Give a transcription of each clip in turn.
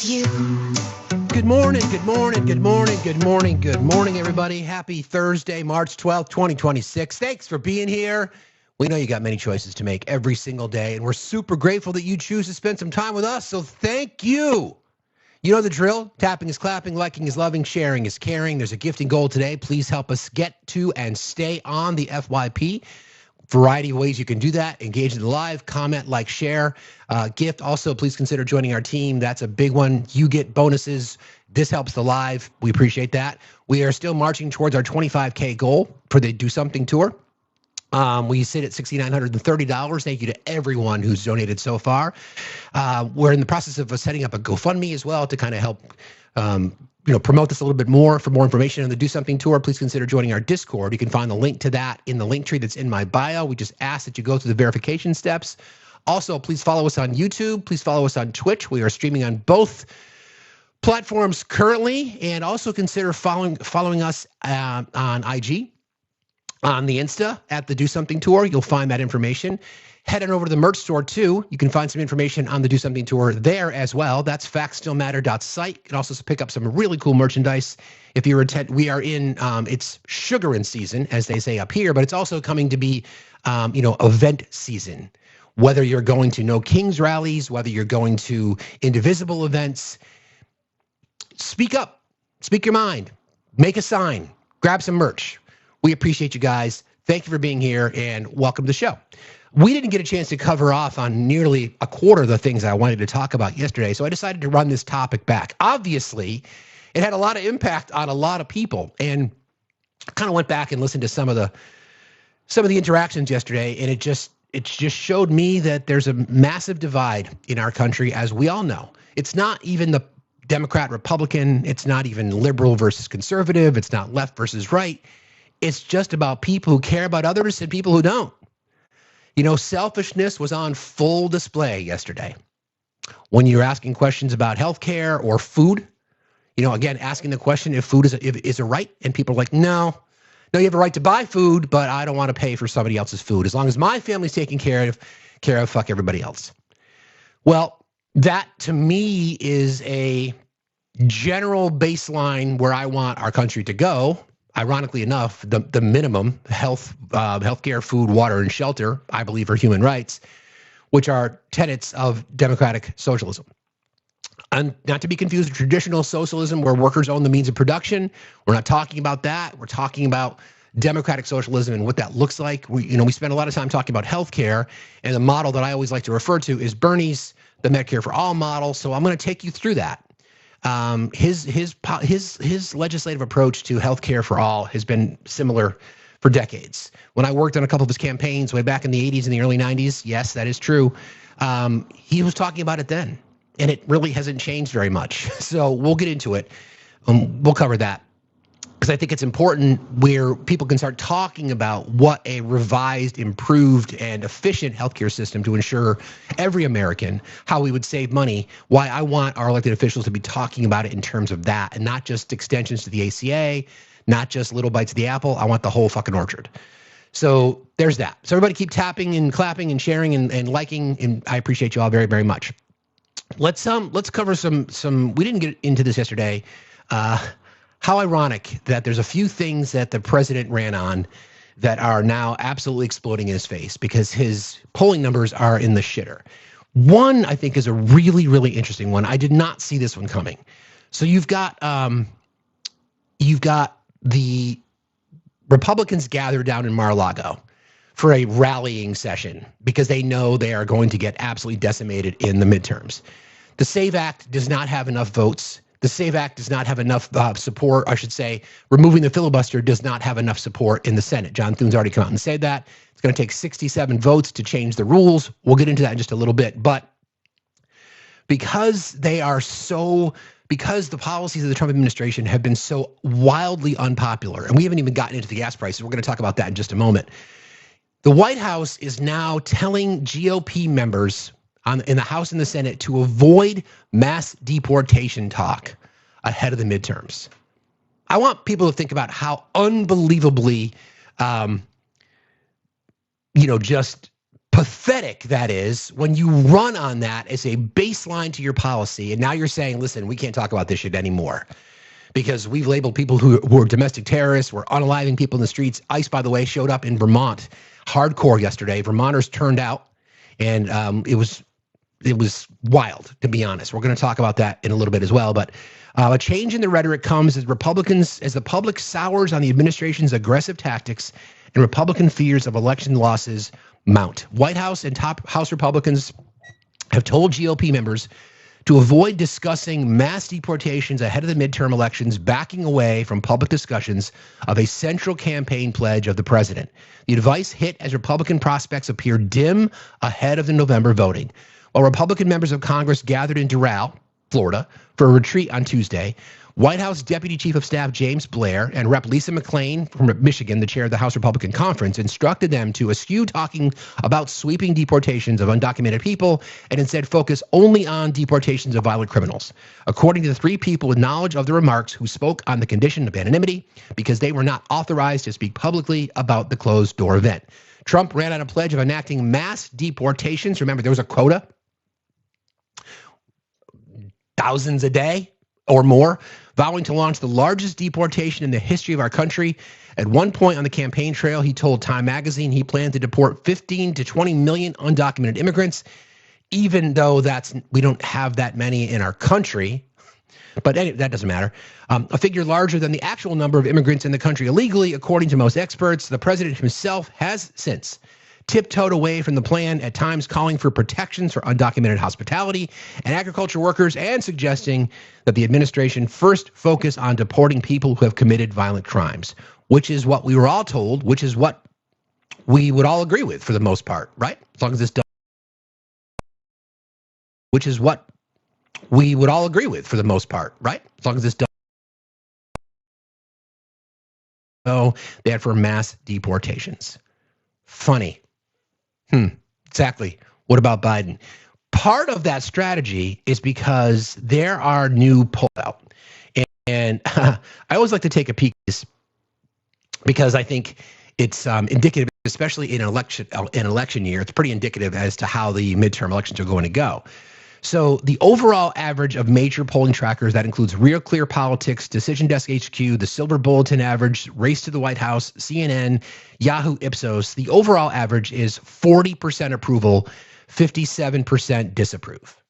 You. Good morning, good morning, good morning, good morning, good morning, everybody. Happy Thursday, March 12th, 2026. Thanks for being here. We know you got many choices to make every single day, and we're super grateful that you choose to spend some time with us, so thank you. You know the drill. Tapping is clapping, liking is loving, sharing is caring. There's a gifting goal today. Please help us get to and stay on the FYP. Variety of ways you can do that. Engage in the live, comment, like, share, gift. Also, please consider joining our team. That's a big one. You get bonuses. This helps the live. We appreciate that. We are still marching towards our 25K goal for the Do Something Tour. We sit at $6,930. Thank you to everyone who's donated so far. We're in the process of setting up a GoFundMe as well to kind of help promote this a little bit more. For more information on the Do Something Tour, please consider joining our Discord. You can find the link to that in the link tree that's in my bio. We just ask that you go through the verification steps. Also, please follow us on YouTube. Please follow us on Twitch. We are streaming on both platforms currently, and also consider following us on IG, on the Insta at the Do Something Tour. You'll find that information. Head on over to the merch store too. You can find some information on the Do Something Tour there as well. That's factsstillmatter.site. You can also pick up some really cool merchandise. If you're we are in, it's sugaring season, as they say up here, but it's also coming to be, event season. Whether you're going to No Kings rallies, whether you're going to Indivisible events, speak up, speak your mind, make a sign, grab some merch. We appreciate you guys. Thank you for being here, and welcome to the show. We didn't get a chance to cover off on nearly a quarter of the things I wanted to talk about yesterday, so I decided to run this topic back. Obviously, it had a lot of impact on a lot of people, and I kind of went back and listened to some of the interactions yesterday, and it just showed me that there's a massive divide in our country, as we all know. It's not even the Democrat, Republican. It's not even liberal versus conservative. It's not left versus right. It's just about people who care about others and people who don't. Selfishness was on full display yesterday. When you're asking questions about healthcare or food, again, asking the question if food is a right, and people are like, no, you have a right to buy food, but I don't want to pay for somebody else's food. As long as my family's taken care of, fuck everybody else. Well, that to me is a general baseline where I want our country to go. Ironically enough, the minimum healthcare, food, water, and shelter, I believe, are human rights, which are tenets of democratic socialism. And not to be confused with traditional socialism, where workers own the means of production. We're not talking about that. We're talking about democratic socialism and what that looks like. We spend a lot of time talking about healthcare, and the model that I always like to refer to is Bernie's, the Medicare for All model. So I'm going to take you through that. His legislative approach to healthcare for all has been similar for decades. When I worked on a couple of his campaigns way back in the 80s and the early 90s, yes, that is true. He was talking about it then, and it really hasn't changed very much. So we'll get into it. We'll cover that, because I think it's important where people can start talking about what a revised, improved, and efficient healthcare system to ensure every American, how we would save money, why I want our elected officials to be talking about it in terms of that, and not just extensions to the ACA, not just little bites of the apple. I want the whole fucking orchard. So there's that. So everybody keep tapping and clapping and sharing and liking, and I appreciate you all very, very much. Let's cover some. We didn't get into this yesterday. How ironic that there's a few things that the president ran on that are now absolutely exploding in his face because his polling numbers are in the shitter. One, I think, is a really, really interesting one. I did not see this one coming. So you've got the Republicans gathered down in Mar-a-Lago for a rallying session because they know they are going to get absolutely decimated in the midterms. The SAVE Act does not have enough votes. The SAVE Act does not have enough support. I should say, removing the filibuster does not have enough support in the Senate. John Thune's already come out and said that. It's going to take 67 votes to change the rules. We'll get into that in just a little bit. But because the policies of the Trump administration have been so wildly unpopular, and we haven't even gotten into the gas prices. We're going to talk about that in just a moment. The White House is now telling GOP members in the House and the Senate to avoid mass deportation talk ahead of the midterms. I want people to think about how unbelievably, just pathetic that is when you run on that as a baseline to your policy. And now you're saying, listen, we can't talk about this shit anymore because we've labeled people who are domestic terrorists. We're unaliving people in the streets. ICE, by the way, showed up in Vermont hardcore yesterday. Vermonters turned out, and it was wild, to be honest. We're going to talk about that in a little bit as well. But a change in the rhetoric comes as the public sours on the administration's aggressive tactics and Republican fears of election losses mount. White House and top House Republicans have told GOP members to avoid discussing mass deportations ahead of the midterm elections, backing away from public discussions of a central campaign pledge of the president. The advice hit as Republican prospects appear dim ahead of the November voting. While Republican members of Congress gathered in Doral, Florida, for a retreat on Tuesday, White House Deputy Chief of Staff James Blair and Rep. Lisa McClain from Michigan, the chair of the House Republican Conference, instructed them to eschew talking about sweeping deportations of undocumented people and instead focus only on deportations of violent criminals. According to the three people with knowledge of the remarks who spoke on the condition of anonymity because they were not authorized to speak publicly about the closed-door event. Trump ran on a pledge of enacting mass deportations. Remember, there was a quota, thousands a day or more, vowing to launch the largest deportation in the history of our country. At one point on the campaign trail, he told Time magazine he planned to deport 15 to 20 million undocumented immigrants, even though we don't have that many in our country. But anyway, that doesn't matter. A figure larger than the actual number of immigrants in the country illegally, according to most experts. The president himself has since tiptoed away from the plan, at times calling for protections for undocumented hospitality and agriculture workers and suggesting that the administration first focus on deporting people who have committed violent crimes, which is what we were all told, which is what we would all agree with for the most part, right? As long as this does, which is what we would all agree with for the most part, right? As long as this does. So they had for mass deportations. Funny. Exactly. What about Biden? Part of that strategy is because there are new polls out. And I always like to take a peek at this because I think it's indicative, especially in an election year, it's pretty indicative as to how the midterm elections are going to go. So the overall average of major polling trackers, that includes Real Clear Politics, Decision Desk HQ, the Silver Bulletin average, Race to the White House, CNN, Yahoo Ipsos, the overall average is 40% approval, 57% disapprove.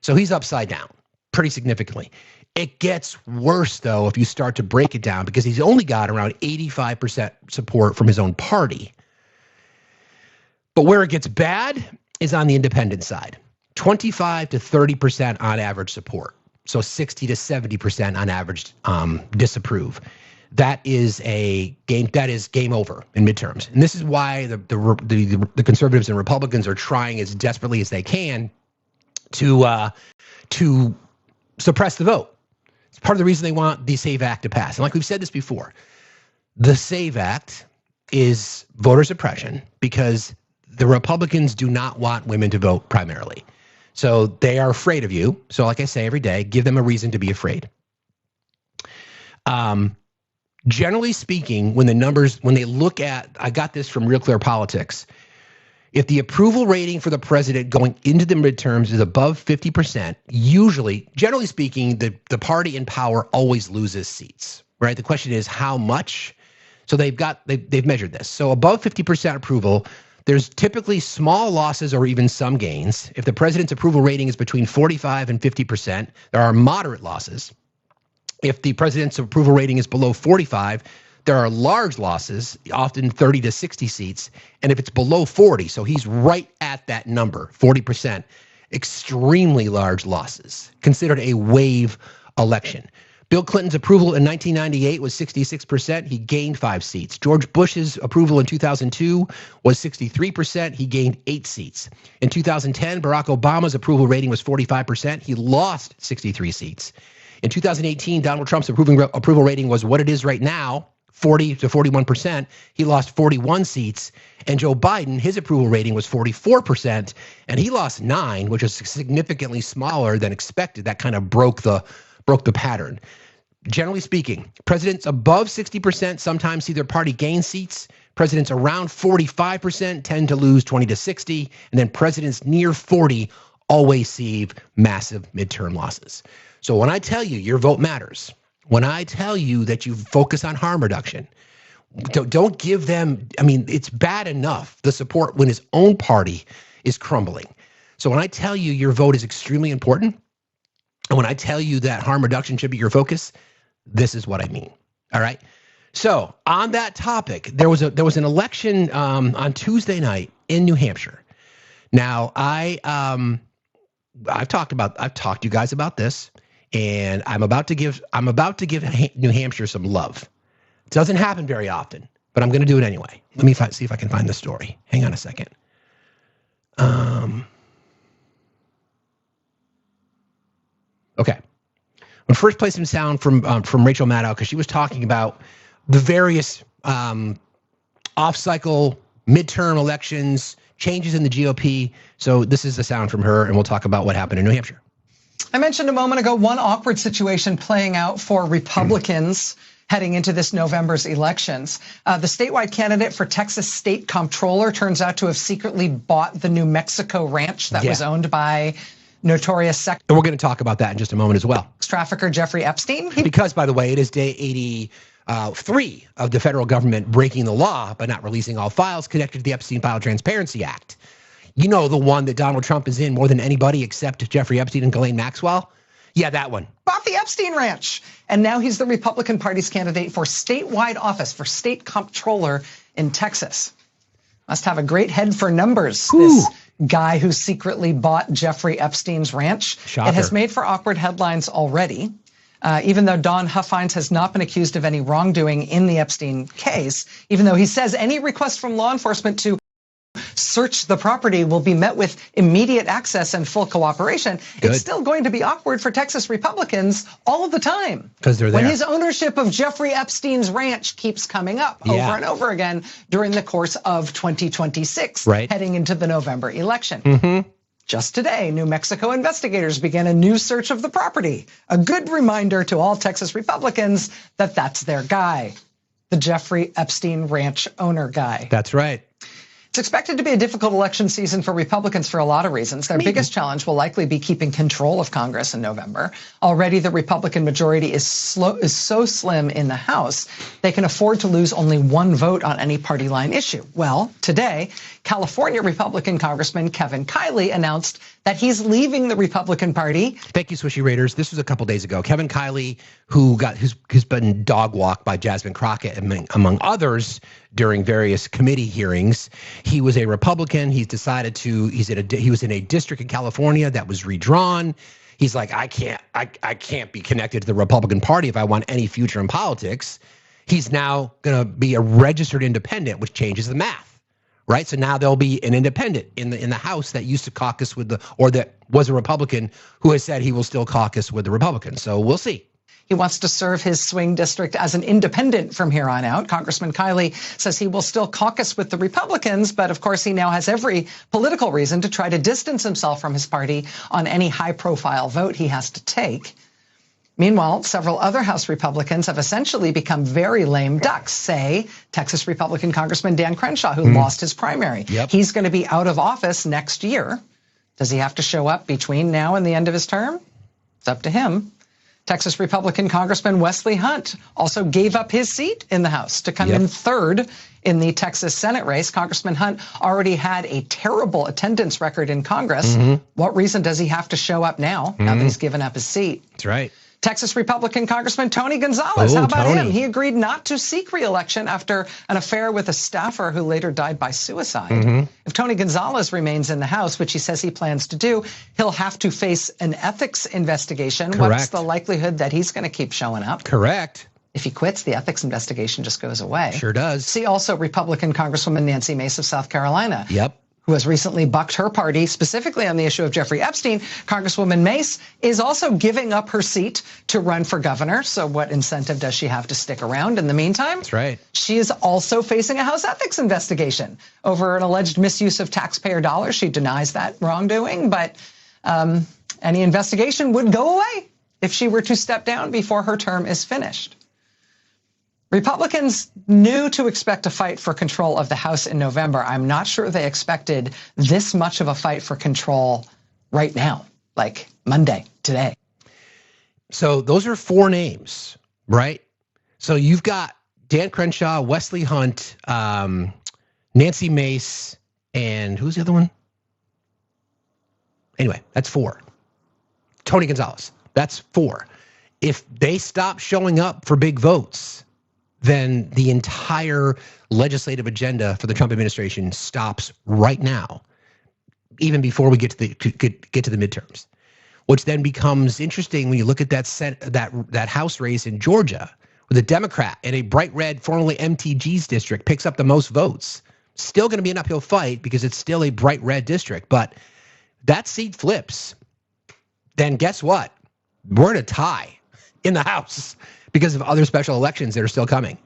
So he's upside down pretty significantly. It gets worse, though, if you start to break it down, because he's only got around 85% support from his own party. But where it gets bad is on the independent side. 25 to 30% on average support. So 60 to 70% on average disapprove. That is game over in midterms. And this is why the conservatives and Republicans are trying as desperately as they can to suppress the vote. It's part of the reason they want the SAVE Act to pass. And like we've said this before, the SAVE Act is voter suppression because the Republicans do not want women to vote primarily. So they are afraid of you. So like I say every day, give them a reason to be afraid. Generally speaking, when they look at, I got this from Real Clear Politics, if the approval rating for the president going into the midterms is above 50%, usually, generally speaking, the party in power always loses seats, right? The question is how much? So they've measured this. So above 50% approval, there's typically small losses or even some gains. If the president's approval rating is between 45 and 50%, there are moderate losses. If the president's approval rating is below 45, there are large losses, often 30 to 60 seats. And if it's below 40, so he's right at that number, 40%, extremely large losses, considered a wave election. Bill Clinton's approval in 1998 was 66%. He gained 5 seats. George Bush's approval in 2002 was 63%. He gained 8 seats. In 2010, Barack Obama's approval rating was 45%. He lost 63 seats. In 2018, Donald Trump's approval rating was what it is right now, 40 to 41%. He lost 41 seats. And Joe Biden, his approval rating was 44%, and he lost 9, which is significantly smaller than expected. That kind of broke the pattern. Generally speaking, presidents above 60% sometimes see their party gain seats. Presidents around 45% tend to lose 20 to 60. And then presidents near 40 always see massive midterm losses. So when I tell you your vote matters, when I tell you that you focus on harm reduction, don't give them, I mean, it's bad enough, the support when his own party is crumbling. So when I tell you your vote is extremely important, and when I tell you that harm reduction should be your focus, this is what I mean. All right. So on that topic, there was an election on Tuesday night in New Hampshire. Now I've talked to you guys about this, and I'm about to give New Hampshire some love. It doesn't happen very often, but I'm going to do it anyway. Let me see if I can find the story. Hang on a second. Okay. When first play some sound from Rachel Maddow, because she was talking about the various off-cycle midterm elections, changes in the GOP. So this is the sound from her, and we'll talk about what happened in New Hampshire. I mentioned a moment ago one awkward situation playing out for Republicans heading into this November's elections. The statewide candidate for Texas State Comptroller turns out to have secretly bought the New Mexico ranch that was owned by notorious sex. And we're going to talk about that in just a moment as well. Trafficker Jeffrey Epstein. Because, by the way, it is day 83 of the federal government breaking the law by not releasing all files connected to the Epstein File Transparency Act. You know, the one that Donald Trump is in more than anybody except Jeffrey Epstein and Ghislaine Maxwell? Yeah, that one. Bought the Epstein ranch. And now he's the Republican Party's candidate for statewide office for state comptroller in Texas. Must have a great head for numbers, this guy who secretly bought Jeffrey Epstein's ranch. Shocker. It has made for awkward headlines already. Even though Don Huffines has not been accused of any wrongdoing in the Epstein case, even though he says any request from law enforcement to search the property will be met with immediate access and full cooperation. Good. It's still going to be awkward for Texas Republicans all of the time. Because they're there. When his ownership of Jeffrey Epstein's ranch keeps coming up over and over again during the course of 2026, heading into the November election. Just today, New Mexico investigators began a new search of the property. A good reminder to all Texas Republicans that that's their guy, the Jeffrey Epstein ranch owner guy. That's right. It's expected to be a difficult election season for Republicans for a lot of reasons. Their biggest challenge will likely be keeping control of Congress in November. Already, the Republican majority is so slim in the House, they can afford to lose only one vote on any party line issue. Well, today, California Republican Congressman Kevin Kiley announced that he's leaving the Republican Party. Thank you, Swishy Raiders. This was a couple days ago. Kevin Kiley, who's been dog walked by Jasmine Crockett, among others, during various committee hearings. He was a Republican. He was in a district in California that was redrawn. He's like, I can't be connected to the Republican Party if I want any future in politics. He's now gonna be a registered independent, which changes the math. Right, so now there'll be an independent in the House that used to caucus with that was a Republican who has said he will still caucus with the Republicans. So we'll see. He wants to serve his swing district as an independent from here on out. Congressman Kiley says he will still caucus with the Republicans, but of course he now has every political reason to try to distance himself from his party on any high-profile vote he has to take. Meanwhile, several other House Republicans have essentially become very lame ducks, say Texas Republican Congressman Dan Crenshaw, who lost his primary. He's going to be out of office next year. Does he have to show up between now and the end of his term? It's up to him. Texas Republican Congressman Wesley Hunt also gave up his seat in the House to come in third in the Texas Senate race. Congressman Hunt already had a terrible attendance record in Congress. What reason does he have to show up now that he's given up his seat? That's right. Texas Republican Congressman Tony Gonzalez, how about him? He agreed not to seek re-election after an affair with a staffer who later died by suicide. If Tony Gonzalez remains in the House, which he says he plans to do, he'll have to face an ethics investigation. What's the likelihood that he's going to keep showing up? Correct. If he quits, the ethics investigation just goes away. Sure does. See also Republican Congresswoman Nancy Mace of South Carolina. Who has recently bucked her party, specifically on the issue of Jeffrey Epstein. Congresswoman Mace is also giving up her seat to run for governor. So what incentive does she have to stick around in the meantime? That's right. She is also facing a House ethics investigation over an alleged misuse of taxpayer dollars. She denies that wrongdoing, but any investigation would go away if she were to step down before her term is finished. Republicans knew to expect a fight for control of the House in November. I'm not sure they expected this much of a fight for control right now, like Monday, today. So those are 4 names, right? So you've got Dan Crenshaw, Wesley Hunt, Nancy Mace, and who's the other one? Anyway, that's 4. Tony Gonzalez, that's 4. If they stop showing up for big votes, then the entire legislative agenda for the Trump administration stops right now, even before we get to the midterms. Which then becomes interesting when you look at that House race in Georgia, where the Democrat in a bright red, formerly MTG's district picks up the most votes. Still going to be an uphill fight because it's still a bright red district, but that seat flips. Then guess what? We're in a tie in the House because of other special elections that are still coming.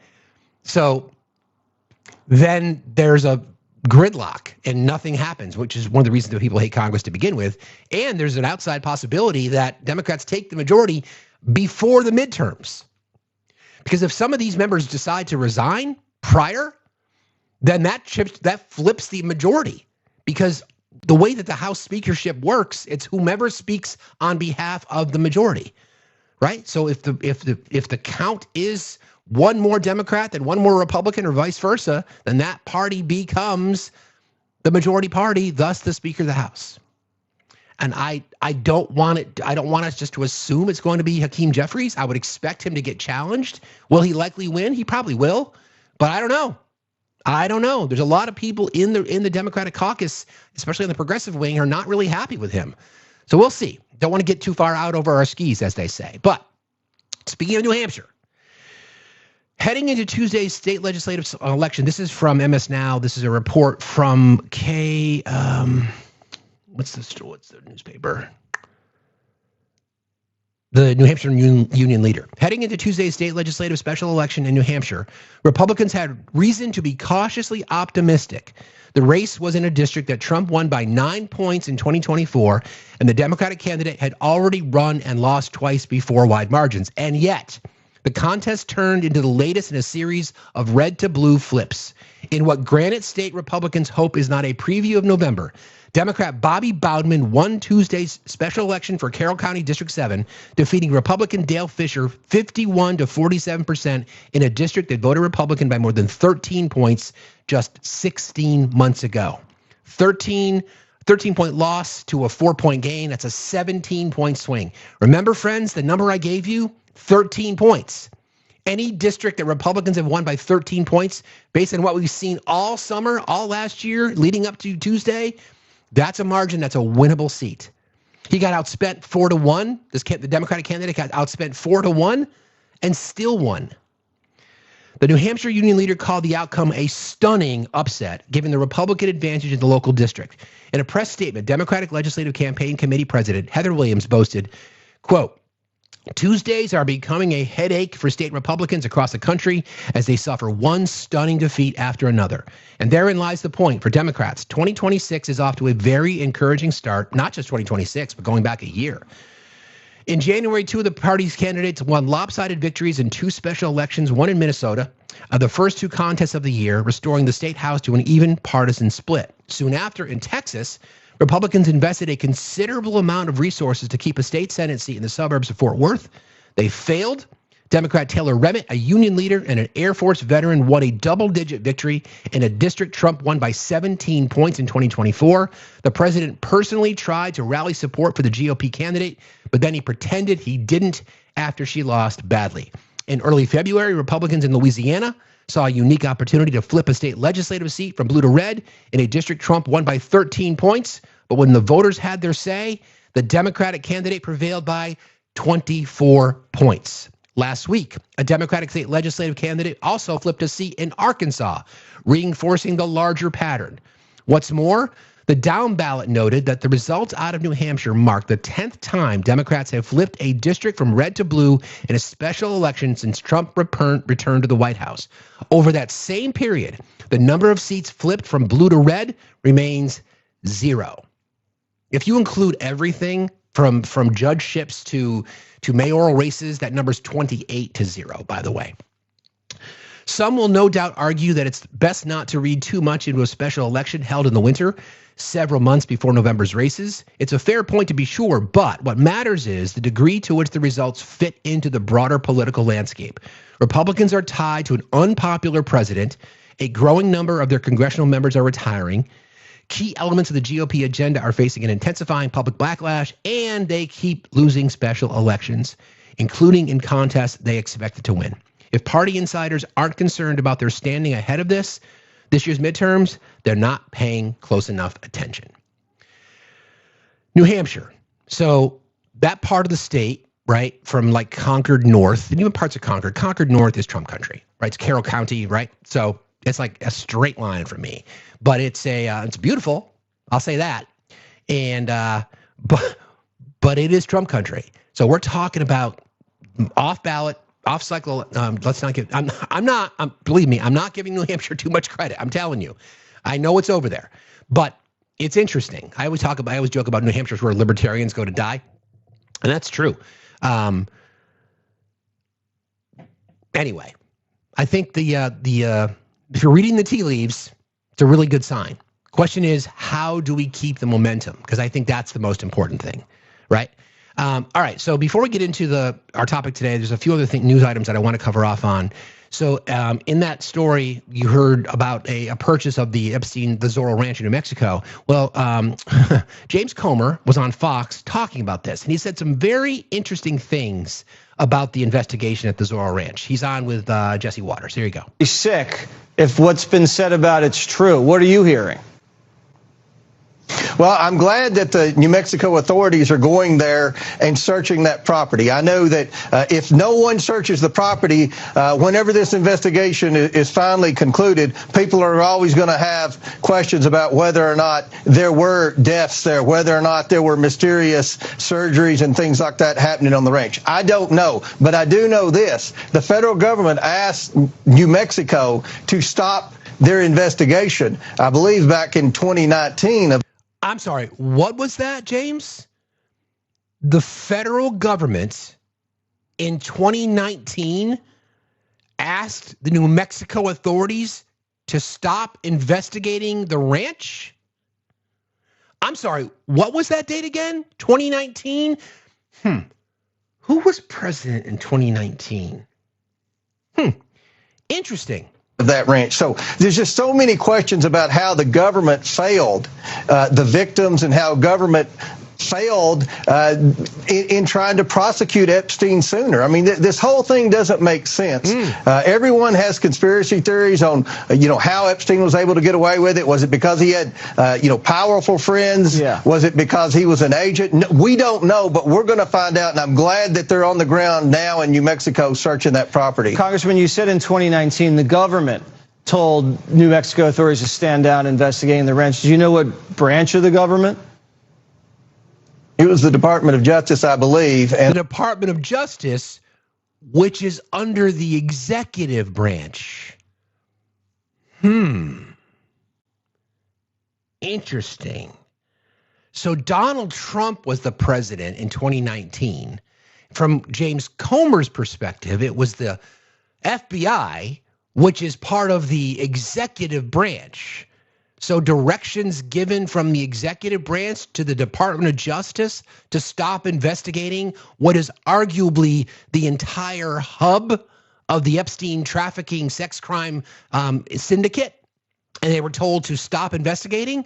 So then there's a gridlock and nothing happens, which is one of the reasons that people hate Congress to begin with. And there's an outside possibility that Democrats take the majority before the midterms. Because if some of these members decide to resign prior, then that flips the majority. Because the way that the House speakership works, it's whomever speaks on behalf of the majority, right? So if the count is one more Democrat than one more Republican or vice versa, then that party becomes the majority party, thus the Speaker of the House. And I don't want us just to assume it's going to be Hakeem Jeffries. I would expect him to get challenged. Will he likely win? He probably will, but I don't know. There's a lot of people in the Democratic caucus, especially on the progressive wing, are not really happy with him. So we'll see. Don't want to get too far out over our skis, as they say. But speaking of New Hampshire, heading into Tuesday's state legislative election, this is from MS Now. This is a report from what's the newspaper? The New Hampshire Union Leader. Heading into Tuesday's state legislative special election in New Hampshire, Republicans had reason to be cautiously optimistic. The race was in a district that Trump won by 9 points in 2024, and the Democratic candidate had already run and lost twice before wide margins. And yet, the contest turned into the latest in a series of red to blue flips. In what Granite State Republicans hope is not a preview of November, Democrat Bobby Bowdman won Tuesday's special election for Carroll County District 7, defeating Republican Dale Fisher 51 to 47% in a district that voted Republican by more than 13 points just 16 months ago. 13-point loss to a 4-point gain. That's a 17-point swing. Remember, friends, the number I gave you? 13 points. Any district that Republicans have won by 13 points, based on what we've seen all summer, all last year, leading up to Tuesday, that's a margin, that's a winnable seat. He got outspent 4-1. The Democratic candidate got outspent 4-1 and still won. The New Hampshire Union Leader called the outcome a stunning upset, given the Republican advantage in the local district. In a press statement, Democratic Legislative Campaign Committee President Heather Williams boasted, quote, Tuesdays are becoming a headache for state Republicans across the country as they suffer one stunning defeat after another. And therein lies the point for Democrats. 2026 is off to a very encouraging start, not just 2026, but going back a year. In January, 2 of the party's candidates won lopsided victories in 2 special elections, one in Minnesota, the first 2 contests of the year, restoring the state house to an even partisan split. Soon after, in Texas, Republicans invested a considerable amount of resources to keep a state Senate seat in the suburbs of Fort Worth. They failed. Democrat Taylor Remitt, a union leader and an Air Force veteran, won a double-digit victory in a district Trump won by 17 points in 2024. The president personally tried to rally support for the GOP candidate, but then he pretended he didn't after she lost badly. In early February, Republicans in Louisiana saw a unique opportunity to flip a state legislative seat from blue to red in a district Trump won by 13 points. But when the voters had their say, the Democratic candidate prevailed by 24 points. Last week, a Democratic state legislative candidate also flipped a seat in Arkansas, reinforcing the larger pattern. What's more, the down ballot noted that the results out of New Hampshire marked the 10th time Democrats have flipped a district from red to blue in a special election since Trump returned to the White House. Over that same period, the number of seats flipped from blue to red remains 0. If you include everything From judgeships to mayoral races, that number's 28-0, by the way. Some will no doubt argue that it's best not to read too much into a special election held in the winter, several months before November's races. It's a fair point to be sure, but what matters is the degree to which the results fit into the broader political landscape. Republicans are tied to an unpopular president. A growing number of their congressional members are retiring. Key elements of the GOP agenda are facing an intensifying public backlash, and they keep losing special elections, including in contests they expected to win. If party insiders aren't concerned about their standing ahead of this year's midterms, they're not paying close enough attention. New Hampshire. So that part of the state, right, from like Concord North, and even parts of Concord. Concord North is Trump country, right? It's Carroll County, right? So it's like a straight line for me. But it's beautiful. I'll say that. And but it is Trump country. So we're talking about off ballot, off cycle. Let's not give. Believe me, I'm not giving New Hampshire too much credit. I'm telling you, I know it's over there, but it's interesting. I always joke about New Hampshire's where libertarians go to die, and that's true. Anyway, I think if you're reading the tea leaves, it's a really good sign. Question is, how do we keep the momentum? Because I think that's the most important thing, right? All right, so before we get into our topic today, there's a few other news items that I want to cover off on. So in that story, you heard about a purchase of the Epstein, the Zorro Ranch in New Mexico. Well, James Comer was on Fox talking about this, and he said some very interesting things about the investigation at the Zorro Ranch. He's on with Jesse Waters. Here you go. He's sick if what's been said about it's true. What are you hearing? Well, I'm glad that the New Mexico authorities are going there and searching that property. I know that if no one searches the property, whenever this investigation is finally concluded, people are always going to have questions about whether or not there were deaths there, whether or not there were mysterious surgeries and things like that happening on the ranch. I don't know, but I do know this. The federal government asked New Mexico to stop their investigation, I believe back in 2019. I'm sorry, what was that, James? The federal government in 2019 asked the New Mexico authorities to stop investigating the ranch? I'm sorry, what was that date again? 2019? Who was president in 2019? Interesting. Of that ranch. So there's just so many questions about how the government failed the victims and how government failed in trying to prosecute Epstein sooner. I mean, this whole thing doesn't make sense. Everyone has conspiracy theories on, how Epstein was able to get away with it. Was it because he had, powerful friends? Yeah. Was it because he was an agent? No, we don't know, but we're going to find out. And I'm glad that they're on the ground now in New Mexico searching that property. Congressman, you said in 2019 the government told New Mexico authorities to stand down investigating the ranch. Do you know what branch of the government? It was the Department of Justice, I believe. And the Department of Justice, which is under the executive branch. Interesting. So Donald Trump was the president in 2019. From James Comer's perspective, it was the FBI, which is part of the executive branch. So directions given from the executive branch to the Department of Justice to stop investigating what is arguably the entire hub of the Epstein trafficking sex crime syndicate. And they were told to stop investigating.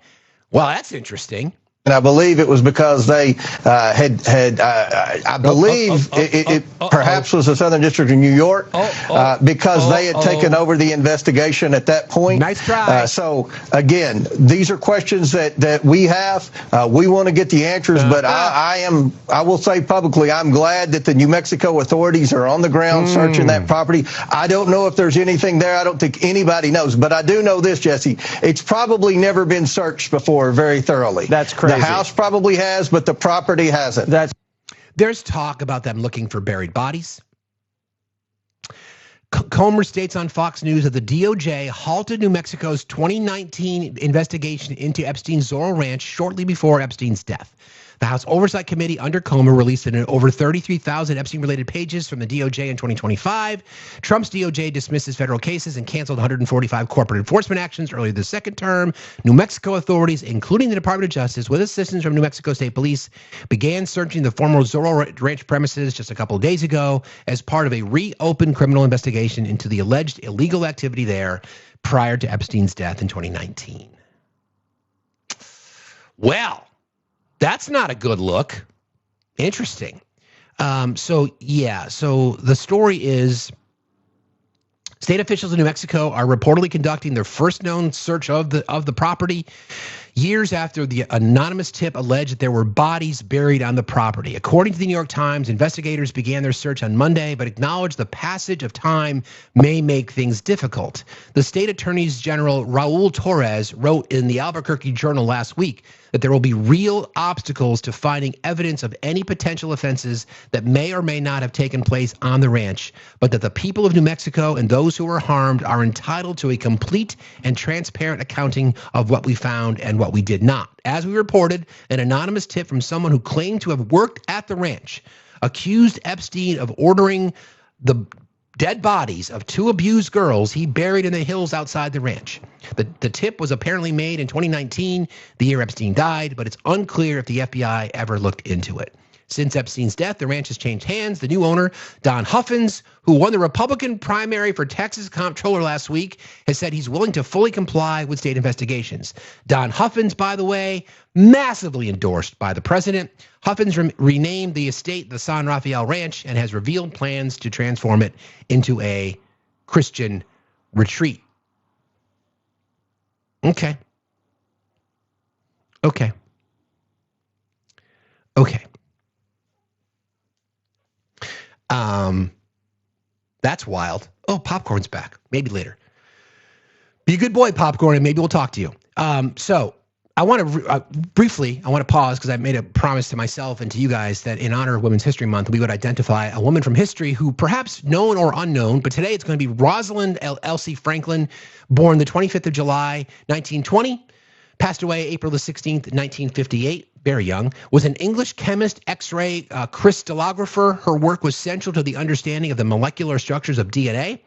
Well, that's interesting. And I believe it was because they I believe it perhaps was the Southern District of New York because they had taken over the investigation at that point. Nice try. So again, these are questions that we have. We want to get the answers, but I will say publicly, I'm glad that the New Mexico authorities are on the ground searching that property. I don't know if there's anything there. I don't think anybody knows, but I do know this, Jesse. It's probably never been searched before very thoroughly. That's crazy. The house probably has, but the property hasn't. There's talk about them looking for buried bodies. Comer states on Fox News that the DOJ halted New Mexico's 2019 investigation into Epstein's Zorro Ranch shortly before Epstein's death. The House Oversight Committee under Comer released over 33,000 Epstein-related pages from the DOJ in 2025. Trump's DOJ dismisses federal cases and canceled 145 corporate enforcement actions earlier this second term. New Mexico authorities, including the Department of Justice, with assistance from New Mexico State Police, began searching the former Zorro Ranch premises just a couple of days ago as part of a reopened criminal investigation into the alleged illegal activity there prior to Epstein's death in 2019. Well, that's not a good look. Interesting. So the story is state officials in New Mexico are reportedly conducting their first known search of the property years after the anonymous tip alleged that there were bodies buried on the property. According to the New York Times, investigators began their search on Monday, but acknowledged the passage of time may make things difficult. The state attorney general Raul Torres wrote in the Albuquerque Journal last week that there will be real obstacles to finding evidence of any potential offenses that may or may not have taken place on the ranch, but that the people of New Mexico and those who were harmed are entitled to a complete and transparent accounting of what we found and what we did not. As we reported, an anonymous tip from someone who claimed to have worked at the ranch accused Epstein of ordering the dead bodies of two abused girls he buried in the hills outside the ranch. The tip was apparently made in 2019, the year Epstein died, but it's unclear if the FBI ever looked into it. Since Epstein's death, the ranch has changed hands. The new owner, Don Huffins, who won the Republican primary for Texas comptroller last week, has said he's willing to fully comply with state investigations. Don Huffins, by the way, massively endorsed by the president. Huffins renamed the estate the San Rafael Ranch and has revealed plans to transform it into a Christian retreat. Okay. That's wild. Oh, Popcorn's back. Maybe later. Be a good boy, Popcorn, and maybe we'll talk to you. So I want to briefly pause because I made a promise to myself and to you guys that in honor of Women's History Month, we would identify a woman from history who perhaps known or unknown, but today it's going to be Rosalind Elsie Franklin, born the 25th of July, 1920, passed away April the 16th, 1958. Very young, was an English chemist, X-ray crystallographer. Her work was central to the understanding of the molecular structures of DNA,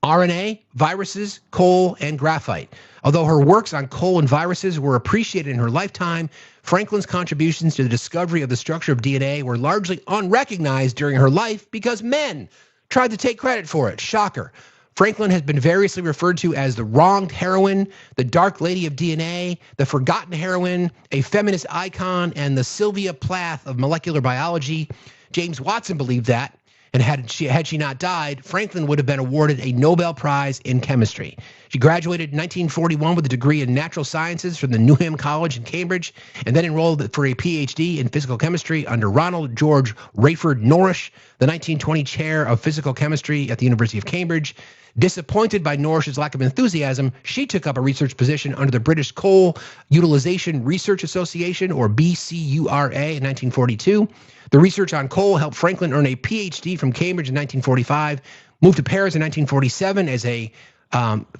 RNA, viruses, coal, and graphite. Although her works on coal and viruses were appreciated in her lifetime, Franklin's contributions to the discovery of the structure of DNA were largely unrecognized during her life because men tried to take credit for it. Shocker. Franklin has been variously referred to as the wronged heroine, the Dark Lady of DNA, the forgotten heroine, a feminist icon, and the Sylvia Plath of molecular biology. James Watson believed that, and had she not died, Franklin would have been awarded a Nobel Prize in chemistry. She graduated in 1941 with a degree in natural sciences from the Newham College in Cambridge, and then enrolled for a PhD in physical chemistry under Ronald George Rayford Norrish, the 1920 chair of physical chemistry at the University of Cambridge. Disappointed by Norrish's lack of enthusiasm, she took up a research position under the British Coal Utilization Research Association, or BCURA, in 1942. The research on coal helped Franklin earn a PhD from Cambridge in 1945, moved to Paris in 1947 as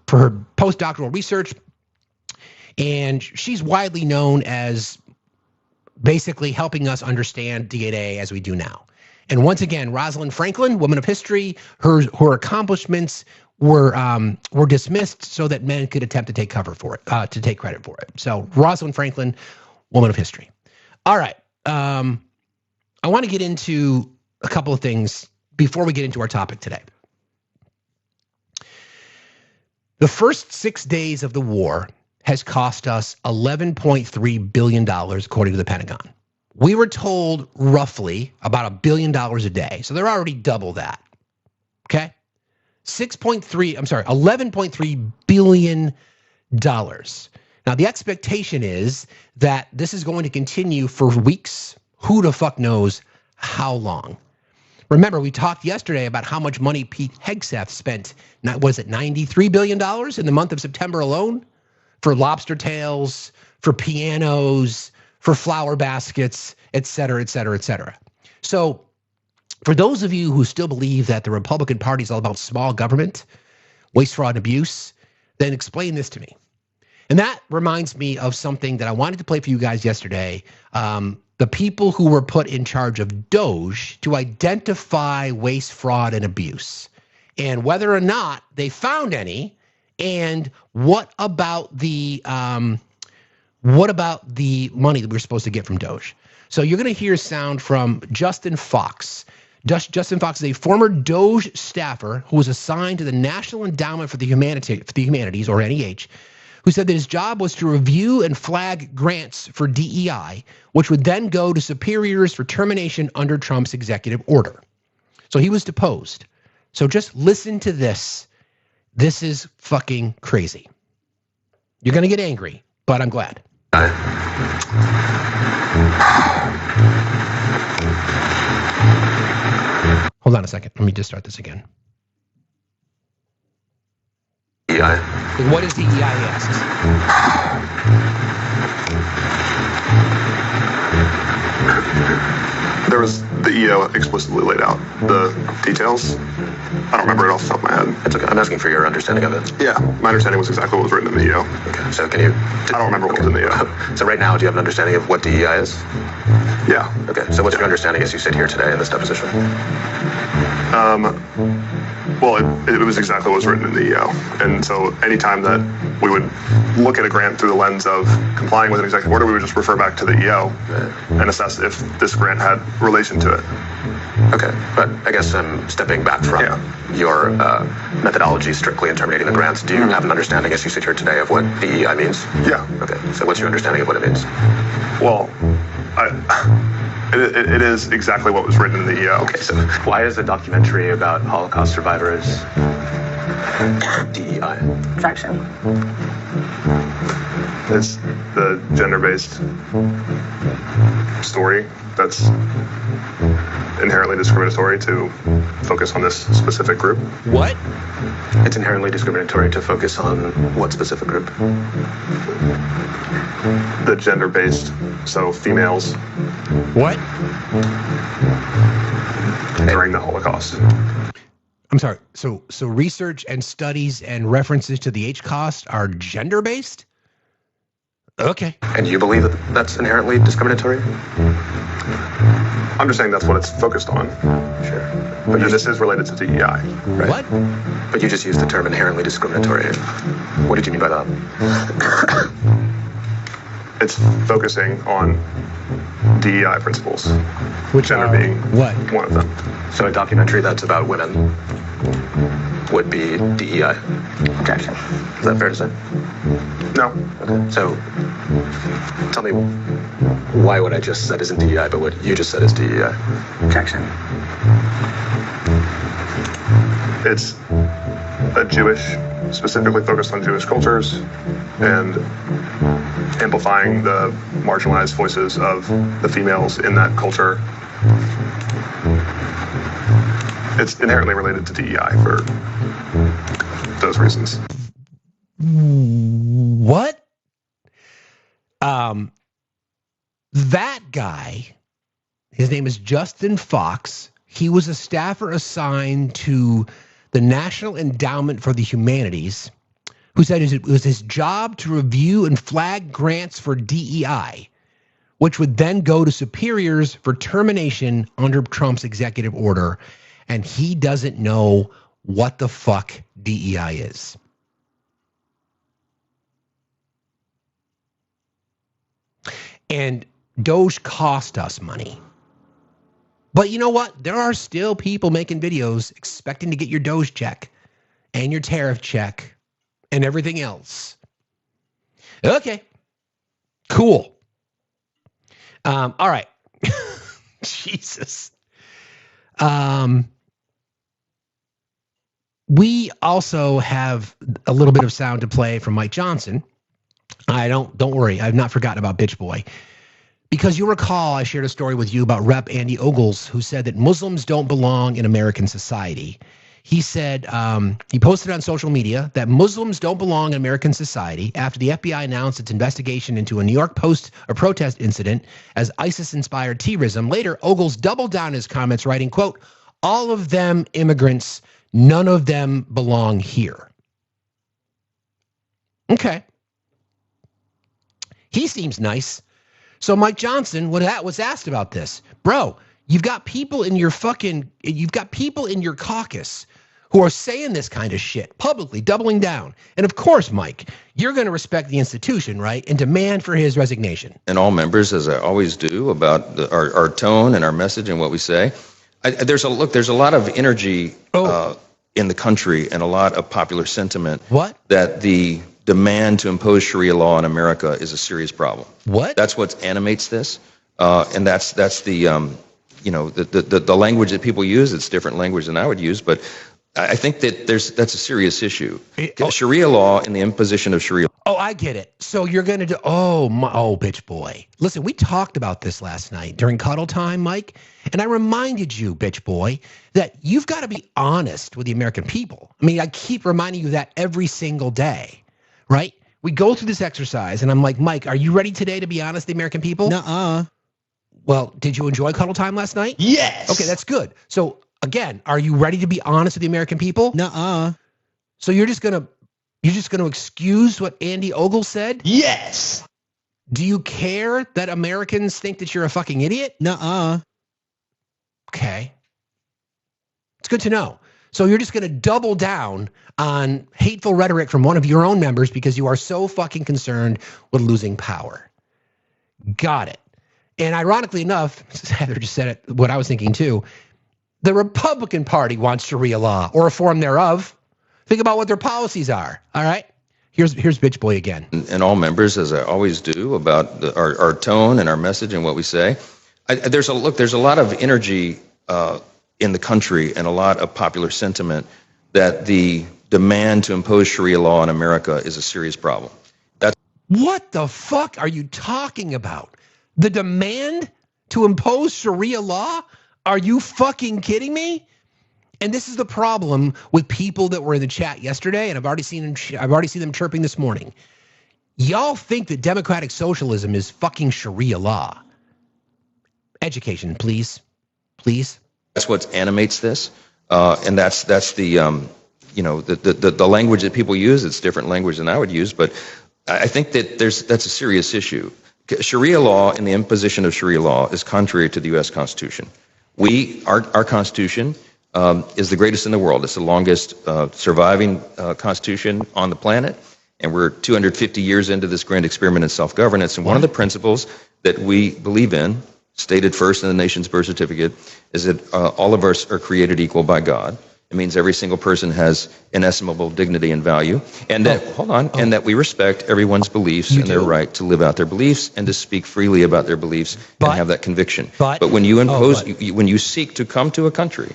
for her postdoctoral research, and she's widely known as basically helping us understand DNA as we do now. And once again, Rosalind Franklin, woman of history, her accomplishments were dismissed so that men could attempt to take credit for it. So Rosalind Franklin, woman of history. All right. I want to get into a couple of things before we get into our topic today. The first 6 days of the war has cost us $11.3 billion, according to the Pentagon. We were told roughly about $1 billion a day. So they're already double that. Okay? $11.3 billion. Now, the expectation is that this is going to continue for weeks. Who the fuck knows how long? Remember, we talked yesterday about how much money Pete Hegseth spent. Was it $93 billion in the month of September alone? For lobster tails, for pianos, for flower baskets, et cetera, et cetera, et cetera. So for those of you who still believe that the Republican Party is all about small government, waste, fraud, and abuse, then explain this to me. And that reminds me of something that I wanted to play for you guys yesterday. the people who were put in charge of Doge to identify waste, fraud, and abuse, and whether or not they found any, and what about the money that we're supposed to get from Doge? So you're going to hear sound from Justin Fox. Justin Fox is a former Doge staffer who was assigned to the National Endowment for the Humanities, or NEH, who said that his job was to review and flag grants for DEI, which would then go to superiors for termination under Trump's executive order. So he was deposed. So just listen to this. This is fucking crazy. You're going to get angry, but I'm glad. Hold on a second. Let me just start this again. DEI. What is DEI, he asks? There was the EO explicitly laid out. The details, I don't remember it off the top of my head. It's okay. I'm asking for your understanding of it. Yeah, my understanding was exactly what was written in the EO. Okay, so can you... I don't remember what was in the EO. So right now, do you have an understanding of what DEI is? Yeah. Okay, so what's your understanding as you sit here today in this deposition? Well, it was exactly what was written in the EO. And so anytime that we would look at a grant through the lens of complying with an executive order, we would just refer back to the EO and assess if this grant had relation to it. Okay, but I guess I'm stepping back from your methodology strictly in terminating the grants. Do you have an understanding as you sit here today of what DEI means? Yeah. Okay, so what's your understanding of what it means? Well, it is exactly what was written in the EO. Okay, so why is a documentary about Holocaust survivors DEI? Objection. It's the gender-based story that's inherently discriminatory to focus on this specific group. What? It's inherently discriminatory to focus on what specific group? The gender-based, so females. What? During the Holocaust. I'm sorry. So research and studies and references to the HCOST are gender-based? Okay. And you believe that that's inherently discriminatory? I'm just saying that's what it's focused on. Sure. But this is related to DEI. Right? What? But you just used the term inherently discriminatory. What did you mean by that? It's focusing on DEI principles. Which gender are being what? One of them. So a documentary that's about women would be DEI. Objection. Is that fair to say? No. Okay. So tell me why what I just said isn't DEI, but what you just said is DEI. Objection. It's a Jewish, specifically focused on Jewish cultures and amplifying the marginalized voices of the females in that culture. It's inherently related to DEI for those reasons. What? That guy, his name is Justin Fox. He was a staffer assigned to the National Endowment for the Humanities, who said it was his job to review and flag grants for DEI, which would then go to superiors for termination under Trump's executive order. And he doesn't know what the fuck DEI is. And Doge cost us money. But you know what? There are still people making videos expecting to get your Doge check and your tariff check and everything else. Okay. Cool. All right. Jesus. We also have a little bit of sound to play from Mike Johnson. Don't worry, I've not forgotten about Bitch Boy. Because you recall, I shared a story with you about Rep. Andy Ogles, who said that Muslims don't belong in American society. He said, he posted on social media that Muslims don't belong in American society after the FBI announced its investigation into a New York Post protest incident as ISIS-inspired terrorism. Later, Ogles doubled down his comments, writing, quote, "All of them immigrants, none of them belong here." Okay. He seems nice. So Mike Johnson was asked about this. Bro, you've got people in your caucus who are saying this kind of shit publicly, doubling down. And of course, Mike, you're going to respect the institution, right? And demand for his resignation. And all members, as I always do, about our tone and our message and what we say. There's a lot of energy in the country and a lot of popular sentiment that the demand to impose Sharia law in America is a serious problem. That's what animates this, and that's the the language that people use. It's different language than I would use, but I think that that's a serious issue. Sharia law and the imposition of Sharia. Oh, I get it. So you're going to do, bitch boy. Listen, we talked about this last night during cuddle time, Mike, and I reminded you, bitch boy, that you've got to be honest with the American people. I mean, I keep reminding you that every single day, right? We go through this exercise and I'm like, Mike, are you ready today to be honest with the American people? Nuh-uh. Well, did you enjoy cuddle time last night? Yes. Okay, that's good. So again, are you ready to be honest with the American people? Nuh-uh. So you're just gonna excuse what Andy Ogle said? Yes. Do you care that Americans think that you're a fucking idiot? Nuh-uh. Okay. It's good to know. So you're just gonna double down on hateful rhetoric from one of your own members because you are so fucking concerned with losing power. Got it. And ironically enough, Heather just said it, what I was thinking too, the Republican Party wants Sharia law or a form thereof. Think about what their policies are. All right. Here's bitch boy again. And all members, as I always do, about our tone and our message and what we say. There's a lot of energy in the country and a lot of popular sentiment that the demand to impose Sharia law in America is a serious problem. What the fuck are you talking about? The demand to impose Sharia law? Are you fucking kidding me? And this is the problem with people that were in the chat yesterday, and I've already seen them chirping this morning. Y'all think that democratic socialism is fucking Sharia law. Education, please. Please. That's what animates this, and that's the language that people use. It's different language than I would use, but I think that that's a serious issue. Sharia law and the imposition of Sharia law is contrary to the U.S. Constitution. Our Constitution is the greatest in the world. It's the longest surviving Constitution on the planet, and we're 250 years into this grand experiment in self-governance. And one of the principles that we believe in, stated first in the nation's birth certificate, is that all of us are created equal by God. It means every single person has inestimable dignity and value, and that and that we respect everyone's beliefs and their right to live out their beliefs and to speak freely about their beliefs and have that conviction. But when you impose, when you seek to come to a country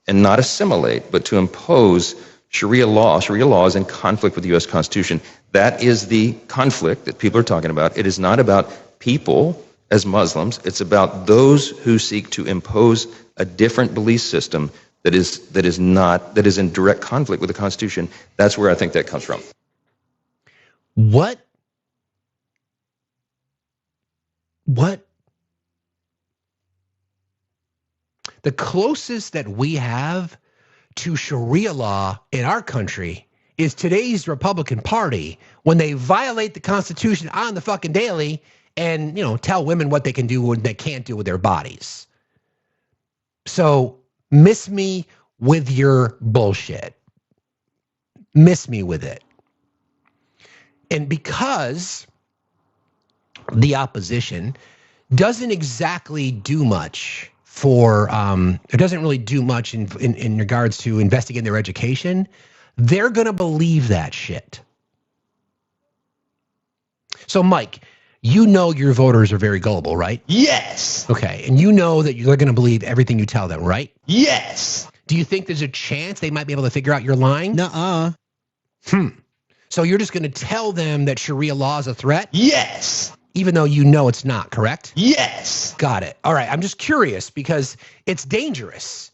and not assimilate, but to impose Sharia law is in conflict with the U.S. Constitution. That is the conflict that people are talking about. It is not about people as Muslims. It's about those who seek to impose a different belief system that is in direct conflict with the Constitution. That's where I think that comes from. What? The closest that we have to Sharia law in our country is today's Republican Party when they violate the Constitution on the fucking daily and, tell women what they can do and they can't do with their bodies. So miss me with your bullshit. Miss me with it. And because the opposition doesn't exactly do much for, it doesn't really do much in regards to investigating their education, they're going to believe that shit. So, Mike, your voters are very gullible, right? Yes. Okay, and you know that they're going to believe everything you tell them, right? Yes. Do you think there's a chance they might be able to figure out you're lying? Nuh-uh. So you're just going to tell them that Sharia law is a threat? Yes. Even though you know it's not, correct? Yes. Got it. All right, I'm just curious because it's dangerous.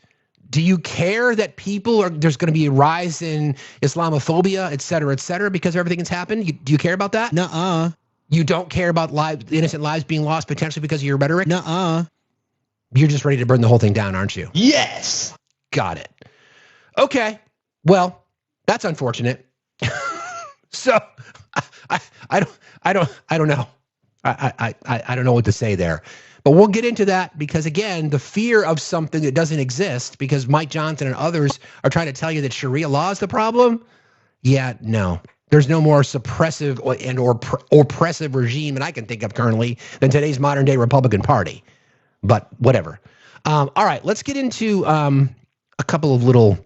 Do you care that there's going to be a rise in Islamophobia, et cetera, because everything that's happened? Do you care about that? Nuh-uh. You don't care about innocent lives being lost potentially because of your rhetoric? Nuh-uh. You're just ready to burn the whole thing down, aren't you? Yes. Got it. Okay. Well, that's unfortunate. So I don't know. I don't know what to say there. But we'll get into that because, again, the fear of something that doesn't exist because Mike Johnson and others are trying to tell you that Sharia law is the problem. Yeah, no. There's no more suppressive or oppressive regime that I can think of currently than today's modern day Republican Party. But whatever. All right, let's get into a couple of little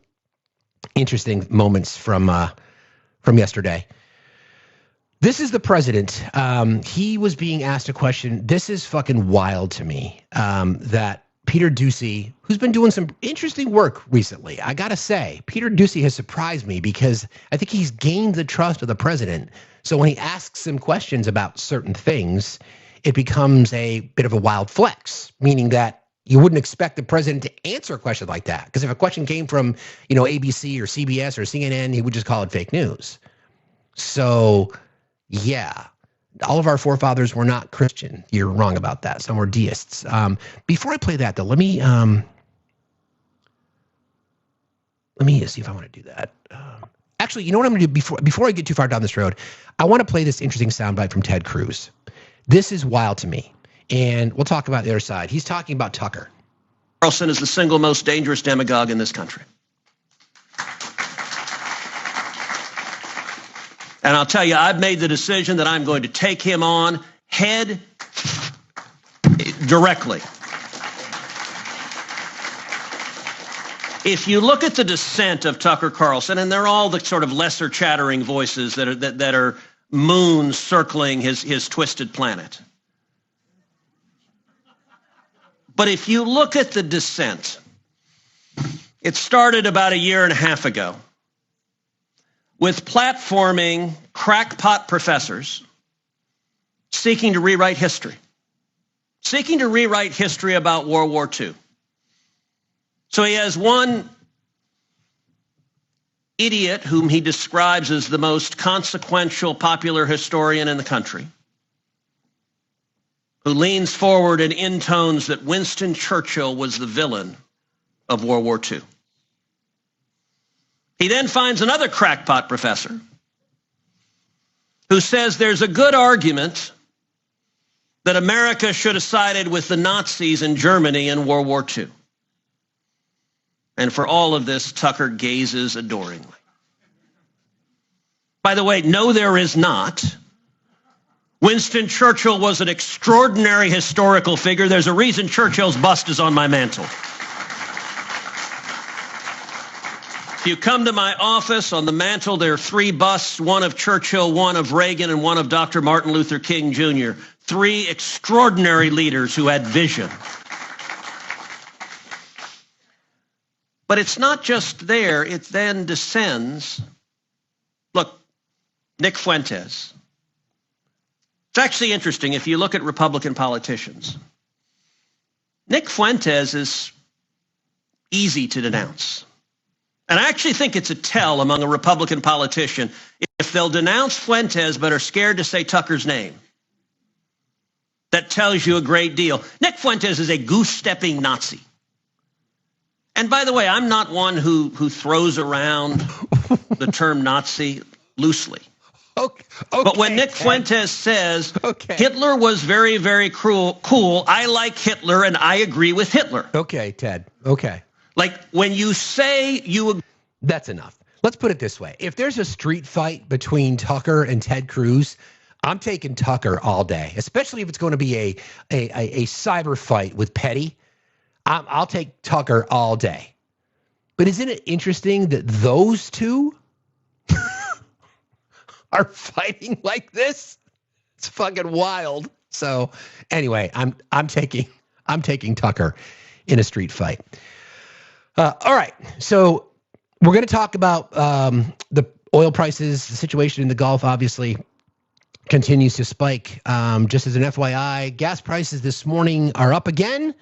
interesting moments from yesterday. This is the president. He was being asked a question. This is fucking wild to me. That Peter Doocy, who's been doing some interesting work recently, I gotta say, Peter Doocy has surprised me because I think he's gained the trust of the president. So when he asks him questions about certain things, it becomes a bit of a wild flex, meaning that you wouldn't expect the president to answer a question like that. Because if a question came from, ABC or CBS or CNN, he would just call it fake news. So, yeah, all of our forefathers were not Christian. You're wrong about that. Some were deists. Before I play that, though, let me see if I want to do that. Actually, you know what I'm going to do before I get too far down this road? I want to play this interesting soundbite from Ted Cruz. This is wild to me, and we'll talk about the other side. He's talking about Tucker Carlson is the single most dangerous demagogue in this country. And I'll tell you, I've made the decision that I'm going to take him on head directly. If you look at the dissent of Tucker Carlson, and they're all the sort of lesser chattering voices that are moons circling his twisted planet. But if you look at the dissent, it started about 1.5 years ago with platforming crackpot professors seeking to rewrite history about World War II. So he has one idiot whom he describes as the most consequential popular historian in the country, who leans forward and intones that Winston Churchill was the villain of World War II. He then finds another crackpot professor who says there's a good argument that America should have sided with the Nazis in Germany in World War II. And for all of this, Tucker gazes adoringly. By the way, no, there is not. Winston Churchill was an extraordinary historical figure. There's a reason Churchill's bust is on my mantle. If you come to my office, on the mantle, there are 3 busts, one of Churchill, one of Reagan, and one of Dr. Martin Luther King Jr. 3 extraordinary leaders who had vision. But it's not just there, it then descends. Look, Nick Fuentes. It's actually interesting if you look at Republican politicians. Nick Fuentes is easy to denounce. And I actually think it's a tell among a Republican politician if they'll denounce Fuentes but are scared to say Tucker's name. That tells you a great deal. Nick Fuentes is a goose-stepping Nazi. And by the way, I'm not one who throws around the term Nazi loosely. Okay, but when Nick Fuentes says Hitler was very, very cool, I like Hitler and I agree with Hitler. Okay, Ted. Okay. Like when you say you... That's enough. Let's put it this way. If there's a street fight between Tucker and Ted Cruz, I'm taking Tucker all day, especially if it's going to be a cyber fight with Petty. I'll take Tucker all day. But isn't it interesting that those two are fighting like this? It's fucking wild. So anyway, I'm taking Tucker in a street fight. All right, so we're going to talk about the oil prices. The situation in the Gulf obviously continues to spike. Just as an FYI, gas prices this morning are up again.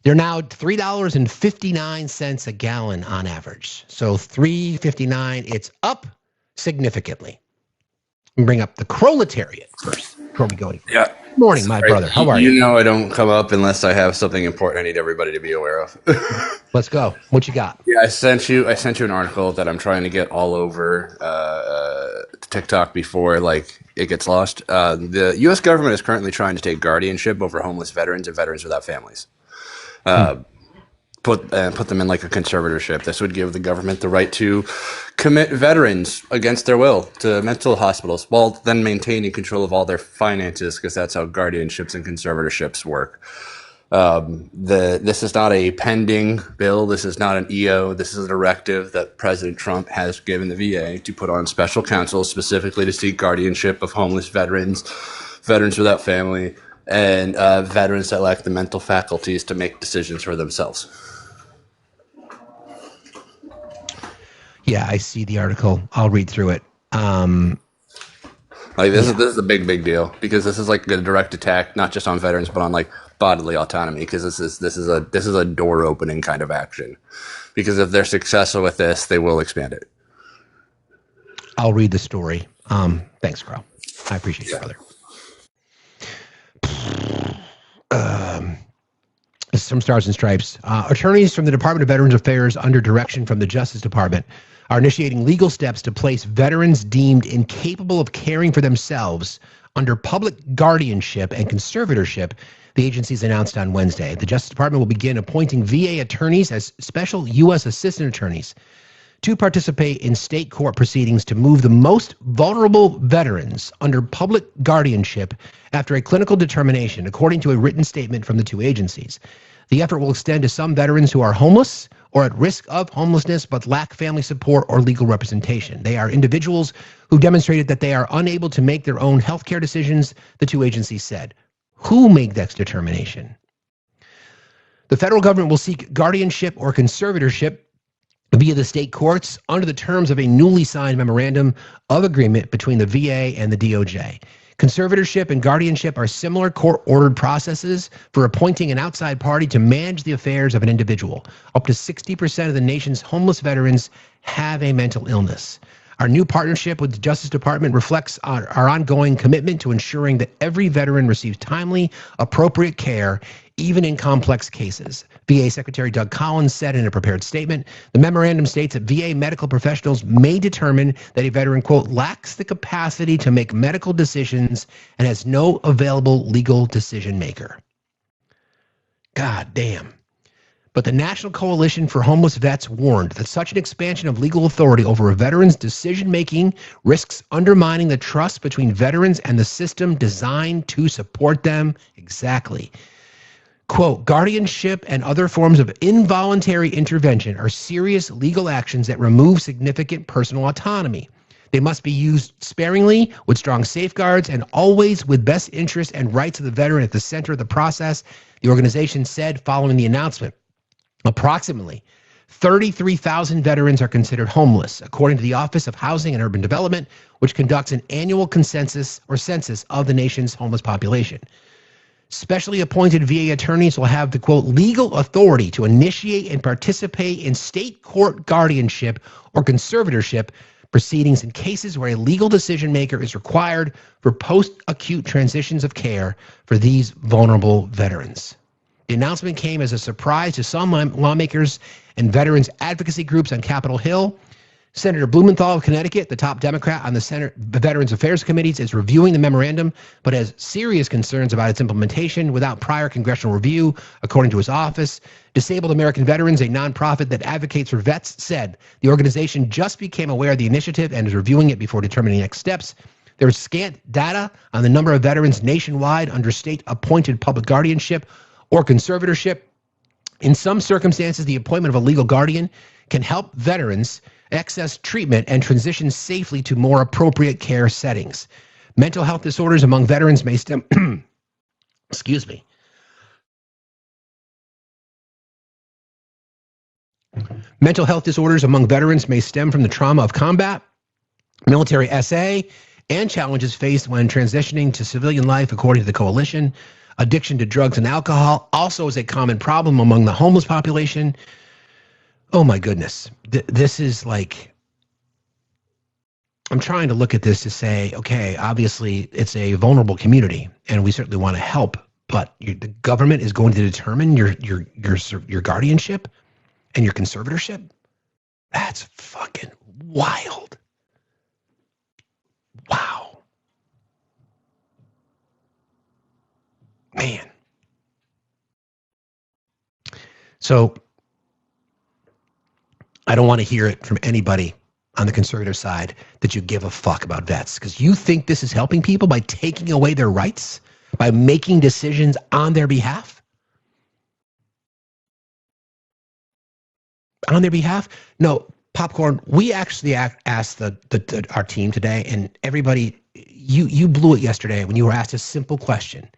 They're now $3.59 a gallon on average. So $3.59, it's up significantly. Bring up the proletariat first before we go any further. Yeah. Morning, my brother. How are you? You know I don't come up unless I have something important I need everybody to be aware of. Let's go. What you got? Yeah, I sent you an article that I'm trying to get all over TikTok before like it gets lost. The U.S. government is currently trying to take guardianship over homeless veterans and veterans without families. Put them in like a conservatorship. This would give the government the right to commit veterans against their will to mental hospitals, while then maintaining control of all their finances, because that's how guardianships and conservatorships work. This is not a pending bill. This is not an EO. This is a directive that President Trump has given the VA to put on special counsel specifically to seek guardianship of homeless veterans, veterans without family, and veterans that lack the mental faculties to make decisions for themselves. Yeah, I see the article. I'll read through it. Like this is a big deal, because this is like a direct attack not just on veterans but on like bodily autonomy, because this is a door opening kind of action, because if they're successful with this, they will expand it. I'll read the story. Thanks, Carl. I appreciate it, brother. This is from Stars and Stripes. Attorneys from the Department of Veterans Affairs, under direction from the Justice Department, are initiating legal steps to place veterans deemed incapable of caring for themselves under public guardianship and conservatorship, the agencies announced on Wednesday. The Justice Department will begin appointing VA attorneys as special U.S. assistant attorneys to participate in state court proceedings to move the most vulnerable veterans under public guardianship after a clinical determination, according to a written statement from the two agencies. The effort will extend to some veterans who are homeless or at risk of homelessness but lack family support or legal representation. They are individuals who demonstrated that they are unable to make their own health care decisions, the two agencies said. Who made that determination? The federal government will seek guardianship or conservatorship via the state courts under the terms of a newly signed memorandum of agreement between the VA and the DOJ. Conservatorship and guardianship are similar court-ordered processes for appointing an outside party to manage the affairs of an individual. Up to 60% of the nation's homeless veterans have a mental illness. Our new partnership with the Justice Department reflects our ongoing commitment to ensuring that every veteran receives timely, appropriate care, even in complex cases. VA Secretary Doug Collins said in a prepared statement, the memorandum states that VA medical professionals may determine that a veteran, quote, lacks the capacity to make medical decisions and has no available legal decision maker. God damn. But the National Coalition for Homeless Vets warned that such an expansion of legal authority over a veteran's decision-making risks undermining the trust between veterans and the system designed to support them. Exactly. Quote, guardianship and other forms of involuntary intervention are serious legal actions that remove significant personal autonomy. They must be used sparingly, with strong safeguards, and always with best interests and rights of the veteran at the center of the process, the organization said following the announcement. Approximately 33,000 veterans are considered homeless, according to the Office of Housing and Urban Development, which conducts an annual census of the nation's homeless population. Specially appointed VA attorneys will have the, quote, legal authority to initiate and participate in state court guardianship or conservatorship proceedings in cases where a legal decision maker is required for post-acute transitions of care for these vulnerable veterans. The announcement came as a surprise to some lawmakers and veterans advocacy groups on Capitol Hill. Senator Blumenthal of Connecticut, the top Democrat on the Senate Veterans Affairs Committees, is reviewing the memorandum, but has serious concerns about its implementation without prior congressional review, according to his office. Disabled American Veterans, a nonprofit that advocates for vets, said the organization just became aware of the initiative and is reviewing it before determining next steps. There is scant data on the number of veterans nationwide under state-appointed public guardianship or conservatorship. In some circumstances, the appointment of a legal guardian can help veterans access treatment and transition safely to more appropriate care settings. Mental health disorders among veterans may stem excuse me. Mental health disorders among veterans may stem from the trauma of combat, military SA, and challenges faced when transitioning to civilian life, according to the coalition. Addiction to drugs and alcohol also is a common problem among the homeless population. Oh my goodness. This is like, I'm trying to look at this to say, okay, obviously it's a vulnerable community and we certainly want to help, but the government is going to determine your guardianship and your conservatorship? That's fucking wild. So I don't want to hear it from anybody on the conservative side that you give a fuck about vets, because you think this is helping people by taking away their rights, by making decisions on their behalf. On their behalf? No, Popcorn, we actually asked our team today, and everybody, you blew it yesterday when you were asked a simple question.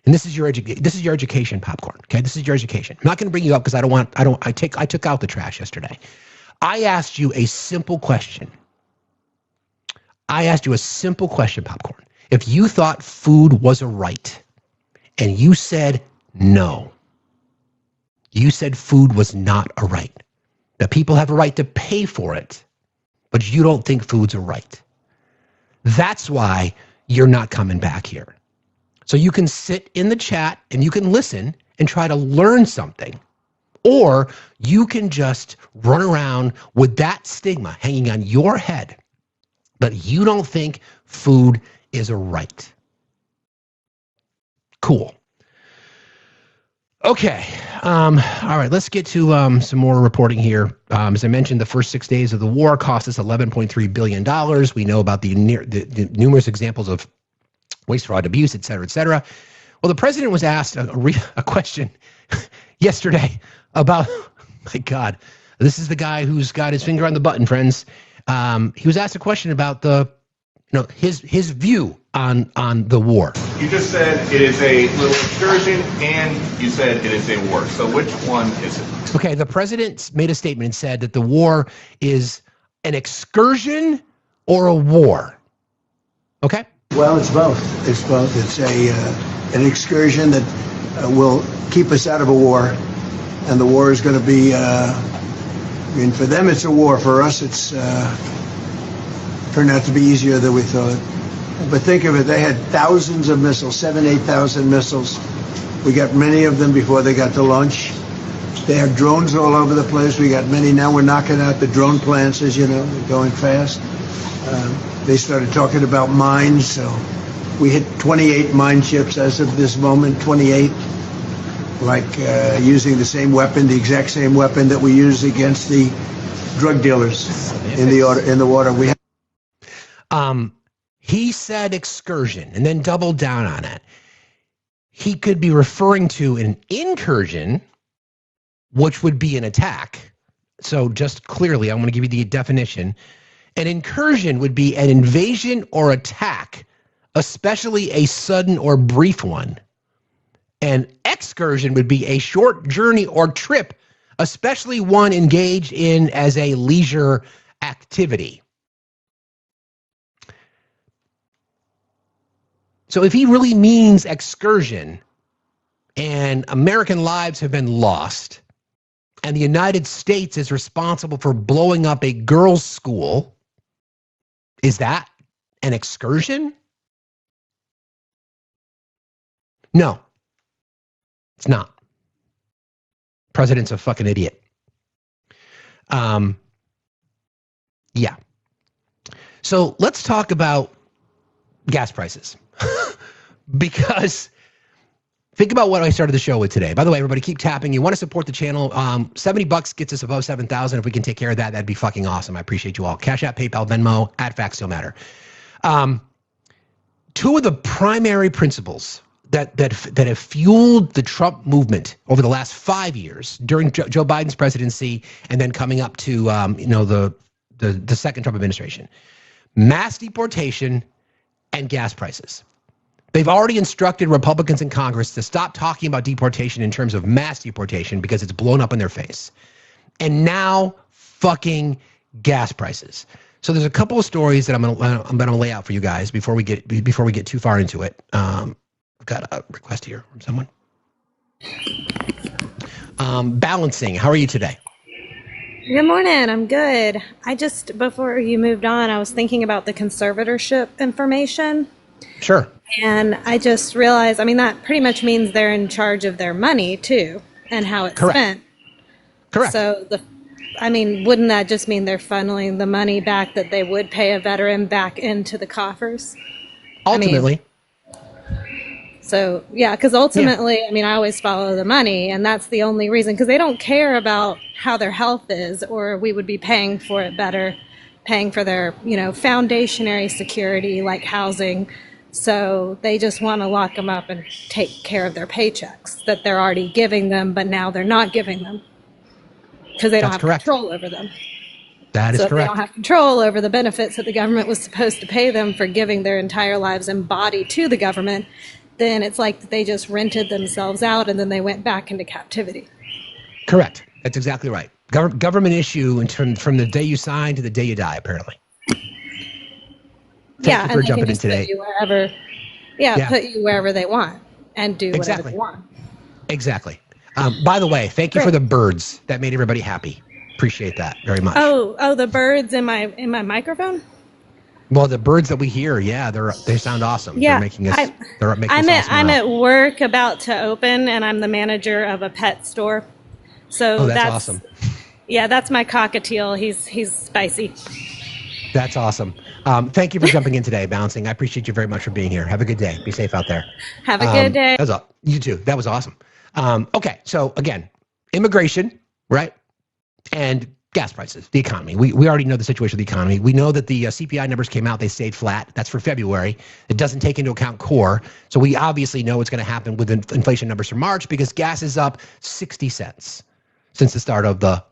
And this is your education, Popcorn. Okay, this is your education. I'm not going to bring you up because I took out the trash yesterday. I asked you a simple question. Popcorn. If you thought food was a right, and you said no, you said food was not a right, that people have a right to pay for it, but you don't think food's a right. That's why you're not coming back here. So you can sit in the chat and you can listen and try to learn something, or you can just run around with that stigma hanging on your head that you don't think food is a right. Cool. Okay. All right. Let's get to some more reporting here. As I mentioned, the first 6 days of the war cost us $11.3 billion. We know about the numerous examples of waste, fraud, abuse, et cetera, et cetera. Well, the president was asked a question yesterday about, my God, this is the guy who's got his finger on the button, friends. He was asked a question about his view on the war. You just said it is a little excursion, and you said it is a war. So which one is it? Okay, the president made a statement and said that the war is an excursion or a war. Okay? Well, it's both. It's both. It's an excursion that will keep us out of a war, and the war is going to be. For them, it's a war. For us, it's turned out to be easier than we thought. But think of it, they had thousands of missiles, 8,000 missiles. We got many of them before they got to launch. They have drones all over the place. We got many. Now we're knocking out the drone plants, as you know, they're going fast. They started talking about mines, so we hit 28 mine ships as of this moment, 28. Using the same weapon, the exact same weapon that we use against the drug dealers in the water. He said excursion and then doubled down on it. He could be referring to an incursion, which would be an attack. So just clearly, I'm going to give you the definition. An incursion would be an invasion or attack, especially a sudden or brief one. An excursion would be a short journey or trip, especially one engaged in as a leisure activity. So if he really means excursion and American lives have been lost and the United States is responsible for blowing up a girls' school, is that an excursion? No, it's not. President's a fucking idiot. Yeah. So let's talk about gas prices. Because think about what I started the show with today. By the way, everybody keep tapping. You want to support the channel. $70 gets us above 7,000. If we can take care of that, that'd be fucking awesome. I appreciate you all. Cash App, PayPal, Venmo, @Factsstillmatter. Two of the primary principles that have fueled the Trump movement over the last 5 years during Joe Biden's presidency and then coming up to the second Trump administration: mass deportation and gas prices. They've already instructed Republicans in Congress to stop talking about deportation in terms of mass deportation because it's blown up in their face. And now fucking gas prices. So there's a couple of stories that I'm gonna lay out for you guys before we get too far into it. I've got a request here from someone. Balancing, how are you today? Good morning. I'm good. Before you moved on, I was thinking about the conservatorship information. Sure. And I just realized, that pretty much means they're in charge of their money too, and how it's spent. Correct. So wouldn't that just mean they're funneling the money back that they would pay a veteran back into the coffers? Ultimately. So, yeah, because ultimately, I mean, I always follow the money, and that's the only reason, because they don't care about how their health is, or we would be paying for it better, paying for their, foundationary security like housing. So they just want to lock them up and take care of their paychecks that they're already giving them, but now they're not giving them because they don't have control over them. That is so if correct. they don't have control over the benefits that the government was supposed to pay them for giving their entire lives and body to the government, then it's like they just rented themselves out and then they went back into captivity. Correct. That's exactly right. Government issue from the day you sign to the day you die, apparently. Thank you for jumping in today. Put you wherever, put you wherever they want and do whatever they want. Exactly. By the way, thank you for the birds. That made everybody happy. Appreciate that very much. Oh, the birds in my microphone? Well, the birds that we hear, they sound awesome. Yeah, they're making us. I'm at work about to open, and I'm the manager of a pet store. So that's awesome. Yeah, that's my cockatiel. He's spicy. That's awesome. Thank you for jumping in today, Bouncing. I appreciate you very much for being here. Have a good day. Be safe out there. Have a good day. You too. That was awesome. Okay, so again, immigration, right? And gas prices, the economy. We already know the situation of the economy. We know that the CPI numbers came out. They stayed flat. That's for February. It doesn't take into account core. So we obviously know what's going to happen with inflation numbers for March because gas is up 60 cents since the start of the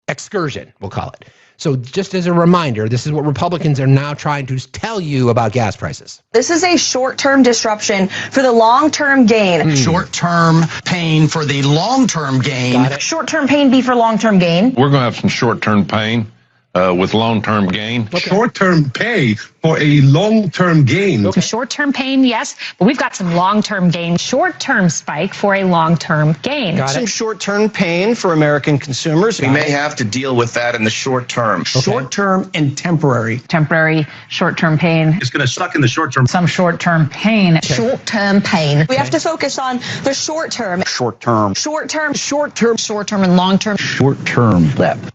excursion, we'll call it. So just as a reminder, this is what Republicans are now trying to tell you about gas prices. This is a short-term disruption for the long-term gain. Short-term pain for the long-term gain. Short-term pain be for long-term gain. We're going to have some short-term pain with long-term gain. Okay. Short-term pay for a long-term gain. Okay. Short-term pain, yes, but we've got some long-term gain. Short-term spike for a long-term gain. Some short-term pain for American consumers. We may have to deal with that in the short term. Okay. Short-term and temporary. Temporary, short-term pain. It's going to suck in the short term. Some short-term pain. Okay. Short-term pain. We have to focus on the short term. Short-term. Short-term. Short-term. Short-term and long-term. Short-term.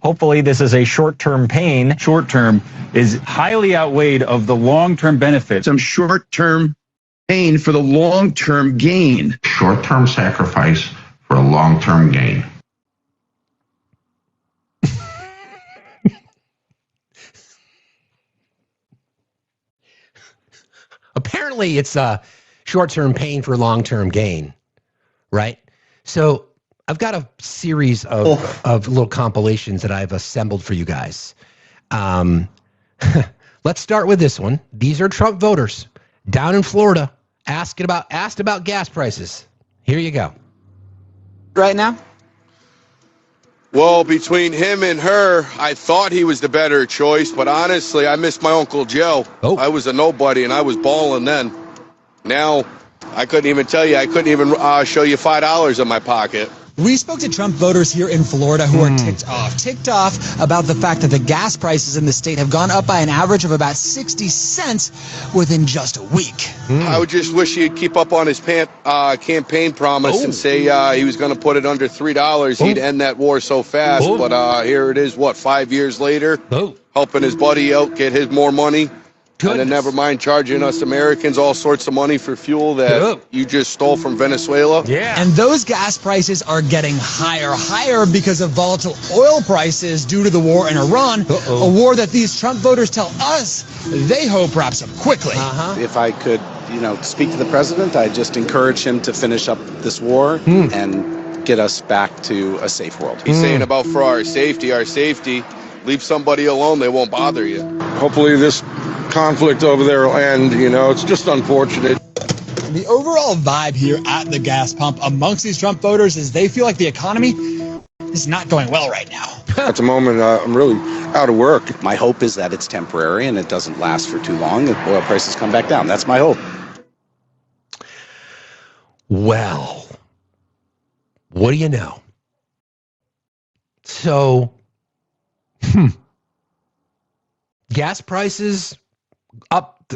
Hopefully this is a short-term pain. Short-term is highly outweighed of the long-term benefits. Some short-term pain for the long-term gain. Short-term sacrifice for a long-term gain. Apparently it's a short-term pain for long-term gain, right? So I've got a series of little compilations that I've assembled for you guys. Let's start with this one. These are Trump voters down in Florida asked about gas prices. Here you go. Right now? Well, between him and her, I thought he was the better choice, but honestly, I miss my Uncle Joe. I was a nobody, and I was balling then. Now, I couldn't even tell you. I couldn't even show you $5 in my pocket. We spoke to Trump voters here in Florida who are ticked off about the fact that the gas prices in the state have gone up by an average of about 60 cents within just a week. I would just wish he'd keep up on his campaign promise and say he was going to put it under $3. He'd end that war so fast. But here it is, 5 years later, helping his buddy out get his more money. And then never mind charging us Americans all sorts of money for fuel that you just stole from Venezuela. Yeah. And those gas prices are getting higher because of volatile oil prices due to the war in Iran, a war that these Trump voters tell us they hope wraps up quickly. If I could, speak to the president, I'd just encourage him to finish up this war and get us back to a safe world. He's saying about for our safety, leave somebody alone, they won't bother you. Hopefully this conflict over there will end, it's just unfortunate. The overall vibe here at the gas pump amongst these Trump voters is they feel like the economy is not going well right now. At the moment, I'm really out of work. My hope is that it's temporary and it doesn't last for too long, that oil prices come back down. That's my hope. Well, what do you know? So, gas prices up,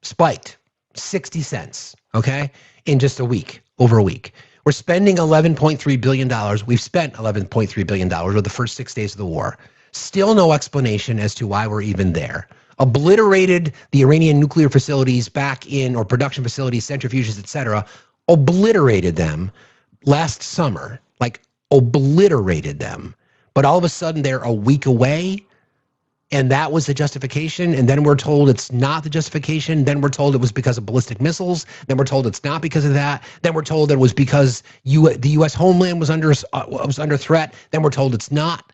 spiked 60 cents, okay, in just over a week. We're spending $11.3 billion. We've spent $11.3 billion over the first 6 days of the war. Still no explanation as to why we're even there. obliterated the Iranian nuclear facilities back in, or production facilities, centrifuges, etc., obliterated them last summer, like obliterated them. But all of a sudden they're a week away, and that was the justification. And then we're told it's not the justification. Then we're told it was because of ballistic missiles. Then we're told it's not because of that. Then we're told it was because the U.S. homeland was under threat. Then we're told it's not.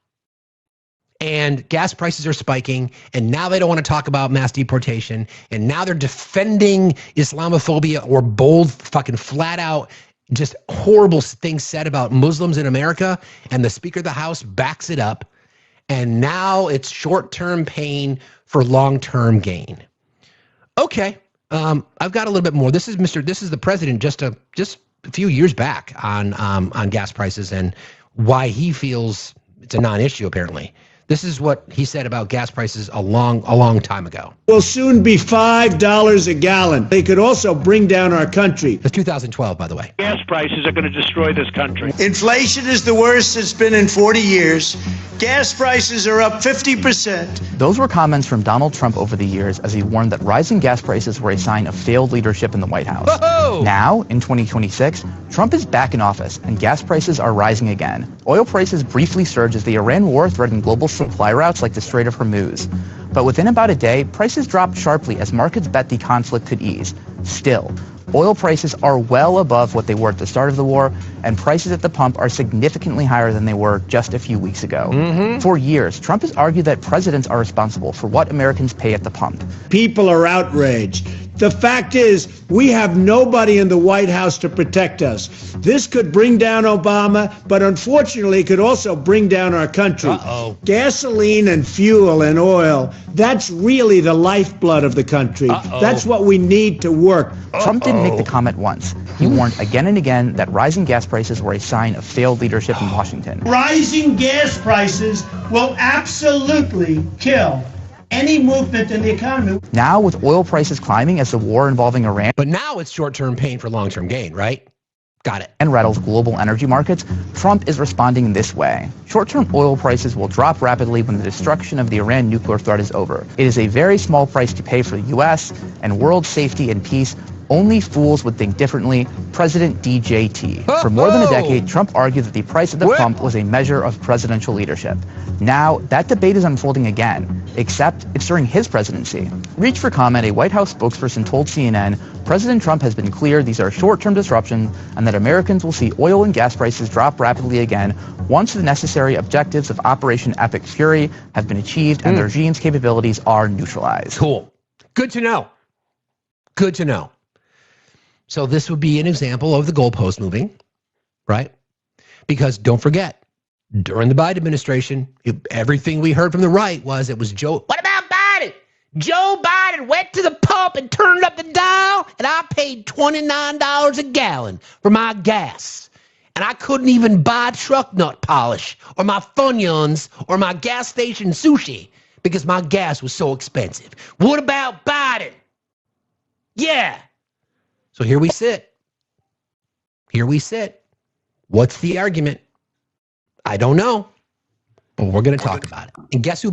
And gas prices are spiking, and now they don't want to talk about mass deportation, and now they're defending Islamophobia or bold, fucking flat out, just horrible things said about Muslims in America, and the Speaker of the House backs it up, and now it's short-term pain for long-term gain. Okay, I've got a little bit more. This is the president just a few years back on gas prices and why he feels it's a non-issue apparently. This is what he said about gas prices a long time ago. Will soon be $5 a gallon. They could also bring down our country. That's 2012, by the way. Gas prices are going to destroy this country. Inflation is the worst it's been in 40 years. Gas prices are up 50%. Those were comments from Donald Trump over the years as he warned that rising gas prices were a sign of failed leadership in the White House. Whoa! Now, in 2026, Trump is back in office and gas prices are rising again. Oil prices briefly surged as the Iran war threatened global supply routes like the Strait of Hormuz. But within about a day, prices dropped sharply as markets bet the conflict could ease. Still, oil prices are well above what they were at the start of the war, and prices at the pump are significantly higher than they were just a few weeks ago. For years, Trump has argued that presidents are responsible for what Americans pay at the pump. People are outraged. The fact is, we have nobody in the White House to protect us. This could bring down Obama, but unfortunately it could also bring down our country. Gasoline and fuel and oil, that's really the lifeblood of the country. That's what we need to work. Trump didn't make the comment once. He warned again and again that rising gas prices were a sign of failed leadership in Washington. Rising gas prices will absolutely kill any movement in the economy. Now, with oil prices climbing as the war involving Iran, but now it's short-term pain for long-term gain, right? Got it. And rattles global energy markets, Trump is responding this way. Short-term oil prices will drop rapidly when the destruction of the Iran nuclear threat is over. It is a very small price to pay for the U.S. and world safety and peace. Only fools would think differently. President DJT. For more than a decade, Trump argued that the price at the pump was a measure of presidential leadership. Now, that debate is unfolding again, except it's during his presidency. Reach for comment, a White House spokesperson told CNN, President Trump has been clear these are short-term disruptions and that Americans will see oil and gas prices drop rapidly again once the necessary objectives of Operation Epic Fury have been achieved and the regime's capabilities are neutralized. Cool. Good to know. Good to know. So this would be an example of the goalpost moving, right? Because don't forget, during the Biden administration, everything we heard from the right was it was Joe. What about Biden? Joe Biden went to the pump and turned up the dial, and I paid $29 a gallon for my gas. And I couldn't even buy truck nut polish or my Funyuns or my gas station sushi because my gas was so expensive. What about Biden? Yeah. So here we sit. Here we sit. What's the argument? I don't know, but we're going to talk about it. And guess who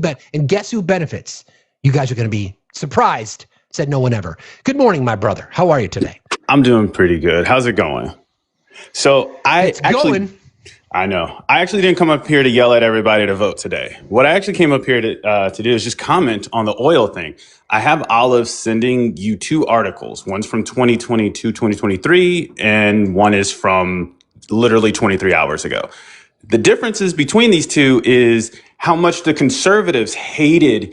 benefits? You guys are going to be surprised. Said no one ever. Good morning, my brother. How are you today? I'm doing pretty good. How's it going? So I know. I actually didn't come up here to yell at everybody to vote today. What I actually came up here to do is just comment on the oil thing. I have Olive sending you two articles. One's from 2022, 2023, and one is from literally 23 hours ago. The differences between these two is how much the conservatives hated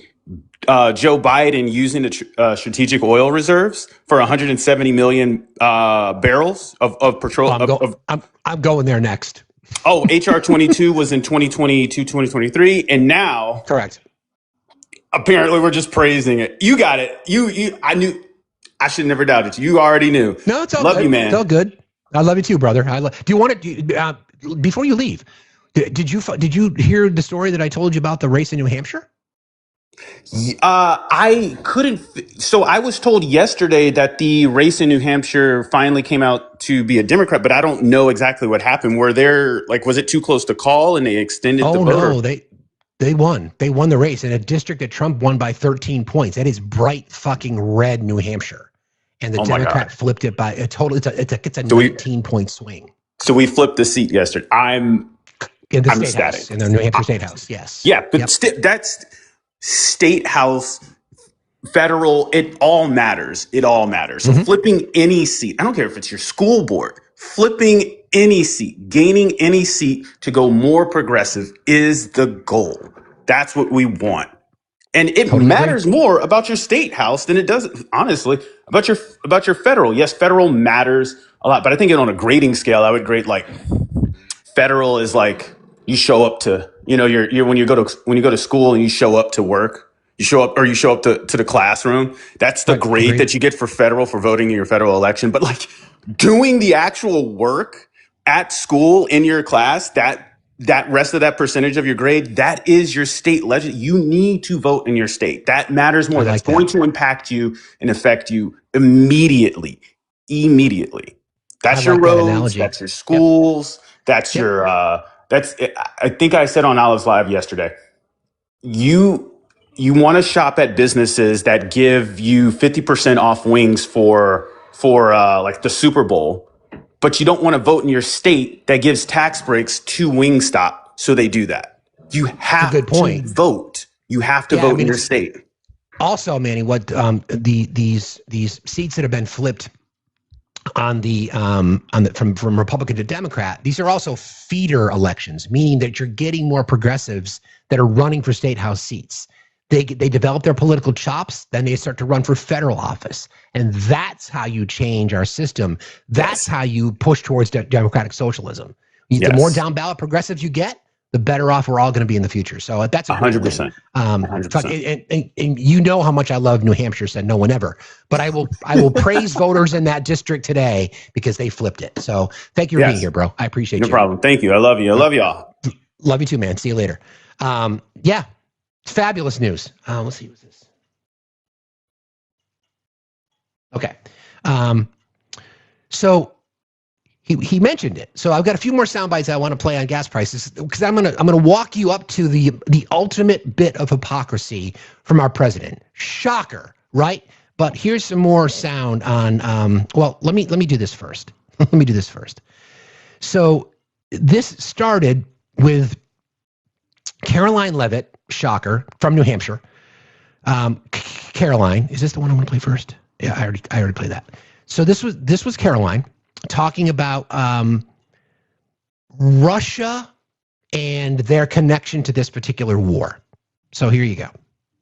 Joe Biden using the strategic oil reserves for 170 million barrels of petroleum. I'm going there next. Oh, HR 22 was in 2022, 2023, and now, correct. Apparently, we're just praising it. You got it. I knew. I should never doubted you. You already knew. No, it's all love good. you, man. It's all good. I love you too, brother. Do you want to? Before you leave, did you hear the story that I told you about the race in New Hampshire? I couldn't. So I was told yesterday that the race in New Hampshire finally came out to be a Democrat, but I don't know exactly what happened. Was it too close to call and they extended the vote? No, They won. They won the race in a district that Trump won by 13 points. That is bright fucking red New Hampshire. And the Democrat flipped it by a total, it's a 19-point swing. So we flipped the seat yesterday. I'm State House, in the New Hampshire State House, yes. Yeah, but that's State House, federal, it all matters. It all matters. So flipping any seat, I don't care if it's your school board, flipping any seat, gaining any seat to go more progressive is the goal. That's what we want. And it matters more about your state house than it does, honestly, about your federal. Yes, federal matters a lot, but I think on a grading scale, I would grade like federal is like you show up to, you're when you go to school and you show up to work, you show up to the classroom. That's the grade that you get for federal, for voting in your federal election. But like doing the actual work at school in your class, that rest of that percentage of your grade, that is your state legislature. You need to vote in your state. That matters more. That's going to impact you and affect you immediately. That's your roads. That's your schools. That's your. I think I said on Olive's Live yesterday. You want to shop at businesses that give you 50% off wings for like the Super Bowl. But you don't want to vote in your state that gives tax breaks to Wingstop, so they do that. You have to vote. You have to vote in your state. Also, Manny, what these seats that have been flipped on the from Republican to Democrat, these are also feeder elections, meaning that you're getting more progressives that are running for state house seats. They develop their political chops, then they start to run for federal office. And that's how you change our system. That's how you push towards democratic socialism. The more down ballot progressives you get, the better off we're all going to be in the future. So that's 100%. 100%. And you know how much I love New Hampshire, said no one ever. But I will praise voters in that district today because they flipped it. So thank you for being here, bro. I appreciate you. No problem. Thank you. I love you. I love y'all. Love you too, man. See you later. Fabulous news. Let's see what's this. Okay. So he mentioned it. So I've got a few more sound bites I want to play on gas prices because I'm gonna walk you up to the ultimate bit of hypocrisy from our president. Shocker, right? But here's some more sound on. Well, let me do this first. Let me do this first. So this started with Caroline Leavitt, shocker, from New Hampshire. Caroline, is this the one I want to play first? Yeah, I already played that. So this was Caroline talking about Russia and their connection to this particular war. So here you go.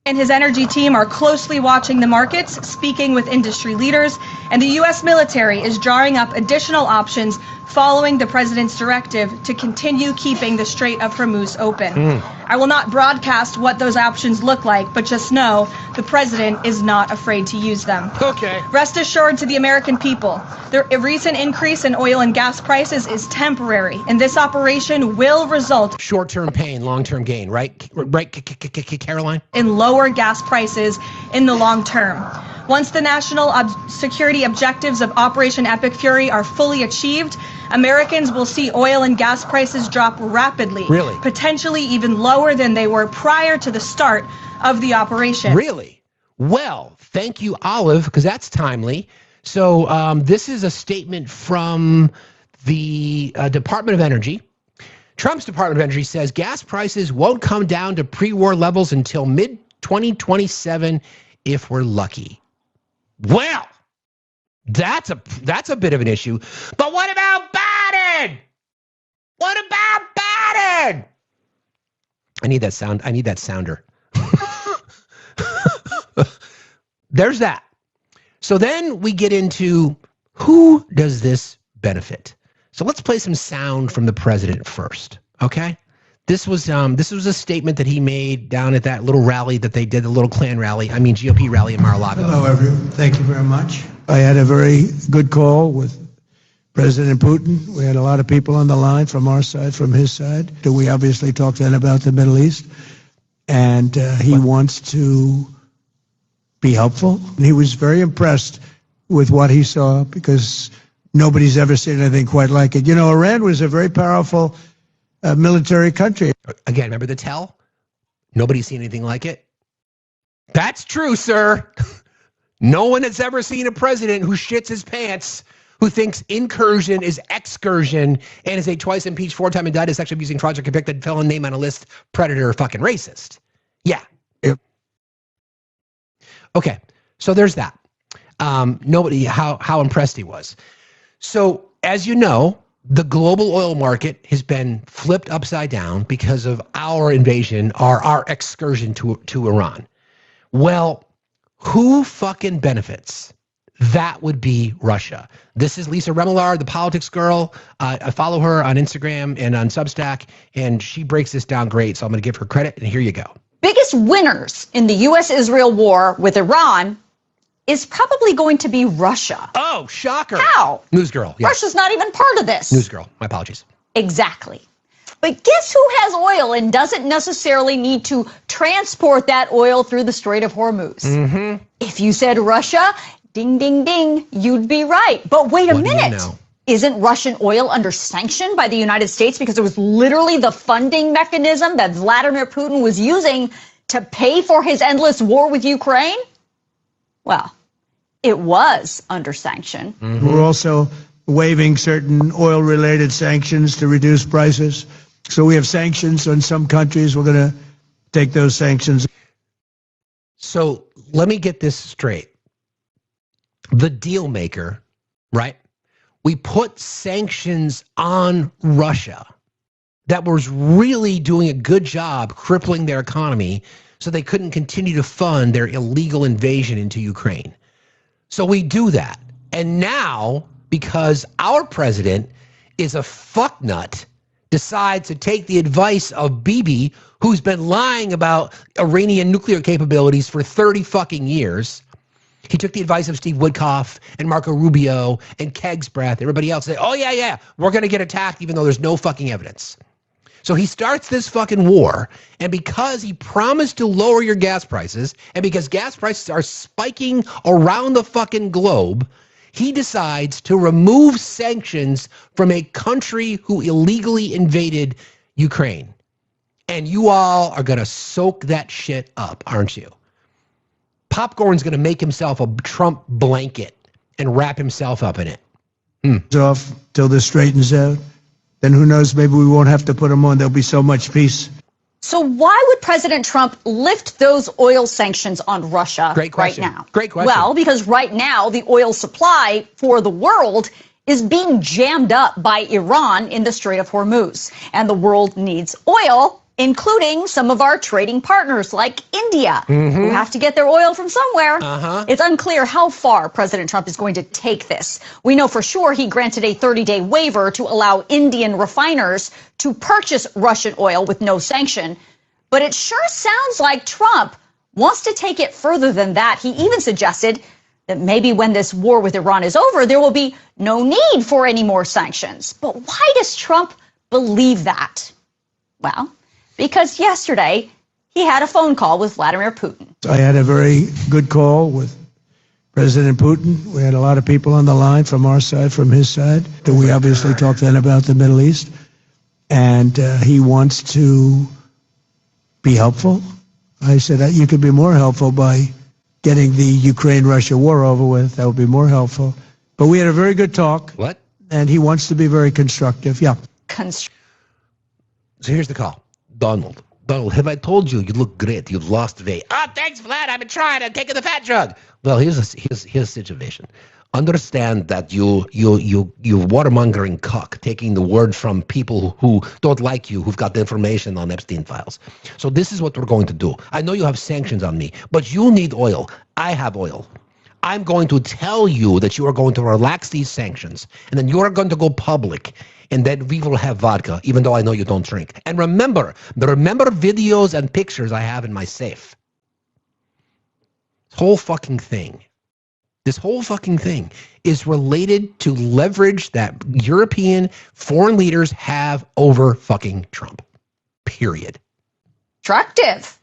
And his energy team are closely watching the markets, speaking with industry leaders, and the U.S. military is drawing up additional options following the president's directive to continue keeping the Strait of Hormuz open. I will not broadcast what those options look like, but just know the president is not afraid to use them. Okay. Rest assured to the American people, the recent increase in oil and gas prices is temporary, and this operation will result short-term pain, long-term gain, right? Right, Caroline? In lower gas prices in the long term. Once the national security objectives of Operation Epic Fury are fully achieved, Americans will see oil and gas prices drop rapidly, potentially even lower than they were prior to the start of the operation. Really? Well, thank you, Olive, because that's timely. So this is a statement from the Department of Energy. Trump's Department of Energy says gas prices won't come down to pre-war levels until mid-2027 if we're lucky. Well, that's a bit of an issue. But what about Biden? What about Biden? I need that sound. I need that sounder. There's that. So then we get into who does this benefit? So let's play some sound from the president first, okay? This was a statement that he made down at that little rally that they did, the little Klan rally, GOP rally in Mar-a-Lago. Hello, everyone. Thank you very much. I had a very good call with President Putin. We had a lot of people on the line from our side, from his side. We obviously talked then about the Middle East, and he wants to be helpful. He was very impressed with what he saw because nobody's ever seen anything quite like it. You know, Iran was a very powerful military country. Again, remember the tell? Nobody's seen anything like it. That's true, sir. No one has ever seen a president who shits his pants, who thinks incursion is excursion, and is a twice impeached, 4-time indicted, sexually abusing, fraudulent, convicted felon, name on a list, predator, fucking racist. Yeah. Yep. Okay, so there's that. Nobody, how impressed he was. So, as you know, the global oil market has been flipped upside down because of our invasion, our excursion to Iran. Well, who fucking benefits? That would be Russia. This is Lisa Remillard, the politics girl. I follow her on Instagram and on Substack, and she breaks this down great, so I'm going to give her credit, and here you go. Biggest winners in the U.S.-Israel war with Iran is probably going to be Russia. Oh, shocker. How? News girl. Yeah. Russia's not even part of this. News girl. My apologies. Exactly. But guess who has oil and doesn't necessarily need to transport that oil through the Strait of Hormuz? Mm-hmm. If you said Russia, ding, ding, ding, you'd be right. But wait a minute. You know? Isn't Russian oil under sanction by the United States because it was literally the funding mechanism that Vladimir Putin was using to pay for his endless war with Ukraine? Well, it was under sanction. Mm-hmm. We're also waiving certain oil-related sanctions to reduce prices. So we have sanctions on some countries. We're going to take those sanctions. So let me get this straight. The deal maker, right? We put sanctions on Russia that was really doing a good job crippling their economy so they couldn't continue to fund their illegal invasion into Ukraine. So we do that. And now, because our president is a fucknut, decides to take the advice of Bibi, who's been lying about Iranian nuclear capabilities for 30 fucking years. He took the advice of Steve Woodcock and Marco Rubio and Kegsbreath, everybody else, say, oh yeah, we're going to get attacked even though there's no fucking evidence. So he starts this fucking war, and because he promised to lower your gas prices, and because gas prices are spiking around the fucking globe, he decides to remove sanctions from a country who illegally invaded Ukraine. And you all are going to soak that shit up, aren't you? Popcorn's going to make himself a Trump blanket and wrap himself up in it. Off till this straightens out. Then who knows, maybe we won't have to put them on. There'll be so much peace. So why would President Trump lift those oil sanctions on Russia right now? Great question. Well, because right now the oil supply for the world is being jammed up by Iran in the Strait of Hormuz. And the world needs oil, including some of our trading partners like India, who have to get their oil from somewhere. It's unclear how far President Trump is going to take this. We know for sure he granted a 30-day waiver to allow Indian refiners to purchase Russian oil with no sanction. But it sure sounds like Trump wants to take it further than that. He even suggested that maybe when this war with Iran is over, there will be no need for any more sanctions. But why does Trump believe that? Well, because yesterday he had a phone call with Vladimir Putin. I had a very good call with President Putin. We had a lot of people on the line from our side, from his side. We obviously talked then about the Middle East. And he wants to be helpful. I said, you could be more helpful by getting the Ukraine-Russia war over with. That would be more helpful. But we had a very good talk. What? And he wants to be very constructive. Yeah. So here's the call. Donald, have I told you look great? You've lost weight. Oh, thanks, Vlad. I've been trying. I'm taking the fat drug. Well, here's the situation. Understand that you warmongering cuck, taking the word from people who don't like you, who've got the information on Epstein files. So this is what we're going to do. I know you have sanctions on me, but you need oil. I have oil. I'm going to tell you that you are going to relax these sanctions, and then you are going to go public, and then we will have vodka, even though I know you don't drink. And remember videos and pictures I have in my safe. This whole fucking thing is related to leverage that European foreign leaders have over fucking Trump. Period. Constructive.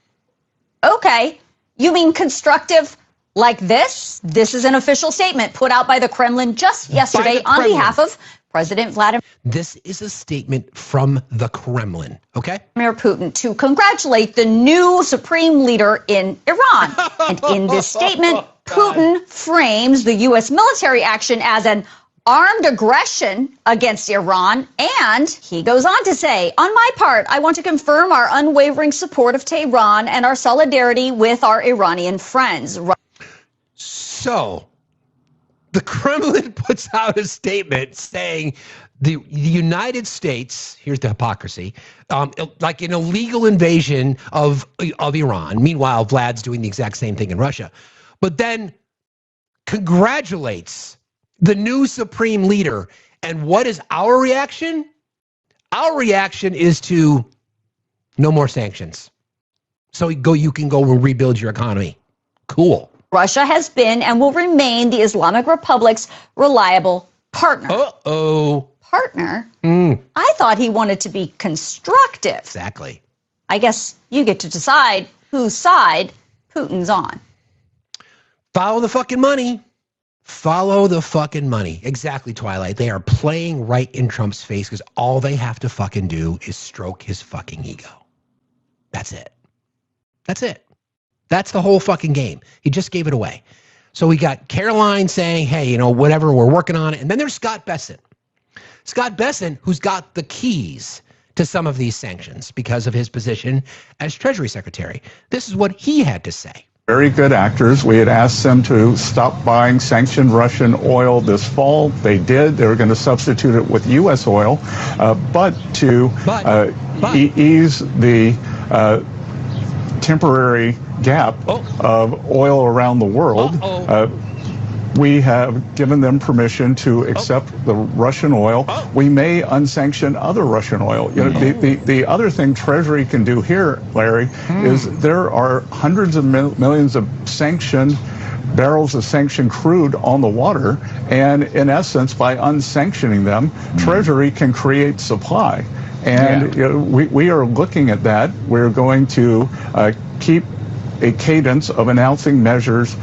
Okay. You mean constructive like this? This is an official statement put out by the Kremlin just yesterday on behalf of President Vladimir This is a statement from the Kremlin, okay? Putin to congratulate the new supreme leader in Iran. And in this statement, Putin frames the U.S. military action as an armed aggression against Iran. And he goes on to say, on my part, I want to confirm our unwavering support of Tehran and our solidarity with our Iranian friends. So the Kremlin puts out a statement saying the United States, here's the hypocrisy, like an illegal invasion of Iran. Meanwhile, Vlad's doing the exact same thing in Russia. But then congratulates the new supreme leader. And what is our reaction? Our reaction is to no more sanctions. So you can go and rebuild your economy. Cool. Russia has been and will remain the Islamic Republic's reliable partner. Partner? I thought he wanted to be constructive. Exactly. I guess you get to decide whose side Putin's on. Follow the fucking money. Follow the fucking money. Exactly, Twilight. They are playing right in Trump's face because all they have to fucking do is stroke his fucking ego. That's it. That's it. That's the whole fucking game. He just gave it away. So we got Caroline saying, hey, you know, whatever, we're working on it. And then there's Scott Bessent. Scott Bessent, who's got the keys to some of these sanctions because of his position as Treasury Secretary. This is what he had to say. Very good actors. We had asked them to stop buying sanctioned Russian oil this fall. They did. They were going to substitute it with U.S. oil, but to ease the temporary gap of oil around the world, we have given them permission to accept the Russian oil. We may unsanction other Russian oil. You know, the other thing Treasury can do here, Larry, is there are hundreds of millions of sanctioned barrels of sanctioned crude on the water, and in essence, by unsanctioning them, Treasury can create supply. And you know, we are looking at that. We're going to keep a cadence of announcing measures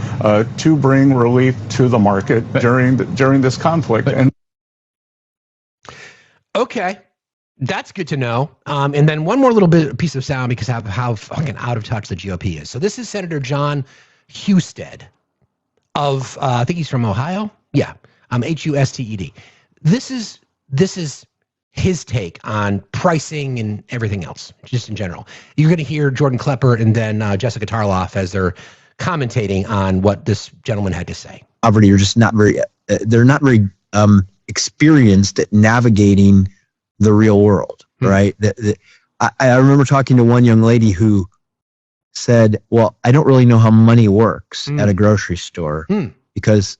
to bring relief to the market during this conflict. And okay, that's good to know. And then one more little piece of sound because of how fucking out of touch the GOP is. So this is Senator John Husted of I think he's from Ohio. Yeah, Husted. This is his take on pricing and everything else, just in general. You're going to hear Jordan Klepper and then Jessica Tarloff as they're commentating on what this gentleman had to say. Poverty are just not very, they're not very experienced at navigating the real world, right? I remember talking to one young lady who said, well, I don't really know how money works at a grocery store because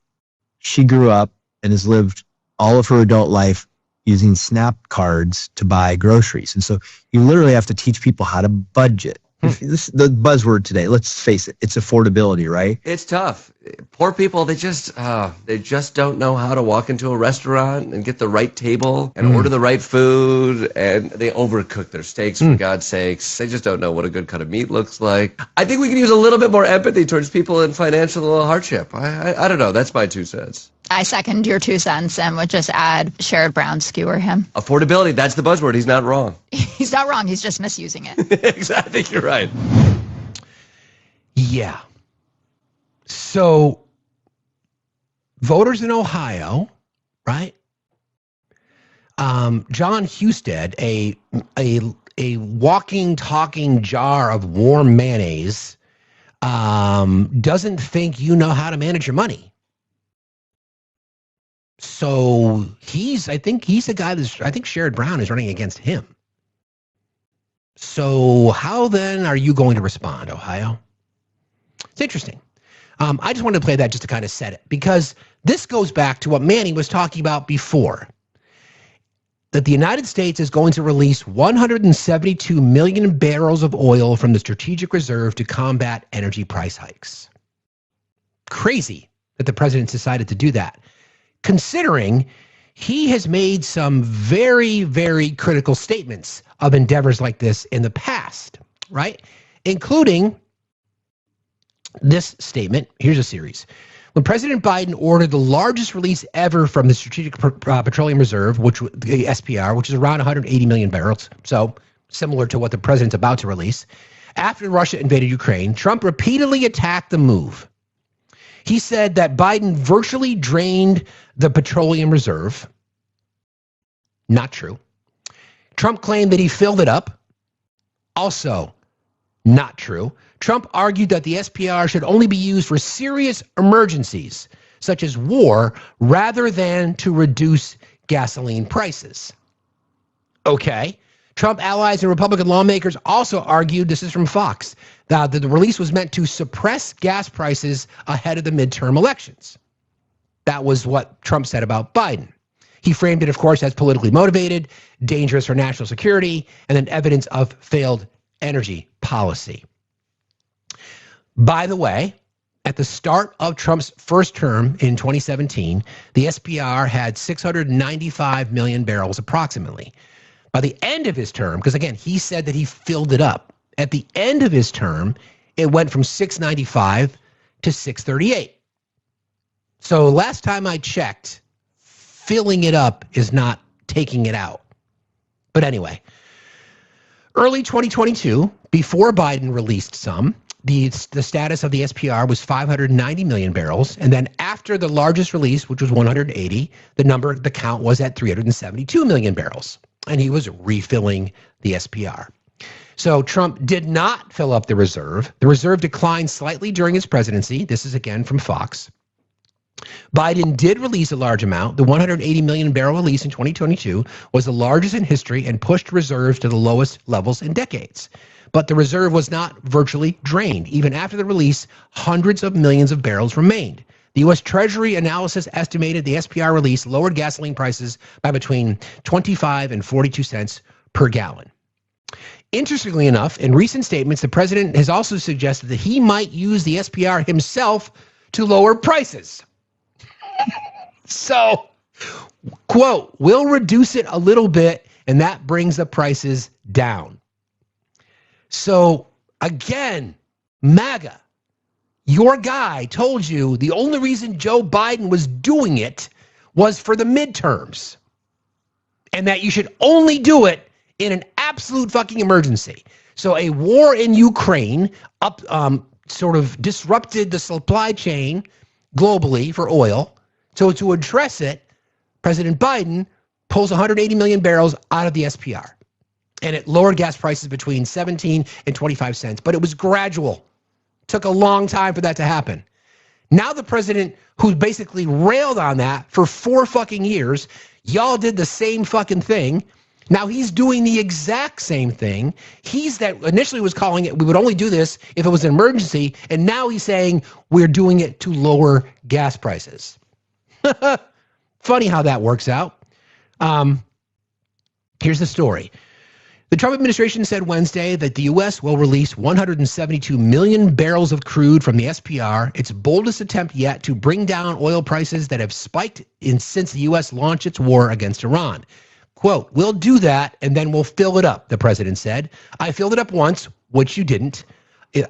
she grew up and has lived all of her adult life using SNAP cards to buy groceries. And so you literally have to teach people how to budget. This is the buzzword today. Let's face it. It's affordability, right? It's tough. Poor people, they just don't know how to walk into a restaurant and get the right table and order the right food, and they overcook their steaks, for God's sakes. They just don't know what a good cut of meat looks like. I think we can use a little bit more empathy towards people in financial hardship. I don't know. That's my 2 cents. I second your 2 cents and would just add Sherrod Brown skewer him. Affordability, that's the buzzword. He's not wrong. He's not wrong. He's just misusing it. Exactly. You're right. Yeah. So voters in Ohio, right? John Husted, a walking, talking jar of warm mayonnaise, doesn't think you know how to manage your money. So I think he's the guy I think Sherrod Brown is running against him. So how then are you going to respond, Ohio? It's interesting. I just wanted to play that just to kind of set it, because this goes back to what Manny was talking about before, that the United States is going to release 172 million barrels of oil from the strategic reserve to combat energy price hikes. Crazy that the president decided to do that, considering he has made some very, very critical statements of endeavors like this in the past, right? Including this statement. Here's a series. when President Biden ordered the largest release ever from the Strategic Petroleum Reserve, which the SPR, which is around 180 million barrels, so similar to what the president's about to release, after Russia invaded Ukraine, Trump repeatedly attacked the move. He said that Biden virtually drained the petroleum reserve. Not true. Trump claimed that he filled it up. Also not true. Trump argued that the SPR should only be used for serious emergencies, such as war, rather than to reduce gasoline prices. Okay. Trump allies and Republican lawmakers also argued, this is from Fox, that the release was meant to suppress gas prices ahead of the midterm elections. That was what Trump said about Biden. He framed it, of course, as politically motivated, dangerous for national security, and then evidence of failed energy policy. By the way, at the start of Trump's first term in 2017, the SPR had 695 million barrels approximately. By the end of his term, because again, he said that he filled it up. At the end of his term, it went from 695 to 638. So last time I checked, filling it up is not taking it out. But anyway, early 2022, before Biden released some, the status of the SPR was 590 million barrels. And then after the largest release, which was 180, the count was at 372 million barrels. And he was refilling the SPR. So Trump did not fill up the reserve. The reserve declined slightly during his presidency. This is again from Fox. Biden did release a large amount. The 180 million barrel release in 2022 was the largest in history and pushed reserves to the lowest levels in decades. But the reserve was not virtually drained. Even after the release, hundreds of millions of barrels remained. The U.S. Treasury analysis estimated the SPR release lowered gasoline prices by between 25 and 42 cents per gallon. Interestingly enough, in recent statements, the president has also suggested that he might use the SPR himself to lower prices. So, quote, we'll reduce it a little bit, and that brings the prices down. So, again, MAGA, your guy told you the only reason Joe Biden was doing it was for the midterms, and that you should only do it in an absolute fucking emergency. So a war in Ukraine sort of disrupted the supply chain globally for oil. So to address it, President Biden pulls 180 million barrels out of the SPR. And it lowered gas prices between 17 and 25 cents. But it was gradual. Took a long time for that to happen. Now the president, who basically railed on that for 4 fucking years, y'all did the same fucking thing. Now he's doing the exact same thing. He's that initially was calling it, we would only do this if it was an emergency. And now he's saying we're doing it to lower gas prices. Funny how that works out. Here's the story. The Trump administration said Wednesday that the U.S. will release 172 million barrels of crude from the SPR, its boldest attempt yet to bring down oil prices that have spiked since the U.S. launched its war against Iran. Quote, we'll do that and then we'll fill it up, the president said. I filled it up once, which you didn't.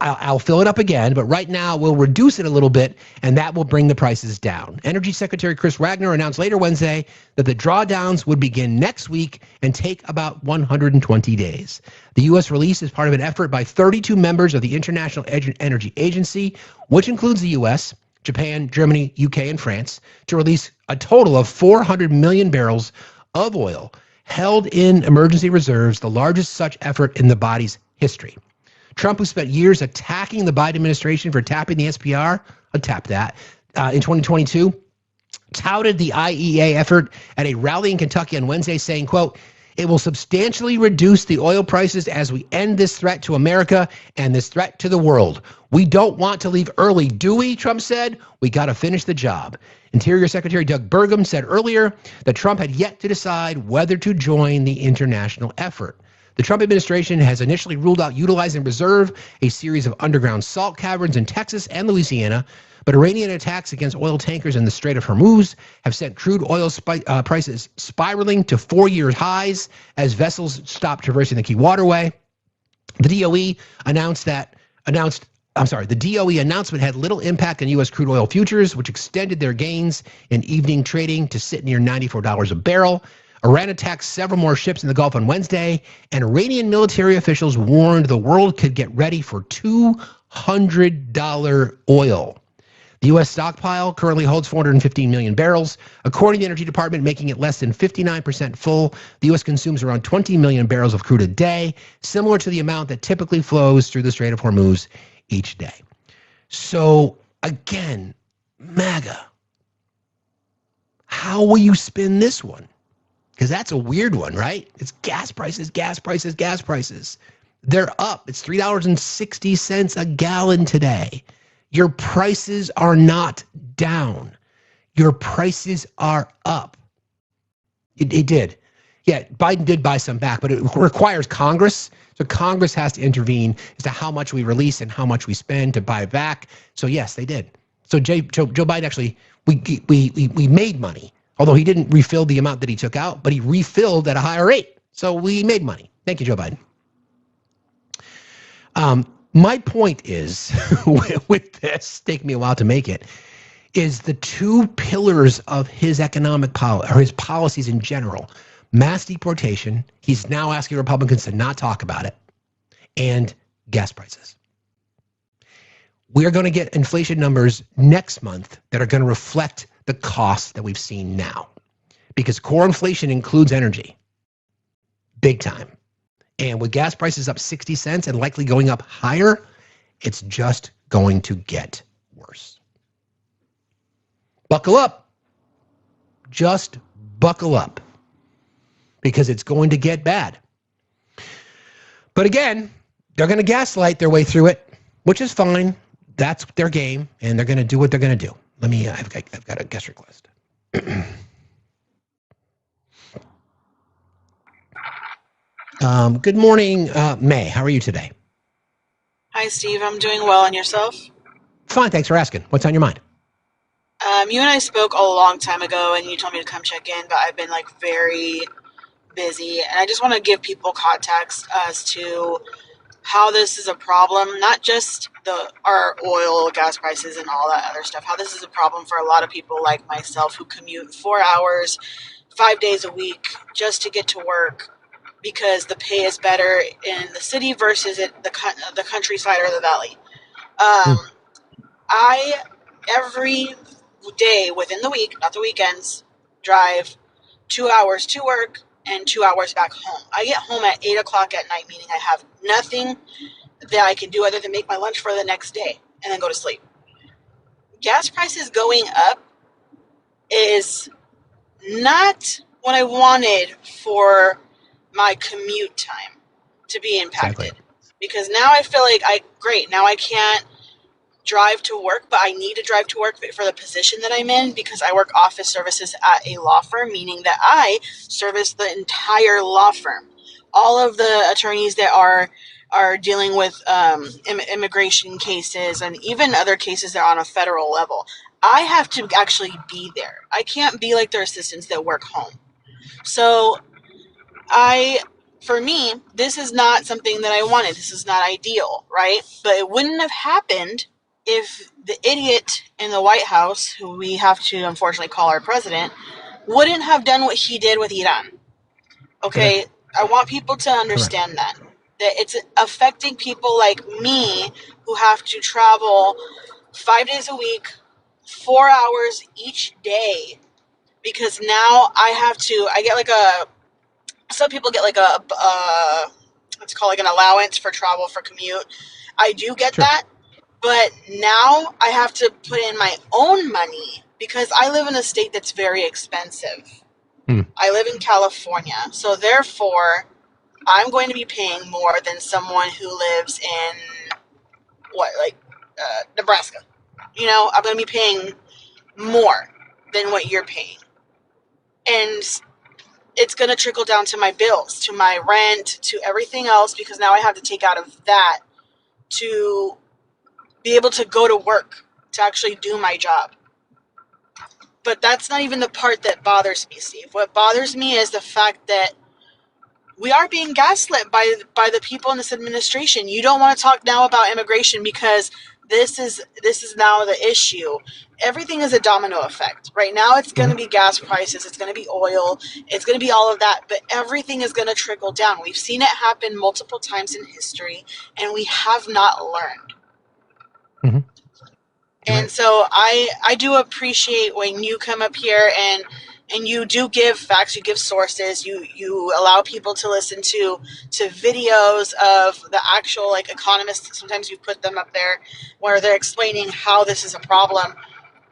I'll fill it up again, but right now we'll reduce it a little bit, and that will bring the prices down. Energy Secretary Chris Wagner announced later Wednesday that the drawdowns would begin next week and take about 120 days. The U.S. release is part of an effort by 32 members of the International Energy Agency, which includes the U.S., Japan, Germany, UK, and France, to release a total of 400 million barrels of oil held in emergency reserves, the largest such effort in the body's history. Trump, who spent years attacking the Biden administration for tapping the SPR, in 2022, touted the IEA effort at a rally in Kentucky on Wednesday, saying, quote, it will substantially reduce the oil prices as we end this threat to America and this threat to the world. We don't want to leave early, do we? Trump said. We got to finish the job. Interior Secretary Doug Burgum said earlier that Trump had yet to decide whether to join the international effort. The Trump administration has initially ruled out utilizing reserve, a series of underground salt caverns in Texas and Louisiana, but Iranian attacks against oil tankers in the Strait of Hormuz have sent crude oil prices spiraling to 4-year highs as vessels stop traversing the key waterway. The DOE announced The DOE announcement had little impact on U.S. crude oil futures, which extended their gains in evening trading to sit near $94 a barrel. Iran attacked several more ships in the Gulf on Wednesday, and Iranian military officials warned the world could get ready for $200 oil. The U.S. stockpile currently holds 415 million barrels. According to the Energy Department, making it less than 59% full, the U.S. consumes around 20 million barrels of crude a day, similar to the amount that typically flows through the Strait of Hormuz each day. So, again, MAGA, how will you spin this one? Because that's a weird one, right? It's gas prices, gas prices, gas prices. They're up. It's $3.60 a gallon today. Your prices are not down. Your prices are up. It did. Yeah, Biden did buy some back, but it requires Congress. So Congress has to intervene as to how much we release and how much we spend to buy back. So yes, they did. So Joe Biden actually, we made money, although he didn't refill the amount that he took out, but he refilled at a higher rate. So we made money. Thank you, Joe Biden. My point is, with this, taking me a while to make it, is the two pillars of his economic policy, or his policies in general: mass deportation. He's now asking Republicans to not talk about it, and gas prices. We are going to get inflation numbers next month that are going to reflect the costs that we've seen now, because core inflation includes energy, big time. And with gas prices up 60 cents and likely going up higher, it's just going to get worse. Buckle up. Just buckle up, because it's going to get bad. But again, they're going to gaslight their way through it, which is fine. That's their game, and they're going to do what they're going to do. I've got a guest request. Good morning, May. How are you today? Hi, Steve. I'm doing well. And yourself? Fine. Thanks for asking. What's on your mind? You and I spoke a long time ago, and you told me to come check in, but I've been very busy. And I just want to give people context as to how this is a problem, not just our oil, gas prices, and all that other stuff, how this is a problem for a lot of people like myself who commute 4 hours, 5 days a week just to get to work, because the pay is better in the city versus the countryside or the valley. I, every day within the week, not the weekends, drive 2 hours to work and 2 hours back home. I get home at 8 o'clock at night, meaning I have nothing that I can do other than make my lunch for the next day and then go to sleep. Gas prices going up is not what I wanted for my commute time to be impacted. Exactly. Because now I feel like now I can't drive to work, but I need to drive to work for the position that I'm in, because I work office services at a law firm, meaning that I service the entire law firm. All of the attorneys that are dealing with immigration cases and even other cases that are on a federal level. I have to actually be there. I can't be like their assistants that work home. So for me, this is not something that I wanted. This is not ideal, right? But it wouldn't have happened if the idiot in the White House, who we have to unfortunately call our president, wouldn't have done what he did with Iran. Okay? I want people to understand that it's affecting people like me who have to travel 5 days a week, 4 hours each day, because now I get some people get let's call it an allowance for travel for commute. I do get that, but now I have to put in my own money because I live in a state that's very expensive. I live in California, so therefore I'm going to be paying more than someone who lives in Nebraska. I'm going to be paying more than what you're paying. And it's going to trickle down to my bills, to my rent, to everything else, because now I have to take out of that to be able to go to work, to actually do my job. But that's not even the part that bothers me, Steve. What bothers me is the fact that we are being gaslit by the people in this administration. You don't want to talk now about immigration because this is now the issue. Everything is a domino effect. Right now it's going to be gas prices, it's going to be oil, it's going to be all of that, but everything is going to trickle down. We've seen it happen multiple times in history, and we have not learned. And so I do appreciate when you come up here and you do give facts, you give sources, you allow people to listen to videos of the actual like economists. Sometimes you put them up there where they're explaining how this is a problem.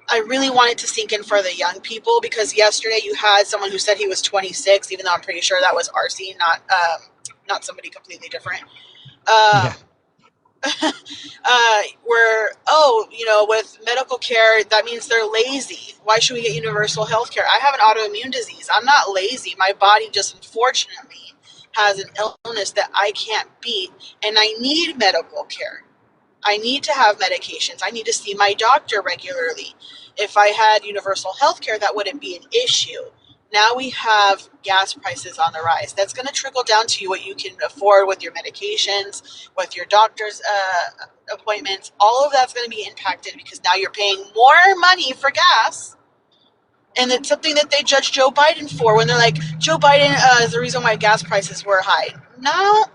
I really want it to sink in for the young people, because yesterday you had someone who said he was 26, even though I'm pretty sure that was RC, not somebody completely different. With medical care, that means they're lazy. Why should we get universal health care? I have an autoimmune disease. I'm not lazy. My body just unfortunately has an illness that I can't beat, and I need medical care. I need to have medications. I need to see my doctor regularly. If I had universal health care, that wouldn't be an issue. Now we have gas prices on the rise. That's going to trickle down to you what you can afford with your medications, with your doctor's appointments. All of that's going to be impacted because now you're paying more money for gas. And it's something that they judge Joe Biden for when they're like, Joe Biden is the reason why gas prices were high. No.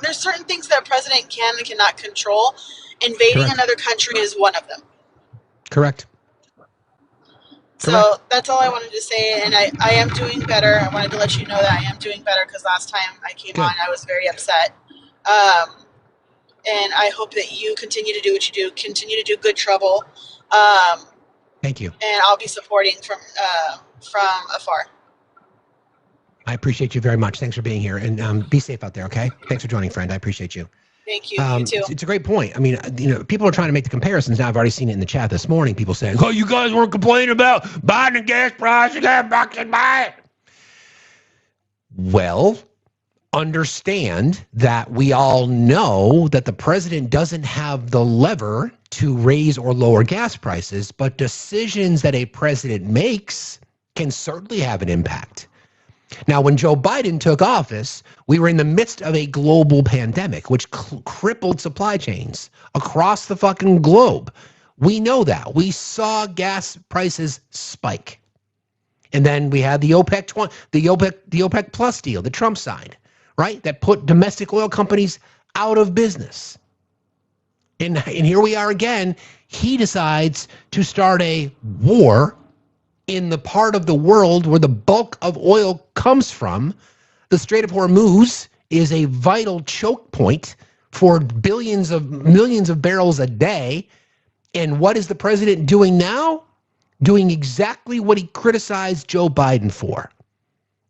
There's certain things that a president can and cannot control. Invading another country is one of them. Correct. So that's all I wanted to say, and I am doing better. I wanted to let you know that I am doing better because last time I came on, I was very upset. And I hope that you continue to do what you do, continue to do good trouble. Thank you. And I'll be supporting from afar. I appreciate you very much. Thanks for being here, and be safe out there, okay? Thanks for joining, friend. I appreciate you. Thank you. You too. It's a great point. I mean, people are trying to make the comparisons now. I've already seen it in the chat this morning. People saying, "Oh, you guys weren't complaining about Biden and gas prices, got bucks and buy it." Well, understand that we all know that the president doesn't have the lever to raise or lower gas prices, but decisions that a president makes can certainly have an impact. Now, when Joe Biden took office, we were in the midst of a global pandemic, which crippled supply chains across the fucking globe. We know that. We saw gas prices spike. And then we had the OPEC Plus deal, the Trump signed, right? That put domestic oil companies out of business. And here we are again. He decides to start a war in the part of the world where the bulk of oil comes from. The Strait of Hormuz is a vital choke point for millions of barrels a day. And what is the president doing now? Doing exactly what he criticized Joe Biden for.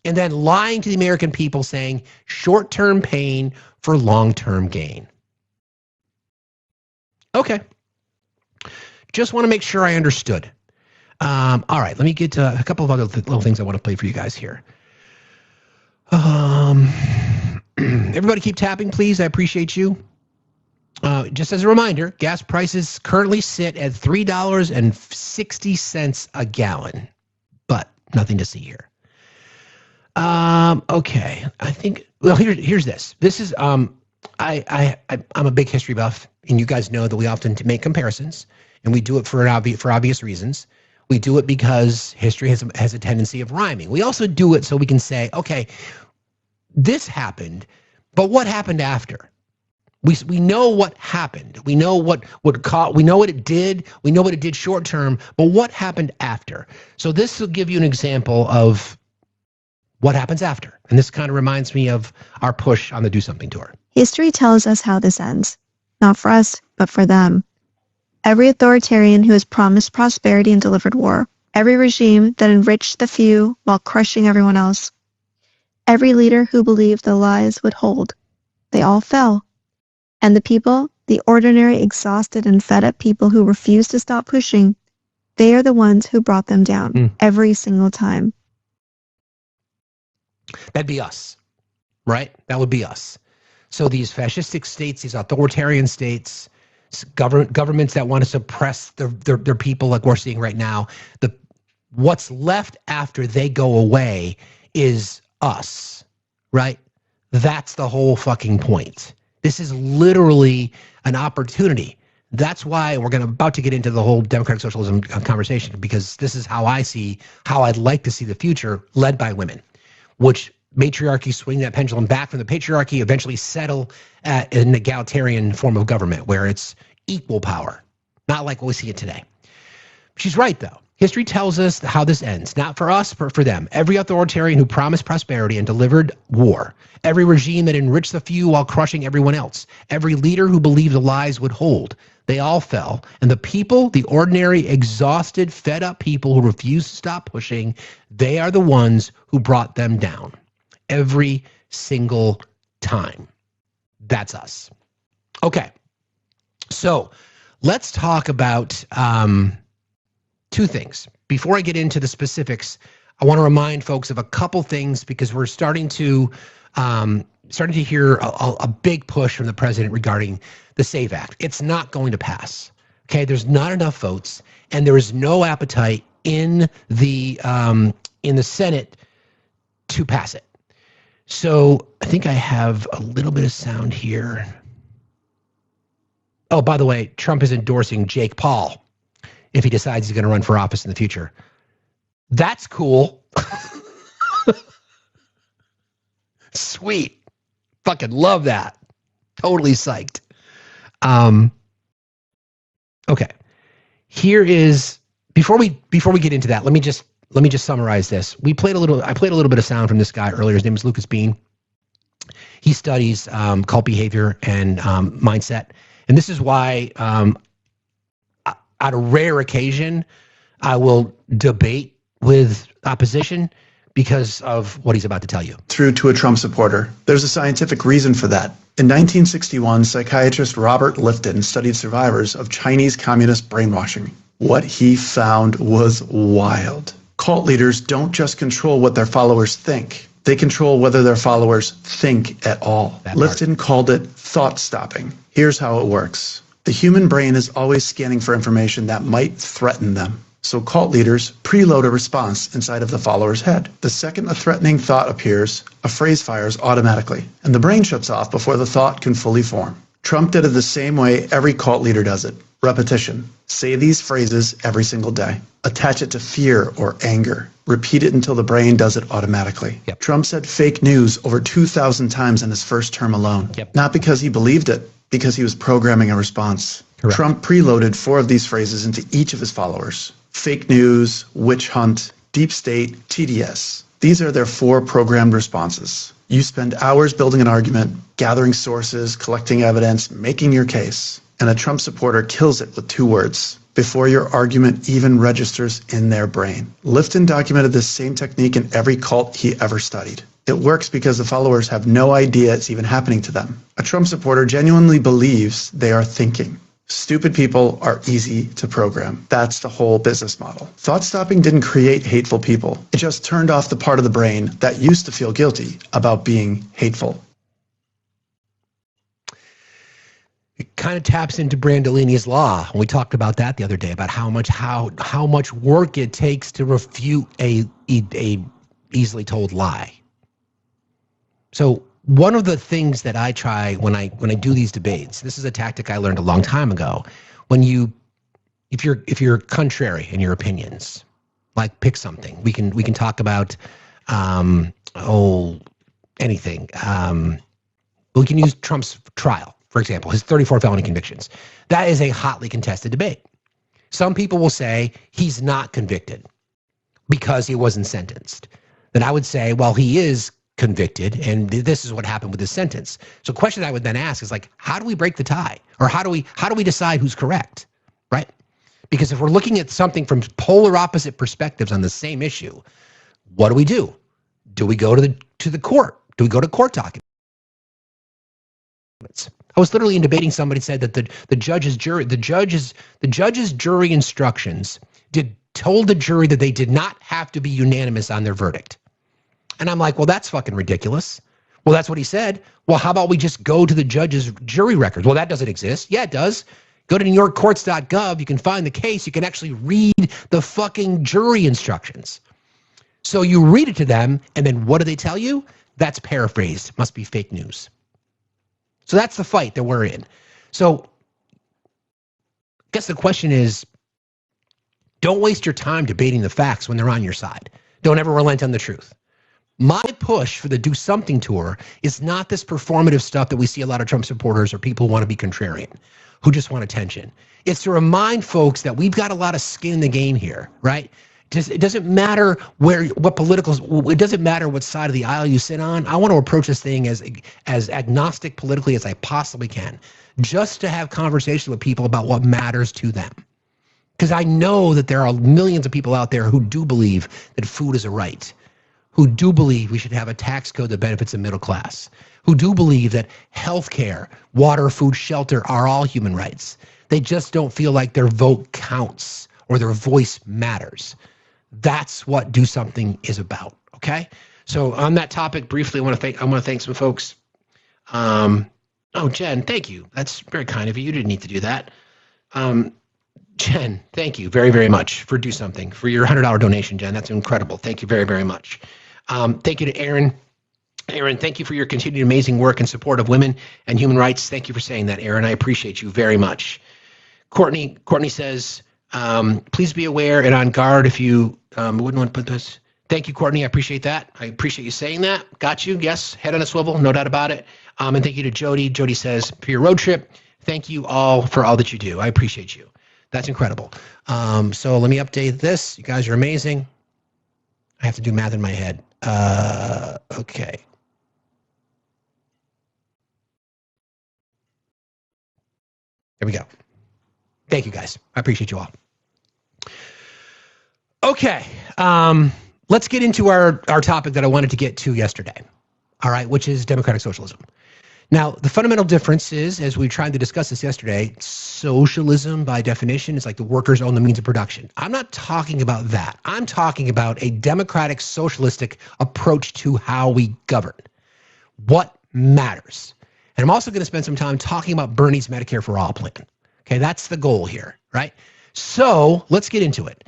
And then lying to the American people, saying short-term pain for long-term gain. Okay. Just want to make sure I understood. All right, let me get to a couple of other little things I want to play for you guys here. Everybody keep tapping, please. I appreciate you. Just as a reminder, gas prices currently sit at $3.60 a gallon, but nothing to see here. Okay, I think, well, here's this. This is, I'm a big history buff, and you guys know that we often make comparisons, and we do it for obvious reasons. We do it because history has a tendency of rhyming. We also do it so we can say, okay, this happened, but what happened after? We know what happened. We know what it did. We know what it did short term, but what happened after? So this will give you an example of what happens after. And this kind of reminds me of our push on the Do Something tour. History tells us how this ends. Not for us, but for them. Every authoritarian who has promised prosperity and delivered war. Every regime that enriched the few while crushing everyone else. Every leader who believed the lies would hold. They all fell. And the people, the ordinary, exhausted, and fed up people who refused to stop pushing, they are the ones who brought them down every single time. That'd be us, right? That would be us. So these fascistic states, these authoritarian states, governments that want to suppress their people like we're seeing right now, what's left after they go away is us, right? That's the whole fucking point. This is literally an opportunity. That's why we're about to get into the whole democratic socialism conversation, because this is how I see how I'd like to see the future led by women, which matriarchy swing that pendulum back from the patriarchy, eventually settle at an egalitarian form of government where it's equal power, not like what we see it today. She's right, though. History tells us how this ends, not for us, but for them. Every authoritarian who promised prosperity and delivered war. Every regime that enriched the few while crushing everyone else. Every leader who believed the lies would hold. They all fell. And the people, the ordinary, exhausted, fed up people who refused to stop pushing, they are the ones who brought them down. Every single time. That's us. Okay. So let's talk about two things. Before I get into the specifics, I want to remind folks of a couple things, because we're starting to hear a big push from the president regarding the SAVE Act. It's not going to pass. Okay, there's not enough votes, and there is no appetite in the Senate to pass it. So I think I have a little bit of sound here. Oh, by the way, Trump is endorsing Jake Paul if he decides he's going to run for office in the future. That's cool. Sweet. Fucking love that. Totally psyched. Okay. Here is, before we get into that, let me just summarize this. I played a little bit of sound from this guy earlier. His name is Lucas Bean. He studies cult behavior and mindset. And this is why, on a rare occasion, I will debate with opposition because of what he's about to tell you. Through to a Trump supporter. There's a scientific reason for that. In 1961, psychiatrist Robert Lifton studied survivors of Chinese communist brainwashing. What he found was wild. Cult leaders don't just control what their followers think. They control whether their followers think at all. Lifton called it thought stopping. Here's how it works. The human brain is always scanning for information that might threaten them. So cult leaders preload a response inside of the follower's head. The second a threatening thought appears, a phrase fires automatically, and the brain shuts off before the thought can fully form. Trump did it the same way every cult leader does it. Repetition. Say these phrases every single day. Attach it to fear or anger. Repeat it until the brain does it automatically. Yep. Trump said fake news over 2,000 times in his first term alone. Yep. Not because he believed it, because he was programming a response. Correct. Trump preloaded 4 of these phrases into each of his followers. Fake news, witch hunt, deep state, TDS. These are their 4 programmed responses. You spend hours building an argument, gathering sources, collecting evidence, making your case. And a Trump supporter kills it with 2 words before your argument even registers in their brain. Lifton documented this same technique in every cult he ever studied. It works because the followers have no idea it's even happening to them. A Trump supporter genuinely believes they are thinking. Stupid people are easy to program. That's the whole business model. Thought stopping didn't create hateful people. It just turned off the part of the brain that used to feel guilty about being hateful. It kind of taps into Brandolini's law. We talked about that the other day, about how much work it takes to refute a easily told lie. So one of the things that I try when I do these debates, this is a tactic I learned a long time ago. If you're contrary in your opinions, like pick something. We can talk about anything. We can use Trump's trial, for example, his 34 felony convictions. That is a hotly contested debate. Some people will say he's not convicted because he wasn't sentenced. Then I would say, well, he is convicted, and this is what happened with his sentence. So the question I would then ask is, like, how do we break the tie? Or how do we decide who's correct, right? Because if we're looking at something from polar opposite perspectives on the same issue, what do? Do we go to the court? Do we go to court documents? I was literally debating somebody said that the judge's jury instructions told the jury that they did not have to be unanimous on their verdict. And I'm like, well, that's fucking ridiculous. Well, that's what he said. Well, how about we just go to the judge's jury records? Well, that doesn't exist. Yeah, it does. Go to NewYorkCourts.gov. You can find the case. You can actually read the fucking jury instructions. So you read it to them, and then what do they tell you? That's paraphrased. Must be fake news. So that's the fight that we're in. So I guess the question is, don't waste your time debating the facts when they're on your side. Don't ever relent on the truth. My push for the Do Something tour is not this performative stuff that we see a lot of Trump supporters or people who want to be contrarian, who just want attention. It's to remind folks that we've got a lot of skin in the game here, right? It doesn't matter it doesn't matter what side of the aisle you sit on. I want to approach this thing as agnostic politically as I possibly can, just to have conversations with people about what matters to them. Because I know that there are millions of people out there who do believe that food is a right, who do believe we should have a tax code that benefits the middle class, who do believe that healthcare, water, food, shelter are all human rights. They just don't feel like their vote counts or their voice matters. That's what Do Something is about. Okay. So on that topic, briefly, I want to thank some folks. Oh, Jen, thank you. That's very kind of you. You didn't need to do that. Jen, thank you very, very much for Do Something, for your $100 donation, Jen. That's incredible. Thank you very, very much. Thank you to Aaron. Aaron, thank you for your continued amazing work in support of women and human rights. Thank you for saying that, Aaron. I appreciate you very much. Courtney says, please be aware and on guard if you wouldn't want to put this. Thank you, Courtney. I appreciate that. I appreciate you saying that. Got you. Yes, head on a swivel. No doubt about it. And thank you to Jody. Jody says, for your road trip, thank you all for all that you do. I appreciate you. That's incredible. So let me update this. You guys are amazing. I have to do math in my head. Okay. There we go. Thank you, guys. I appreciate you all. Okay. Let's get into our topic that I wanted to get to yesterday. All right, which is democratic socialism. Now, the fundamental difference is, as we tried to discuss this yesterday, socialism by definition is like the workers own the means of production. I'm not talking about that. I'm talking about a democratic socialistic approach to how we govern. What matters? And I'm also going to spend some time talking about Bernie's Medicare for All plan. Okay, that's the goal here, right? So let's get into it.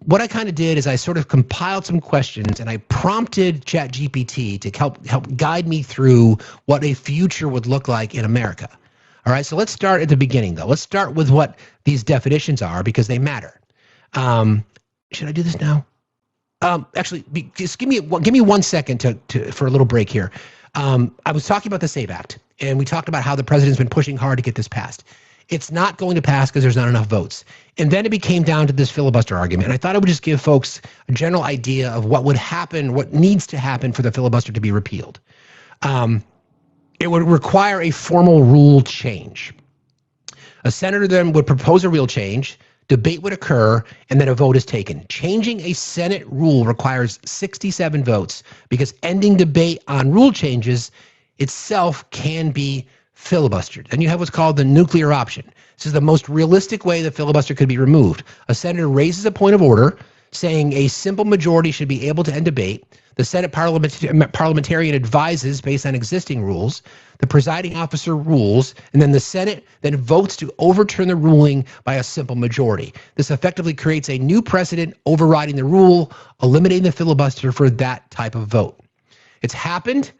What I kind of did is I sort of compiled some questions and I prompted ChatGPT to help guide me through what a future would look like in America. All right, so let's start at the beginning, though. Let's start with what these definitions are because they matter. Should I do this now? Actually, just give me 1 second for a little break here. I was talking about the SAVE Act, and we talked about how the president's been pushing hard to get this passed. It's not going to pass because there's not enough votes. And then it became down to this filibuster argument. And I thought I would just give folks a general idea of what would happen, what needs to happen for the filibuster to be repealed. It would require a formal rule change. A senator then would propose a real change, debate would occur, and then a vote is taken. Changing a Senate rule requires 67 votes because ending debate on rule changes itself can be filibustered. And you have what's called the nuclear option. This is the most realistic way the filibuster could be removed. A senator raises a point of order saying a simple majority should be able to end debate. The Senate parliamentarian advises based on existing rules. The presiding officer rules, and then the Senate then votes to overturn the ruling by a simple majority. This effectively creates a new precedent overriding the rule, eliminating the filibuster for that type of vote. It's happened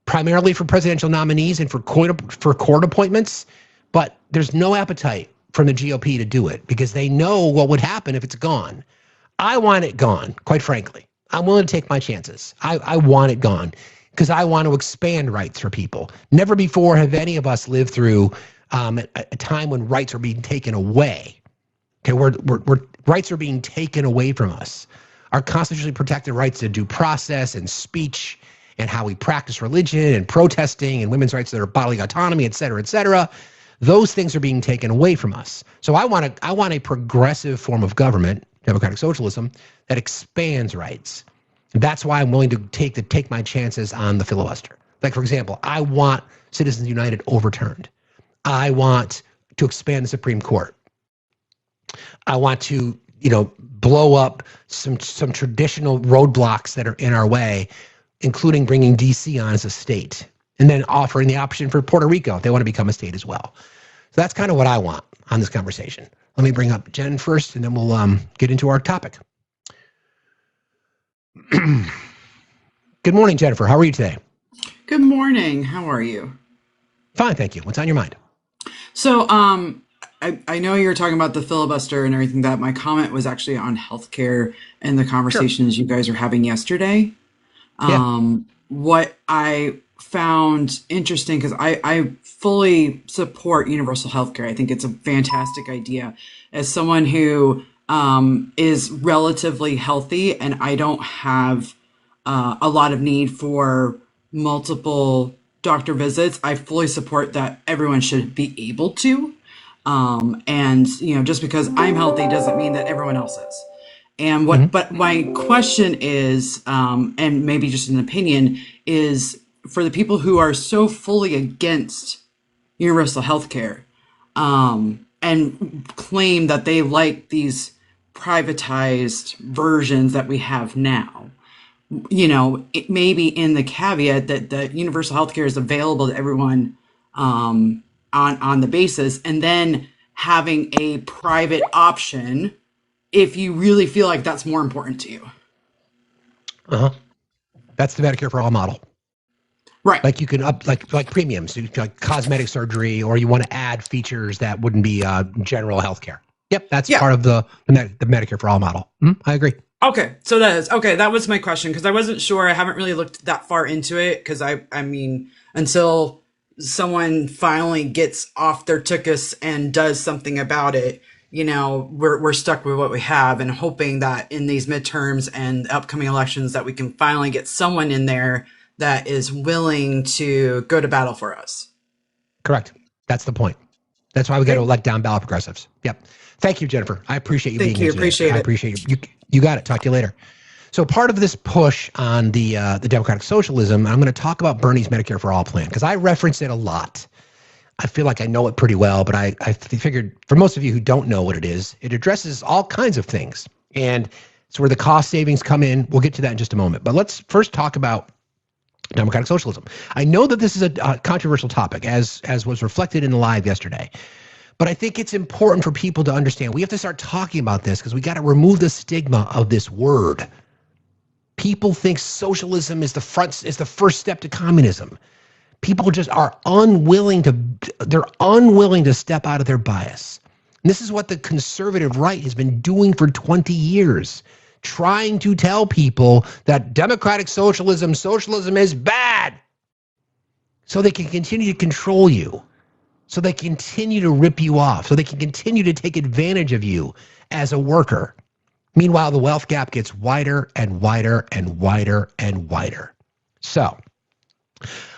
primarily for presidential nominees and for court appointments, but there's no appetite from the GOP to do it because they know what would happen if it's gone. I want it gone, quite frankly. I'm willing to take my chances. I want it gone because I want to expand rights for people. Never before have any of us lived through a time when rights are being taken away. Okay, where rights are being taken away from us. Our constitutionally protected rights to due process and speech and how we practice religion and protesting and women's rights to their bodily autonomy, et cetera, those things are being taken away from us. So I want a progressive form of government, democratic socialism, that expands rights. And that's why I'm willing to take my chances on the filibuster. Like, for example, I want Citizens United overturned. I want to expand the Supreme Court. I want to, blow up some traditional roadblocks that are in our way, including bringing DC on as a state, and then offering the option for Puerto Rico if they want to become a state as well. So that's kind of what I want on this conversation. Let me bring up Jen first, and then we'll get into our topic. Good morning, Jennifer. How are you today? Good morning. How are you? Fine, thank you. What's on your mind? So, I know you were talking about the filibuster and everything. That my comment was actually on healthcare and the conversations you guys were having yesterday. What I found interesting, because I fully support universal healthcare. I think it's a fantastic idea. As someone who is relatively healthy and I don't have a lot of need for multiple doctor visits, I fully support that everyone should be able to. And just because I'm healthy doesn't mean that everyone else is. And but my question is, and maybe just an opinion, is for the people who are so fully against universal health care, and claim that they like these privatized versions that we have now, it may be in the caveat that the universal health care is available to everyone, on the basis, and then having a private option if you really feel like that's more important to you. That's the Medicare for All model. Right. Like you can up like premiums, like cosmetic surgery, or you want to add features that wouldn't be general healthcare. Yep, that's part of the Medicare for All model. I agree. Okay, so that was my question, because I wasn't sure. I haven't really looked that far into it, because I mean, until someone finally gets off their tuchus and does something about it, we're stuck with what we have, and hoping that in these midterms and upcoming elections that we can finally get someone in there that is willing to go to battle for us. Correct. That's the point. That's why we got to elect down ballot progressives. Yep. Thank you, Jennifer. I appreciate you being here today. Appreciate it. I appreciate you. You got it. Talk to you later. So part of this push on the democratic socialism, I'm going to talk about Bernie's Medicare for All plan, because I reference it a lot. I feel like I know it pretty well, but I figured for most of you who don't know what it is, it addresses all kinds of things. And it's where the cost savings come in. We'll get to that in just a moment. But let's first talk about democratic socialism. I know that this is a controversial topic, as was reflected in the live yesterday. But I think it's important for people to understand. We have to start talking about this, because we got to remove the stigma of this word. People think socialism is the first step to communism. People just are unwilling to step out of their bias. And this is what the conservative right has been doing for 20 years, trying to tell people that democratic socialism is bad, so they can continue to control you, so they continue to rip you off, so they can continue to take advantage of you as a worker. Meanwhile, the wealth gap gets wider and wider and wider and wider. So,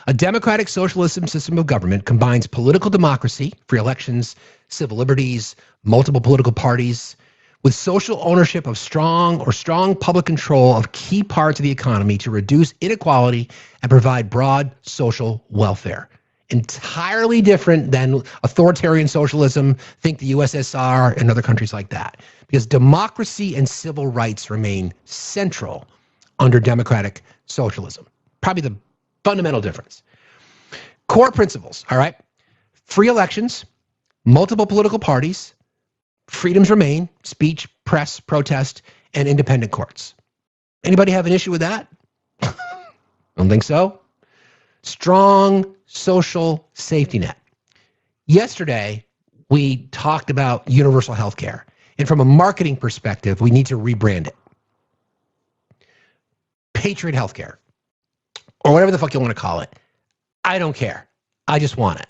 a democratic socialism system of government combines political democracy, free elections, civil liberties, multiple political parties, with social ownership of strong public control of key parts of the economy to reduce inequality and provide broad social welfare. Entirely different than authoritarian socialism, think the USSR and other countries like that, because democracy and civil rights remain central under democratic socialism. Probably the fundamental difference. Core principles, all right? Free elections, multiple political parties, freedoms remain, speech, press, protest, and independent courts. Anybody have an issue with that? Don't think so? Strong social safety net. Yesterday, we talked about universal health care. And from a marketing perspective, we need to rebrand it. Patriot healthcare, or whatever the fuck you want to call it. I don't care. I just want it.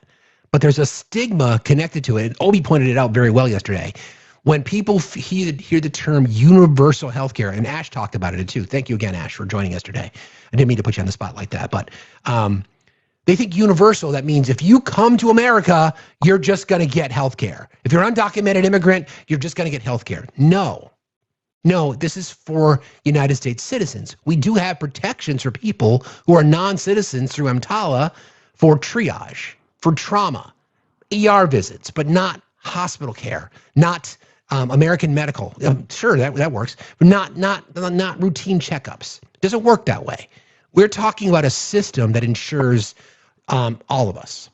But there's a stigma connected to it. Obi pointed it out very well yesterday. When people hear the term universal healthcare, and Ash talked about it too. Thank you again, Ash, for joining us today. I didn't mean to put you on the spot like that, but they think universal, that means if you come to America, you're just going to get healthcare. If you're an undocumented immigrant, you're just going to get healthcare. No, this is for United States citizens. We do have protections for people who are non-citizens through EMTALA for triage, for trauma, ER visits, but not hospital care, not American medical. Sure, that works, but not routine checkups. It doesn't work that way. We're talking about a system that ensures all of us.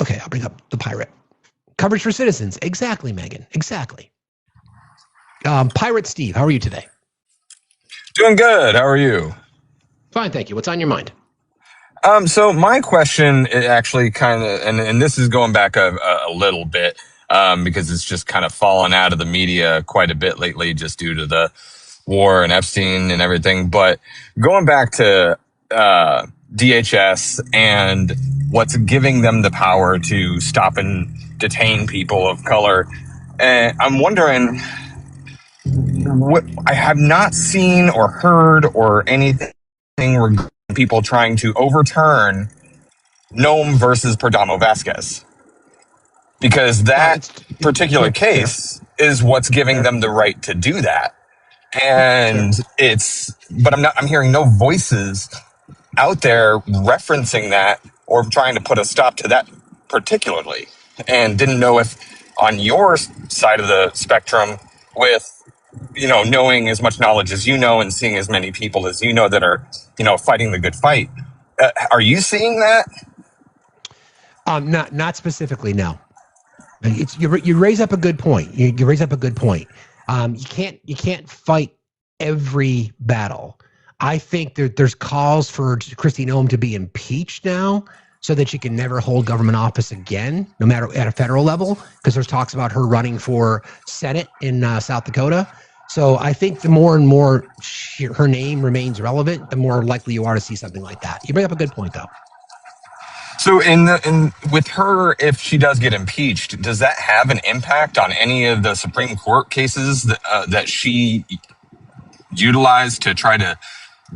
Okay, I'll bring up the pirate. Coverage for citizens. Exactly, Megan. Exactly. Pirate Steve, how are you today? Doing good. How are you? Fine, thank you. What's on your mind? So my question is actually kind of, and this is going back a little bit, because it's just kind of fallen out of the media quite a bit lately, just due to the war and Epstein and everything. But going back to DHS and what's giving them the power to stop and detain people of color, and I'm wondering, what I have not seen or heard or anything regarding people trying to overturn Noam versus Perdomo Vasquez, because that particular case is what's giving them the right to do that. And but I'm hearing no voices out there referencing that or trying to put a stop to that particularly, and didn't know if on your side of the spectrum, with knowing as much knowledge as you know and seeing as many people as you know that are fighting the good fight, are you seeing that? Not specifically, no. You raise up a good point. You raise up a good point. You can't fight every battle. I think there's calls for Kristi Noem to be impeached now, so that she can never hold government office again, no matter at a federal level, because there's talks about her running for Senate in South Dakota. So I think the more and more her name remains relevant, the more likely you are to see something like that. You bring up a good point, though. So with her, if she does get impeached, does that have an impact on any of the Supreme Court cases that she utilized to try to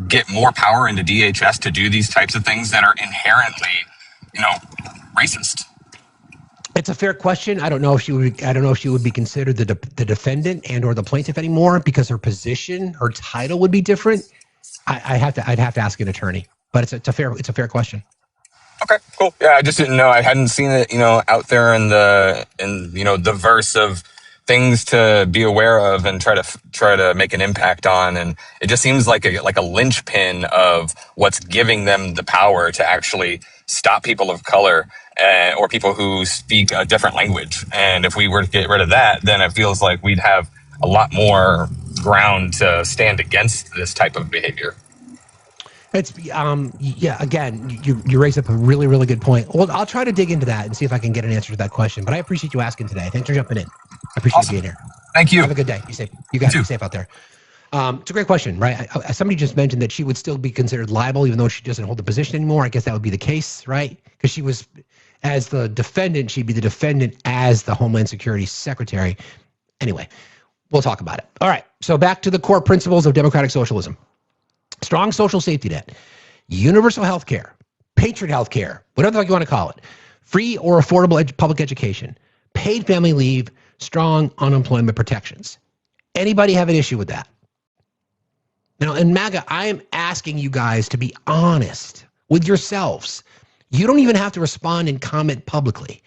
get more power into DHS to do these types of things that are inherently, racist? It's a fair question. I don't know if she would be considered the defendant and or the plaintiff anymore, because her position, her title would be different. I'd have to ask an attorney, but it's a fair question. Okay, cool. Yeah, I just didn't know. I hadn't seen it, out there in the verse of things to be aware of and try to make an impact on. And it just seems like a linchpin of what's giving them the power to actually stop people of color or people who speak a different language. And if we were to get rid of that, then it feels like we'd have a lot more ground to stand against this type of behavior. It's again, you raise up a really, really good point. Well, I'll try to dig into that and see if I can get an answer to that question. But I appreciate you asking today. Thanks for jumping in. I appreciate you being here. Thank you. Have a good day. Be safe. You got to be safe out there. It's a great question, right? Somebody just mentioned that she would still be considered liable even though she doesn't hold the position anymore. I guess that would be the case, right? Because she was, as the defendant, she'd be the defendant as the Homeland Security Secretary. Anyway, we'll talk about it. All right. So back to the core principles of democratic socialism. Strong social safety net, universal health care, patriot health care, whatever the fuck you want to call it, free or affordable public education, paid family leave, strong unemployment protections. Anybody have an issue with that? Now, in MAGA, I am asking you guys to be honest with yourselves. You don't even have to respond and comment publicly.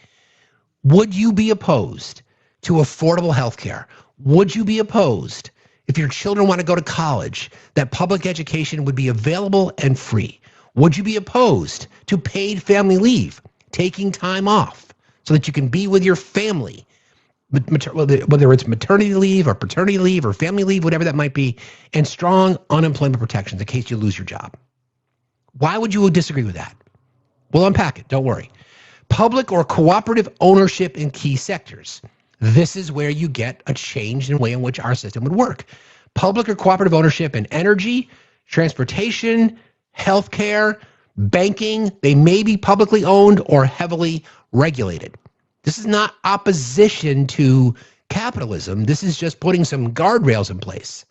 Would you be opposed to affordable health care? Would you be opposed, if your children want to go to college, that public education would be available and free? Would you be opposed to paid family leave, taking time off so that you can be with your family, whether it's maternity leave or paternity leave or family leave, whatever that might be, and strong unemployment protections in case you lose your job? Why would you disagree with that? We'll unpack it. Don't worry. Public or cooperative ownership in key sectors. This is where you get a change in the way in which our system would work. Public or cooperative ownership in energy, transportation, healthcare, banking. They may be publicly owned or heavily regulated. This is not opposition to capitalism. This is just putting some guardrails in place.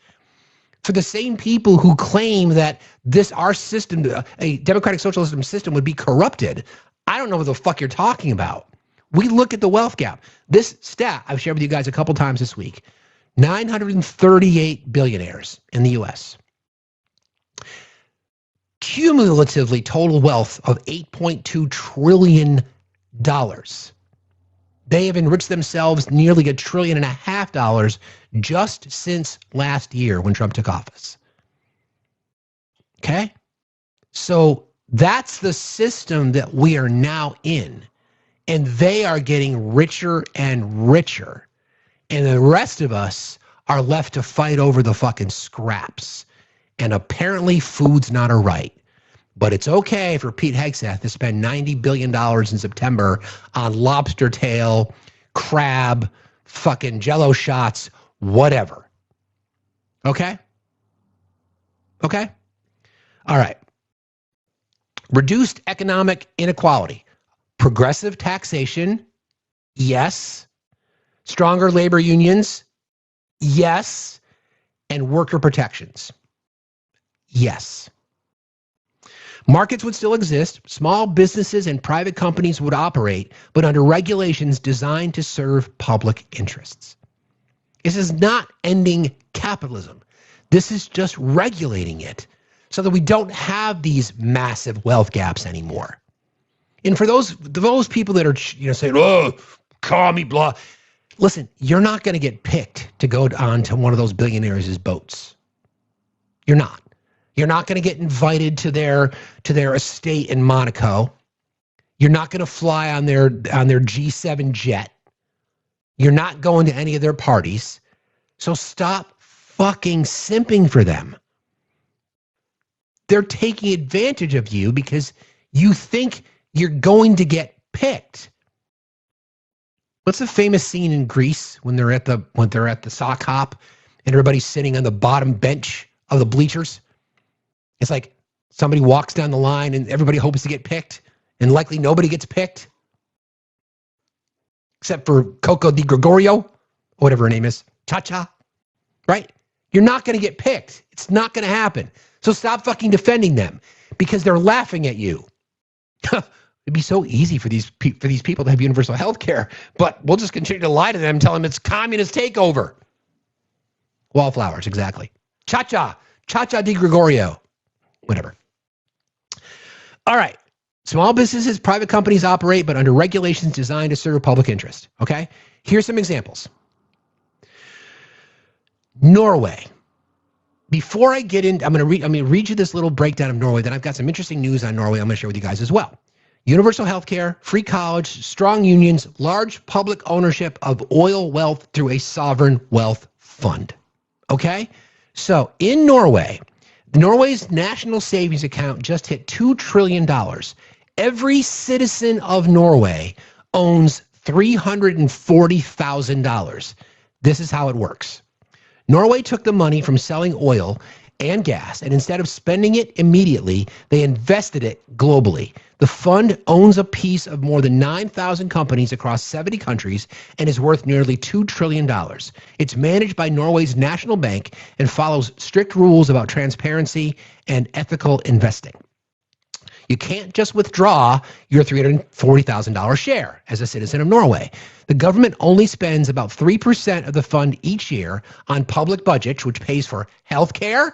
For the same people who claim that our system, a democratic socialism system, would be corrupted, I don't know what the fuck you're talking about. We look at the wealth gap. This stat I've shared with you guys a couple times this week. 938 billionaires in the U.S. Cumulatively total wealth of $8.2 trillion. They have enriched themselves nearly $1.5 trillion just since last year when Trump took office. Okay? So that's the system that we are now in. And they are getting richer and richer. And the rest of us are left to fight over the fucking scraps. And apparently food's not a right. But it's okay for Pete Hegseth to spend $90 billion in September on lobster tail, crab, fucking Jell-O shots, whatever. Okay? Okay? All right. Reduced economic inequality. Progressive taxation, yes. Stronger labor unions, yes. And worker protections, yes. Markets would still exist, small businesses and private companies would operate, but under regulations designed to serve public interests. This is not ending capitalism. This is just regulating it so that we don't have these massive wealth gaps anymore. And for those people that are saying, oh, commie, blah, listen, you're not going to get picked to go on to one of those billionaires' boats. You're not. You're not going to get invited to their estate in Monaco. You're not going to fly on their G7 jet. You're not going to any of their parties. So stop fucking simping for them. They're taking advantage of you because you think you're going to get picked. What's the famous scene in Greece when they're at the sock hop and everybody's sitting on the bottom bench of the bleachers? It's like somebody walks down the line and everybody hopes to get picked, and likely nobody gets picked. Except for Coco Di Gregorio, whatever her name is, Cha-Cha, right? You're not going to get picked. It's not going to happen. So stop fucking defending them because they're laughing at you. It'd be so easy for these people to have universal health care, but we'll just continue to lie to them and tell them it's communist takeover. Wallflowers, exactly. Cha-Cha Di Gregorio. Whatever. All right. Small businesses, private companies operate, but under regulations designed to serve public interest. Okay? Here's some examples. Norway. Before I get in, I'm going to read you this little breakdown of Norway. Then I've got some interesting news on Norway I'm going to share with you guys as well. Universal health care, free college, strong unions, large public ownership of oil wealth through a sovereign wealth fund. Okay? So in Norway, Norway's national savings account just hit $2 trillion. Every citizen of Norway owns $340,000. This is how it works. Norway took the money from selling oil and gas, and instead of spending it immediately, they invested it globally. The fund owns a piece of more than 9,000 companies across 70 countries and is worth nearly $2 trillion. It's managed by Norway's national bank and follows strict rules about transparency and ethical investing. You can't just withdraw your $340,000 share as a citizen of Norway. The government only spends about 3% of the fund each year on public budgets, which pays for healthcare,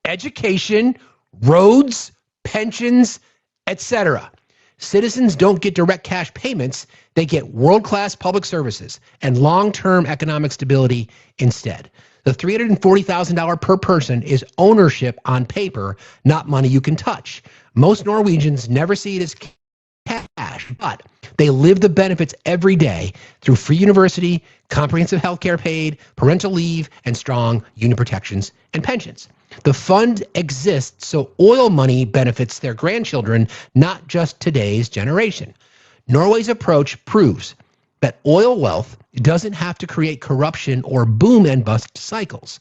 education, roads, pensions, etc. Citizens don't get direct cash payments. They get world-class public services and long-term economic stability instead. The $340,000 per person is ownership on paper, not money you can touch. Most Norwegians never see it as cash, but they live the benefits every day through free university, comprehensive health care paid, parental leave, and strong union protections and pensions. The fund exists so oil money benefits their grandchildren, not just today's generation. Norway's approach proves that oil wealth doesn't have to create corruption or boom and bust cycles.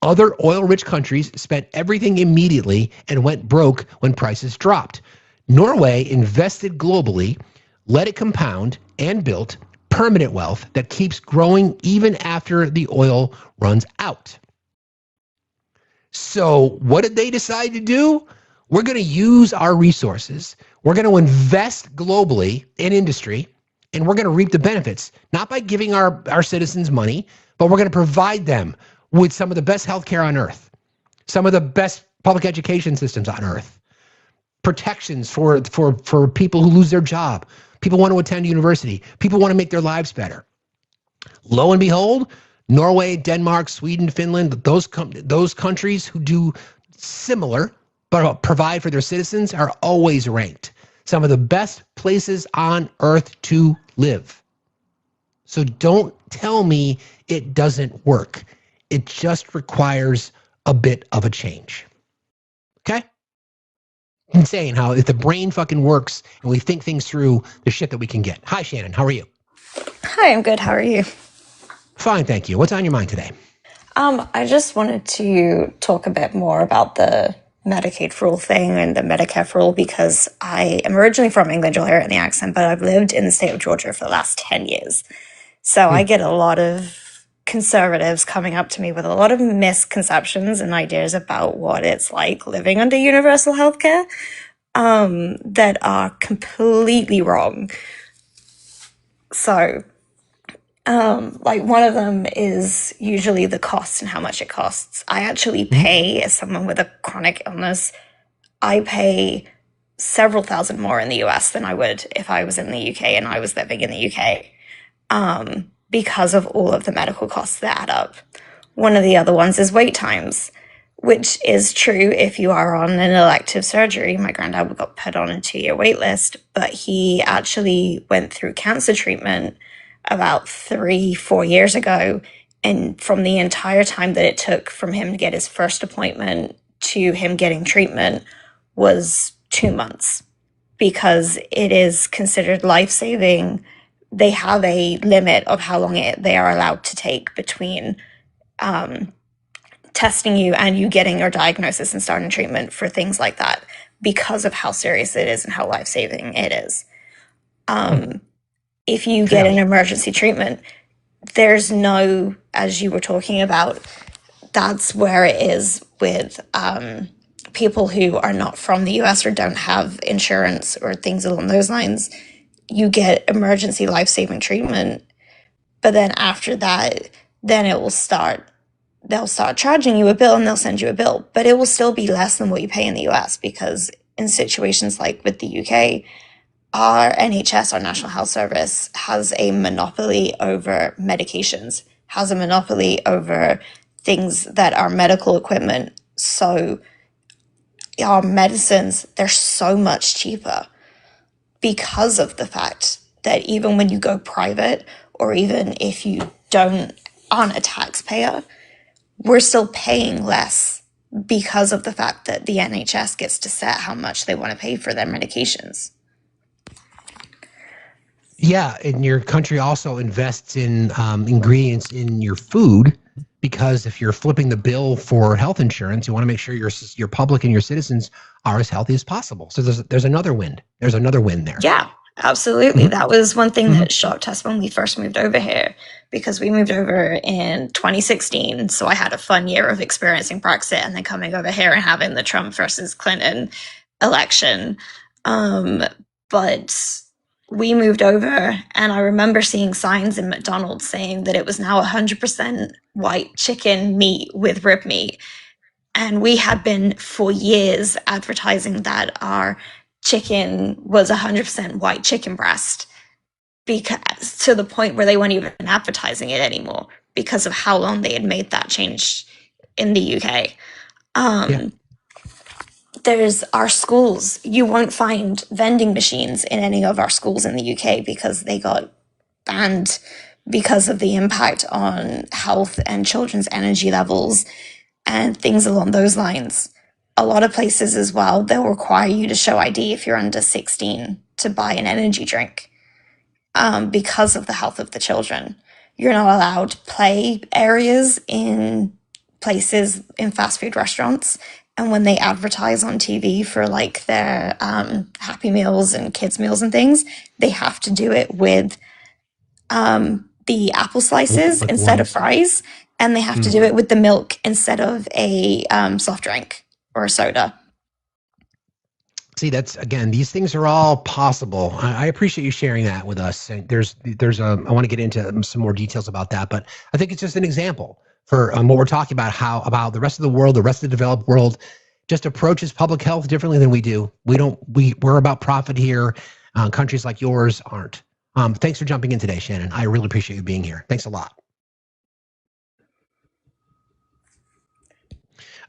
Other oil-rich countries spent everything immediately and went broke when prices dropped. Norway invested globally, let it compound, and built permanent wealth that keeps growing even after the oil runs out. So what did they decide to do? We're going to use our resources. We're going to invest globally in industry, and we're going to reap the benefits, not by giving our citizens money, but we're going to provide them with some of the best healthcare on earth, some of the best public education systems on earth, protections for people who lose their job, people want to attend university, people want to make their lives better. Lo and behold, Norway, Denmark, Sweden, Finland, those countries who do similar but provide for their citizens are always ranked some of the best places on earth to live. So don't tell me it doesn't work. It just requires a bit of a change. Okay? Insane how if the brain fucking works and we think things through, the shit that we can get. Hi, Shannon. How are you? Hi, I'm good. How are you? Fine, thank you. What's on your mind today? I just wanted to talk a bit more about the Medicaid for all thing and the Medicare for all because I am originally from England, you'll hear it in the accent, but I've lived in the state of Georgia for the last 10 years. So I get a lot of conservatives coming up to me with a lot of misconceptions and ideas about what it's like living under universal health care that are completely wrong. So like one of them is usually the cost and how much it costs. I actually pay, as someone with a chronic illness, I pay several thousand more in the US than I would if I was in the UK and I was living in the UK because of all of the medical costs that add up. One of the other ones is wait times, which is true if you are on an elective surgery. My granddad got put on a 2-year wait list, but he actually went through cancer treatment about 3-4 years ago. And from the entire time that it took from him to get his first appointment to him getting treatment was 2 months because it is considered life-saving. They have a limit of how long they are allowed to take between testing you and you getting your diagnosis and starting treatment for things like that because of how serious it is and how life-saving it is. If you get an emergency treatment, there's no, as you were talking about, that's where it is with people who are not from the US or don't have insurance or things along those lines. You get emergency life-saving treatment, but then after that, then they'll start charging you a bill and they'll send you a bill, but it will still be less than what you pay in the US because in situations like with the UK, our NHS, our National Health Service, has a monopoly over medications, has a monopoly over things that are medical equipment. So our medicines, they're so much cheaper because of the fact that even when you go private or even if you aren't a taxpayer, we're still paying less because of the fact that the NHS gets to set how much they want to pay for their medications. Yeah, and your country also invests in ingredients in your food because if you're flipping the bill for health insurance, you want to make sure your public and your citizens are as healthy as possible. So there's another win. There's another win there. Yeah, absolutely. That was one thing that shocked us when we first moved over here because we moved over in 2016. So I had a fun year of experiencing Brexit and then coming over here and having the Trump versus Clinton election. But we moved over and I remember seeing signs in McDonald's saying that it was now 100% white chicken meat with rib meat. And we had been for years advertising that our chicken was 100% white chicken breast because to the point where they weren't even advertising it anymore because of how long they had made that change in the UK. There's our schools. You won't find vending machines in any of our schools in the UK because they got banned because of the impact on health and children's energy levels and things along those lines. A lot of places as well, they'll require you to show ID if you're under 16 to buy an energy drink because of the health of the children. You're not allowed play areas in places in fast food restaurants. And when they advertise on TV for like their Happy Meals and kids meals and things, they have to do it with the apple slices instead of fries. And they have to do it with the milk instead of a soft drink or a soda. See, that's, again, these things are all possible. I appreciate you sharing that with us. And I want to get into some more details about that, but I think it's just an example for what we're talking about, how about the rest of the world, the rest of the developed world just approaches public health differently than we do. We're about profit here. Countries like yours aren't. Thanks for jumping in today, Shannon. I really appreciate you being here. Thanks a lot.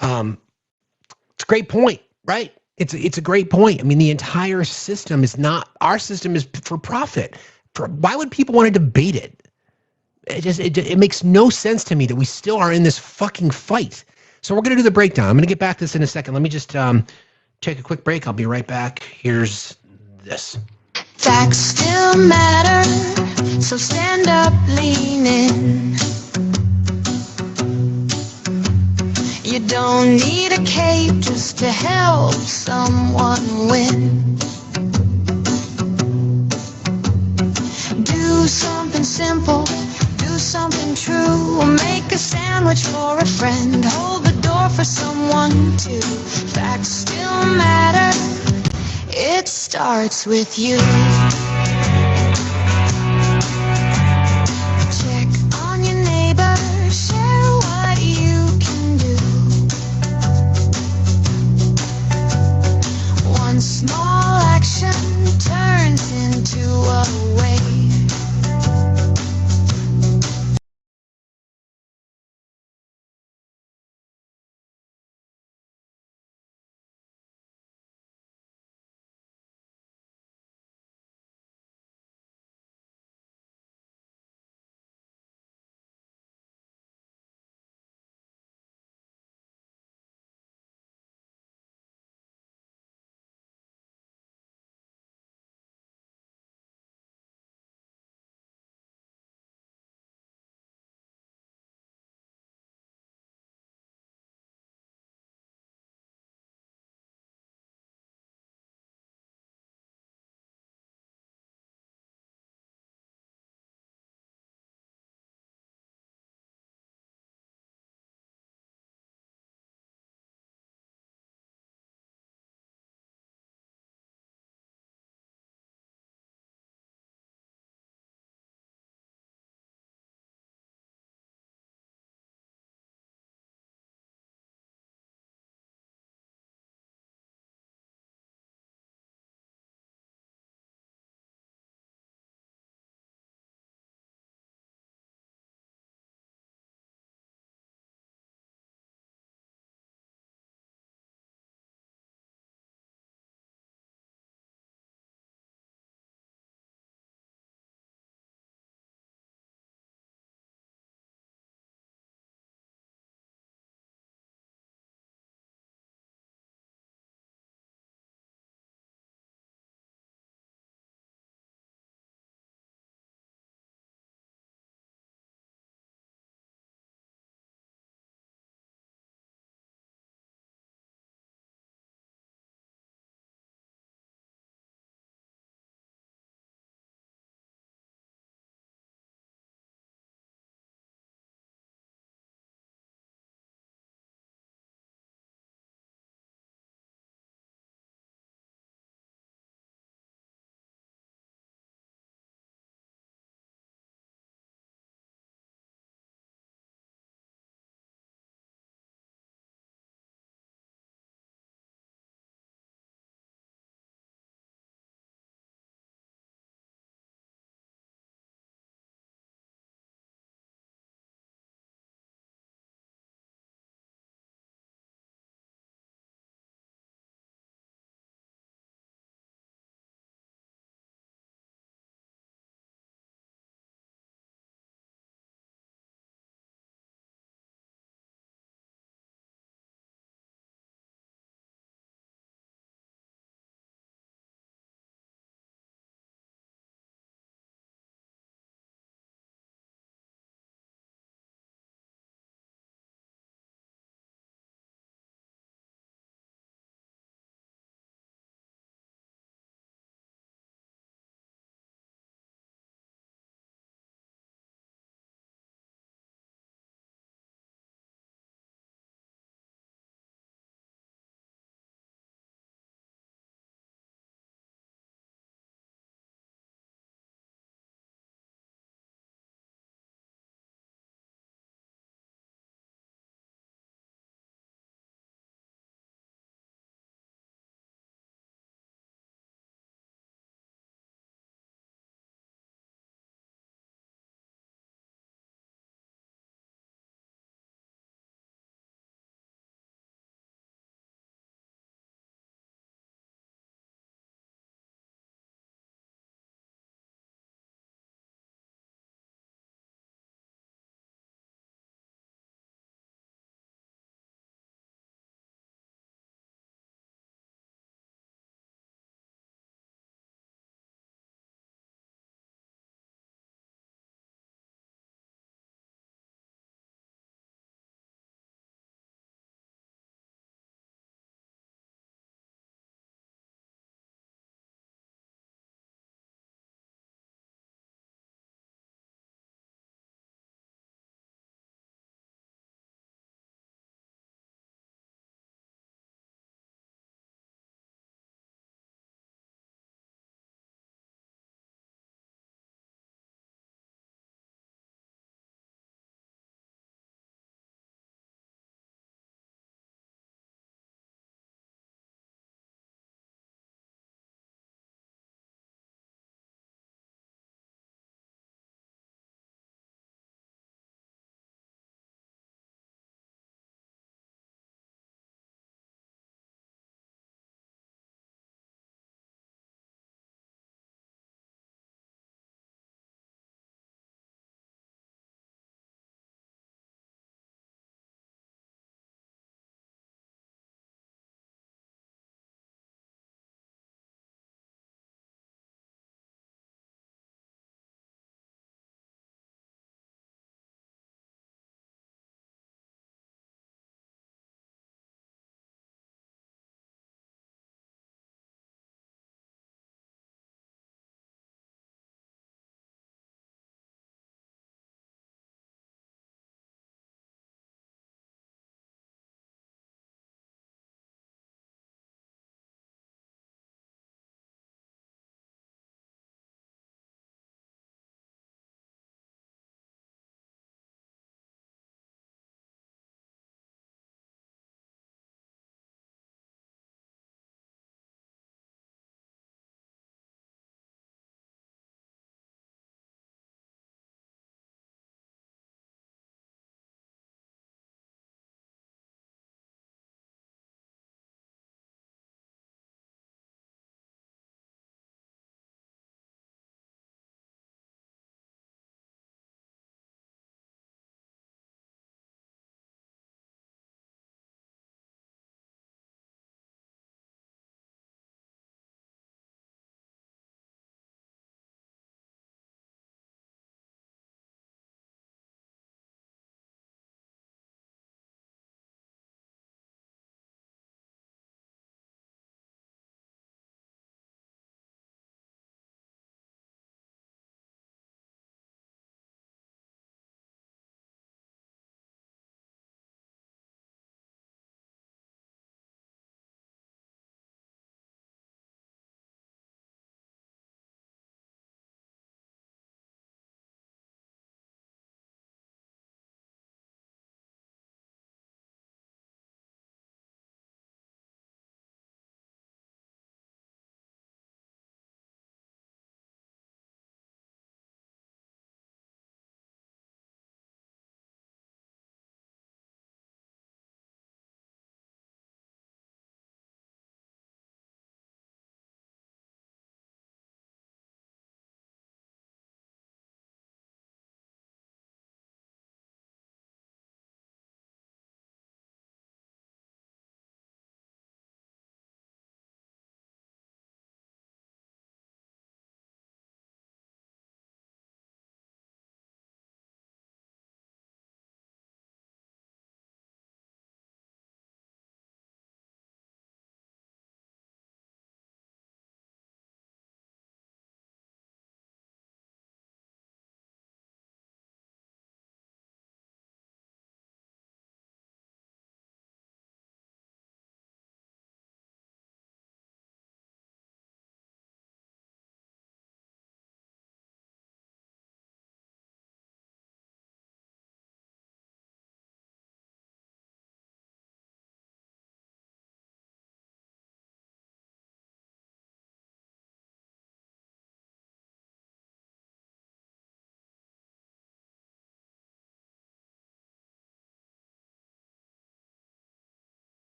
It's a great point, right? It's a great point. I mean, the entire system is not, our system is for profit. Why would people want to debate it? It makes no sense to me that we still are in this fucking fight. So we're going to do the breakdown. I'm going to get back to this in a second. Let me just take a quick break. I'll be right back. Here's this. Facts still matter, so stand up, lean in. You don't need a cape just to help someone win. Do something simple, do something true. Make a sandwich for a friend, hold the door for someone too. Facts still matter, it starts with you. Check on your neighbor, share what you can do. One small action turns into a wave.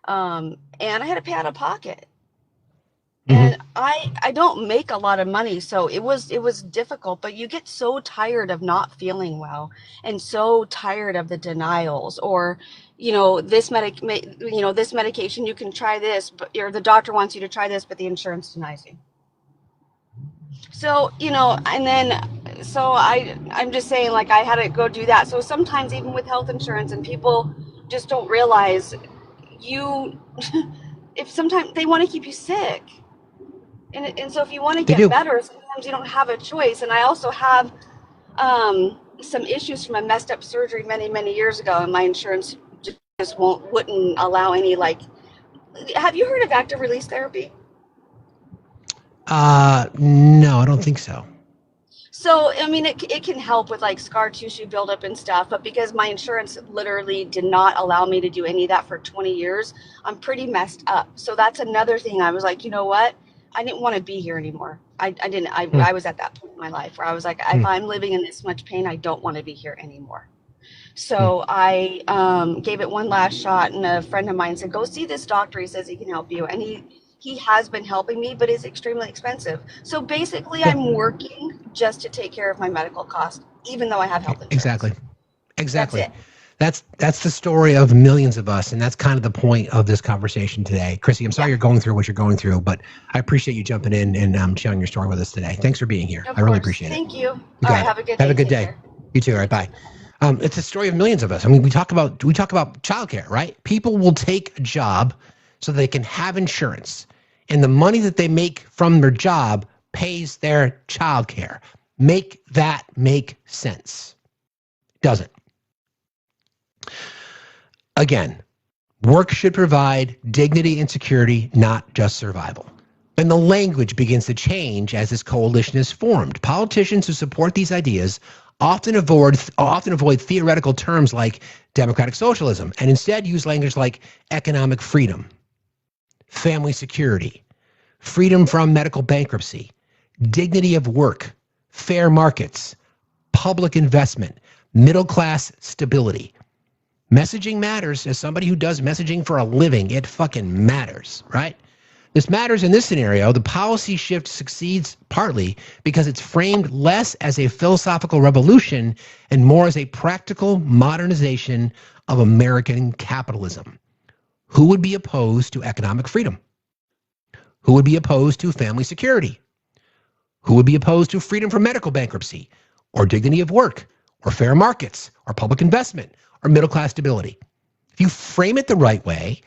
And I had to pay out of pocket. And I don't make a lot of money, so it was difficult, but you get so tired of not feeling well and so tired of the denials, or this medication, you can try this, but or the doctor wants you to try this, but the insurance denies you. So, and then so I'm just saying, like, I had to go do that. So sometimes even with health insurance, and people just don't realize if sometimes they want to keep you sick. And so if you want to get better, sometimes you don't have a choice. And I also have some issues from a messed up surgery many, many years ago, and my insurance just wouldn't allow any, like, have you heard of active release therapy? No, I don't think so. So, I mean, it can help with like scar tissue buildup and stuff, but because my insurance literally did not allow me to do any of that for 20 years, I'm pretty messed up. So that's another thing. I was like, you know what? I didn't want to be here anymore. I was at that point in my life where I was like, if I'm living in this much pain, I don't want to be here anymore. So I gave it one last shot, and a friend of mine said, go see this doctor. He says he can help you. And he has been helping me, but it's extremely expensive. So basically I'm working just to take care of my medical costs, even though I have health insurance. Exactly. That's the story of millions of us, and that's kind of the point of this conversation today. Chrissy, I'm sorry you're going through what you're going through, but I appreciate you jumping in and sharing your story with us today. Thanks for being here. I really appreciate it. Thank you. All right, have a good day. Have a good day. You too. All right, bye. It's a story of millions of us. I mean, we talk about childcare, right? People will take a job so they can have insurance, and the money that they make from their job pays their childcare. Make that make sense? Doesn't. Again, work should provide dignity and security, not just survival. And the language begins to change as this coalition is formed. Politicians who support these ideas often avoid theoretical terms like democratic socialism, and instead use language like economic freedom, family security, freedom from medical bankruptcy, dignity of work, fair markets, public investment, middle-class stability. Messaging matters. As somebody who does messaging for a living, it fucking matters, right? This matters in this scenario. The policy shift succeeds partly because it's framed less as a philosophical revolution and more as a practical modernization of American capitalism. Who would be opposed to economic freedom? Who would be opposed to family security? Who would be opposed to freedom from medical bankruptcy, or dignity of work, or fair markets, or public investment, or middle-class stability? If you frame it the right way,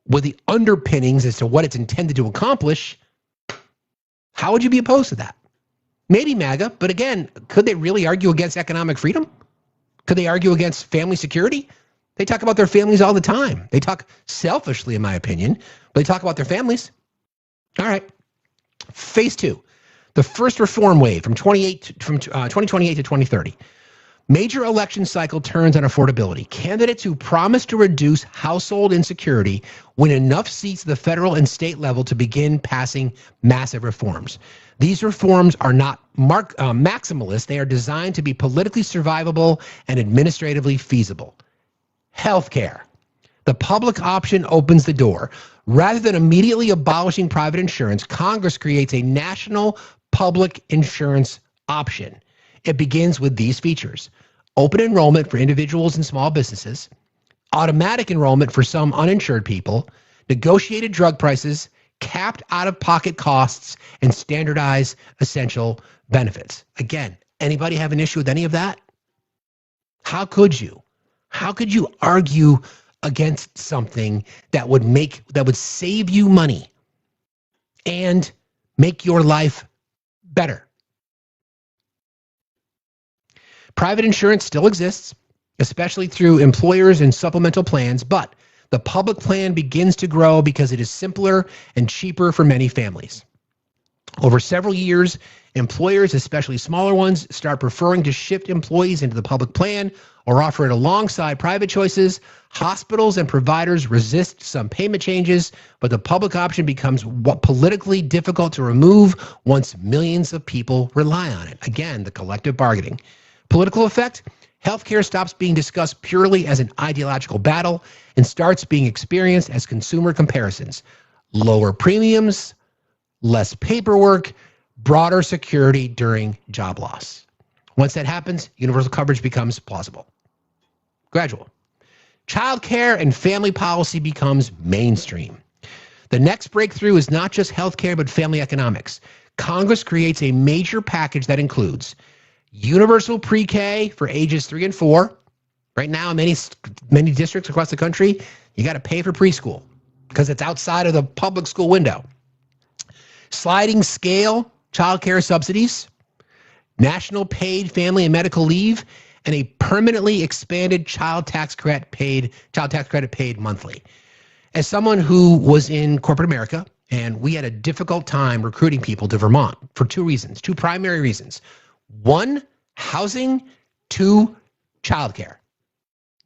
with the underpinnings as to what it's intended to accomplish, how would you be opposed to that? Maybe MAGA, but again, could they really argue against economic freedom? Could they argue against family security? They talk about their families all the time. They talk selfishly, in my opinion, but they talk about their families. All right. Phase 2, the first reform wave from 2028 to 2030. Major election cycle turns on affordability. Candidates who promise to reduce household insecurity win enough seats at the federal and state level to begin passing massive reforms. These reforms are not maximalist. They are designed to be politically survivable and administratively feasible. Healthcare. The public option opens the door. Rather than immediately abolishing private insurance, Congress creates a national public insurance option. It begins with these features: open enrollment for individuals and small businesses, automatic enrollment for some uninsured people, negotiated drug prices, capped out-of-pocket costs, and standardized essential benefits. Again, anybody have an issue with any of that? How could you? How could you argue against something that would save you money and make your life better? Private insurance still exists, especially through employers and supplemental plans, but the public plan begins to grow because it is simpler and cheaper for many families. Over several years, employers, especially smaller ones, start preferring to shift employees into the public plan or offer it alongside private choices. Hospitals and providers resist some payment changes, but the public option becomes politically difficult to remove once millions of people rely on it. Again, the collective bargaining. Political effect: Healthcare stops being discussed purely as an ideological battle and starts being experienced as consumer comparisons. Lower premiums, less paperwork, broader security during job loss. Once that happens, universal coverage becomes plausible. Gradual. Childcare and family policy becomes mainstream. The next breakthrough is not just healthcare, but family economics. Congress creates a major package that includes universal pre-K for ages 3 and 4. Right now, in many districts across the country, you got to pay for preschool because it's outside of the public school window. Sliding scale childcare subsidies, national paid family and medical leave, and a permanently expanded child tax credit paid monthly. As someone who was in corporate America, and we had a difficult time recruiting people to Vermont for two primary reasons. 1, housing. 2, childcare.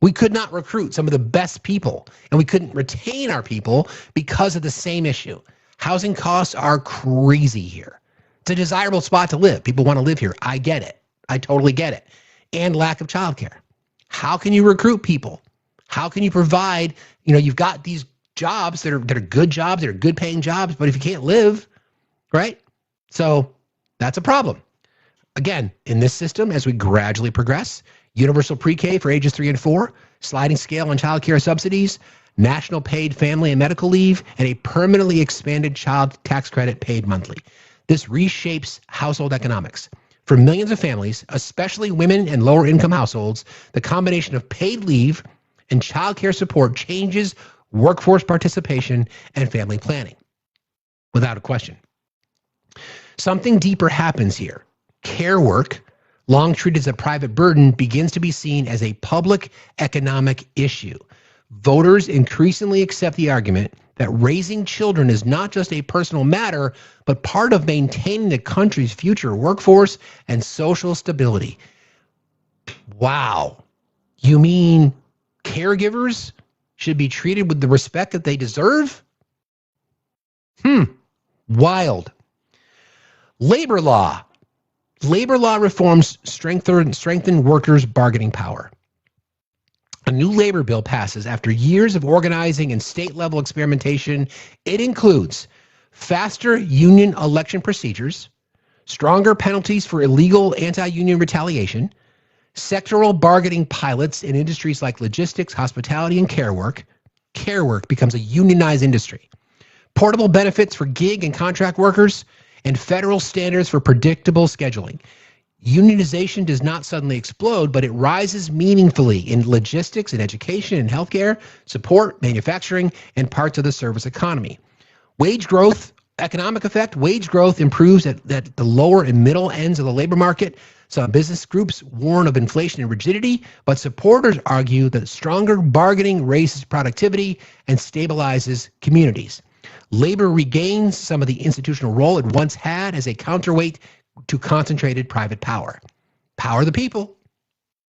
We could not recruit some of the best people, and we couldn't retain our people because of the same issue. Housing costs are crazy here. It's a desirable spot to live. People want to live here. I get it. I totally get it. And lack of childcare. How can you recruit people? How can you provide, you've got these jobs that are good jobs, that are good paying jobs, but if you can't live, right? So that's a problem. Again, in this system, as we gradually progress, universal pre-K for ages 3 and 4, sliding scale on child care subsidies, national paid family and medical leave, and a permanently expanded child tax credit paid monthly. This reshapes household economics. For millions of families, especially women and lower income households, the combination of paid leave and child care support changes workforce participation and family planning. Without a question. Something deeper happens here. Care work, long treated as a private burden, begins to be seen as a public economic issue. Voters increasingly accept the argument that raising children is not just a personal matter, but part of maintaining the country's future workforce and social stability. Wow. You mean caregivers should be treated with the respect that they deserve? Wild. Labor law. Labor law reforms strengthen workers' bargaining power. A new labor bill passes after years of organizing and state-level experimentation. It includes faster union election procedures, stronger penalties for illegal anti-union retaliation, sectoral bargaining pilots in industries like logistics, hospitality, and care work. Care work becomes a unionized industry. Portable benefits for gig and contract workers, and federal standards for predictable scheduling. Unionization does not suddenly explode, but it rises meaningfully in logistics and education and healthcare, support, manufacturing, and parts of the service economy. Wage growth, economic effect, wage growth improves at the lower and middle ends of the labor market. Some business groups warn of inflation and rigidity, but supporters argue that stronger bargaining raises productivity and stabilizes communities. Labor regains some of the institutional role it once had as a counterweight to concentrated private power. Power of the people.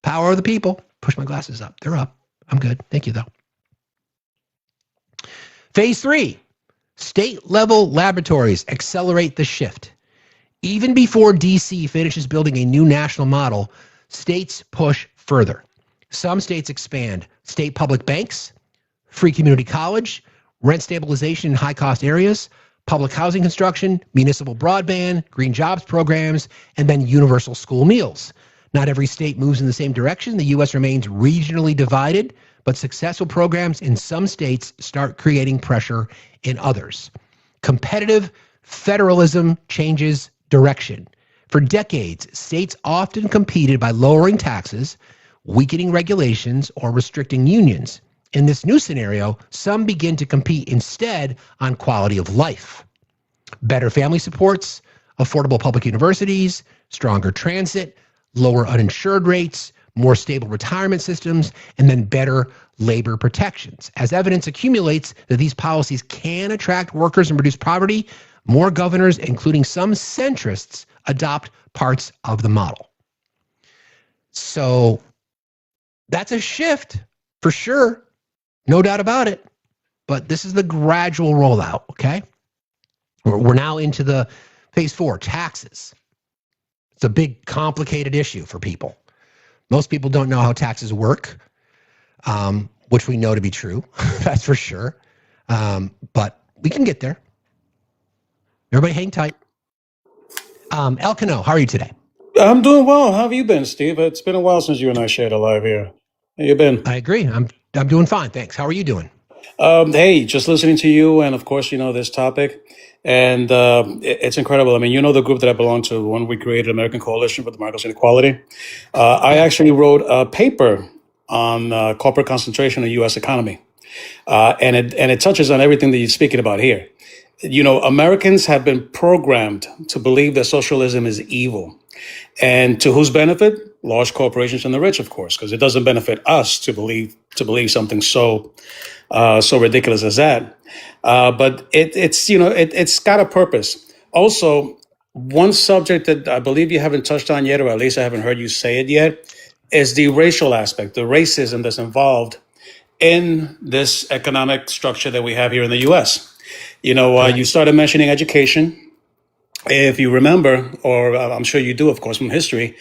Power of the people. Push my glasses up. They're up. I'm good. Thank you, though. Phase 3. State-level laboratories accelerate the shift. Even before DC finishes building a new national model, states push further. Some states expand state public banks, free community college, rent stabilization in high-cost areas, public housing construction, municipal broadband, green jobs programs, and then universal school meals. Not every state moves in the same direction. The U.S. remains regionally divided, but successful programs in some states start creating pressure in others. Competitive federalism changes direction. For decades, states often competed by lowering taxes, weakening regulations, or restricting unions. In this new scenario, some begin to compete instead on quality of life. Better family supports, affordable public universities, stronger transit, lower uninsured rates, more stable retirement systems, and then better labor protections. As evidence accumulates that these policies can attract workers and reduce poverty, more governors, including some centrists, adopt parts of the model. So that's a shift for sure. No doubt about it. But this is the gradual rollout, okay? We're now into the phase 4, taxes. It's a big, complicated issue for people. Most people don't know how taxes work, which we know to be true. That's for sure. But we can get there. Everybody hang tight. Elkano, how are you today? I'm doing well. How have you been, Steve? It's been a while since you and I shared a live here. How you been? I agree. I'm doing fine, thanks. How are you doing? Hey, just listening to you, and of course, this topic, and it's incredible. I mean, the group that I belong to, when we created American Coalition for Democracy and Equality. I actually wrote a paper on corporate concentration in the U.S. economy, and it touches on everything that you're speaking about here. Americans have been programmed to believe that socialism is evil. And to whose benefit? Large corporations and the rich, of course, because it doesn't benefit us to believe something so ridiculous as that. But it's got a purpose. Also, one subject that I believe you haven't touched on yet, or at least I haven't heard you say it yet, is the racial aspect, the racism that's involved in this economic structure that we have here in the U.S. You started mentioning education. If you remember, or I'm sure you do, of course, from history,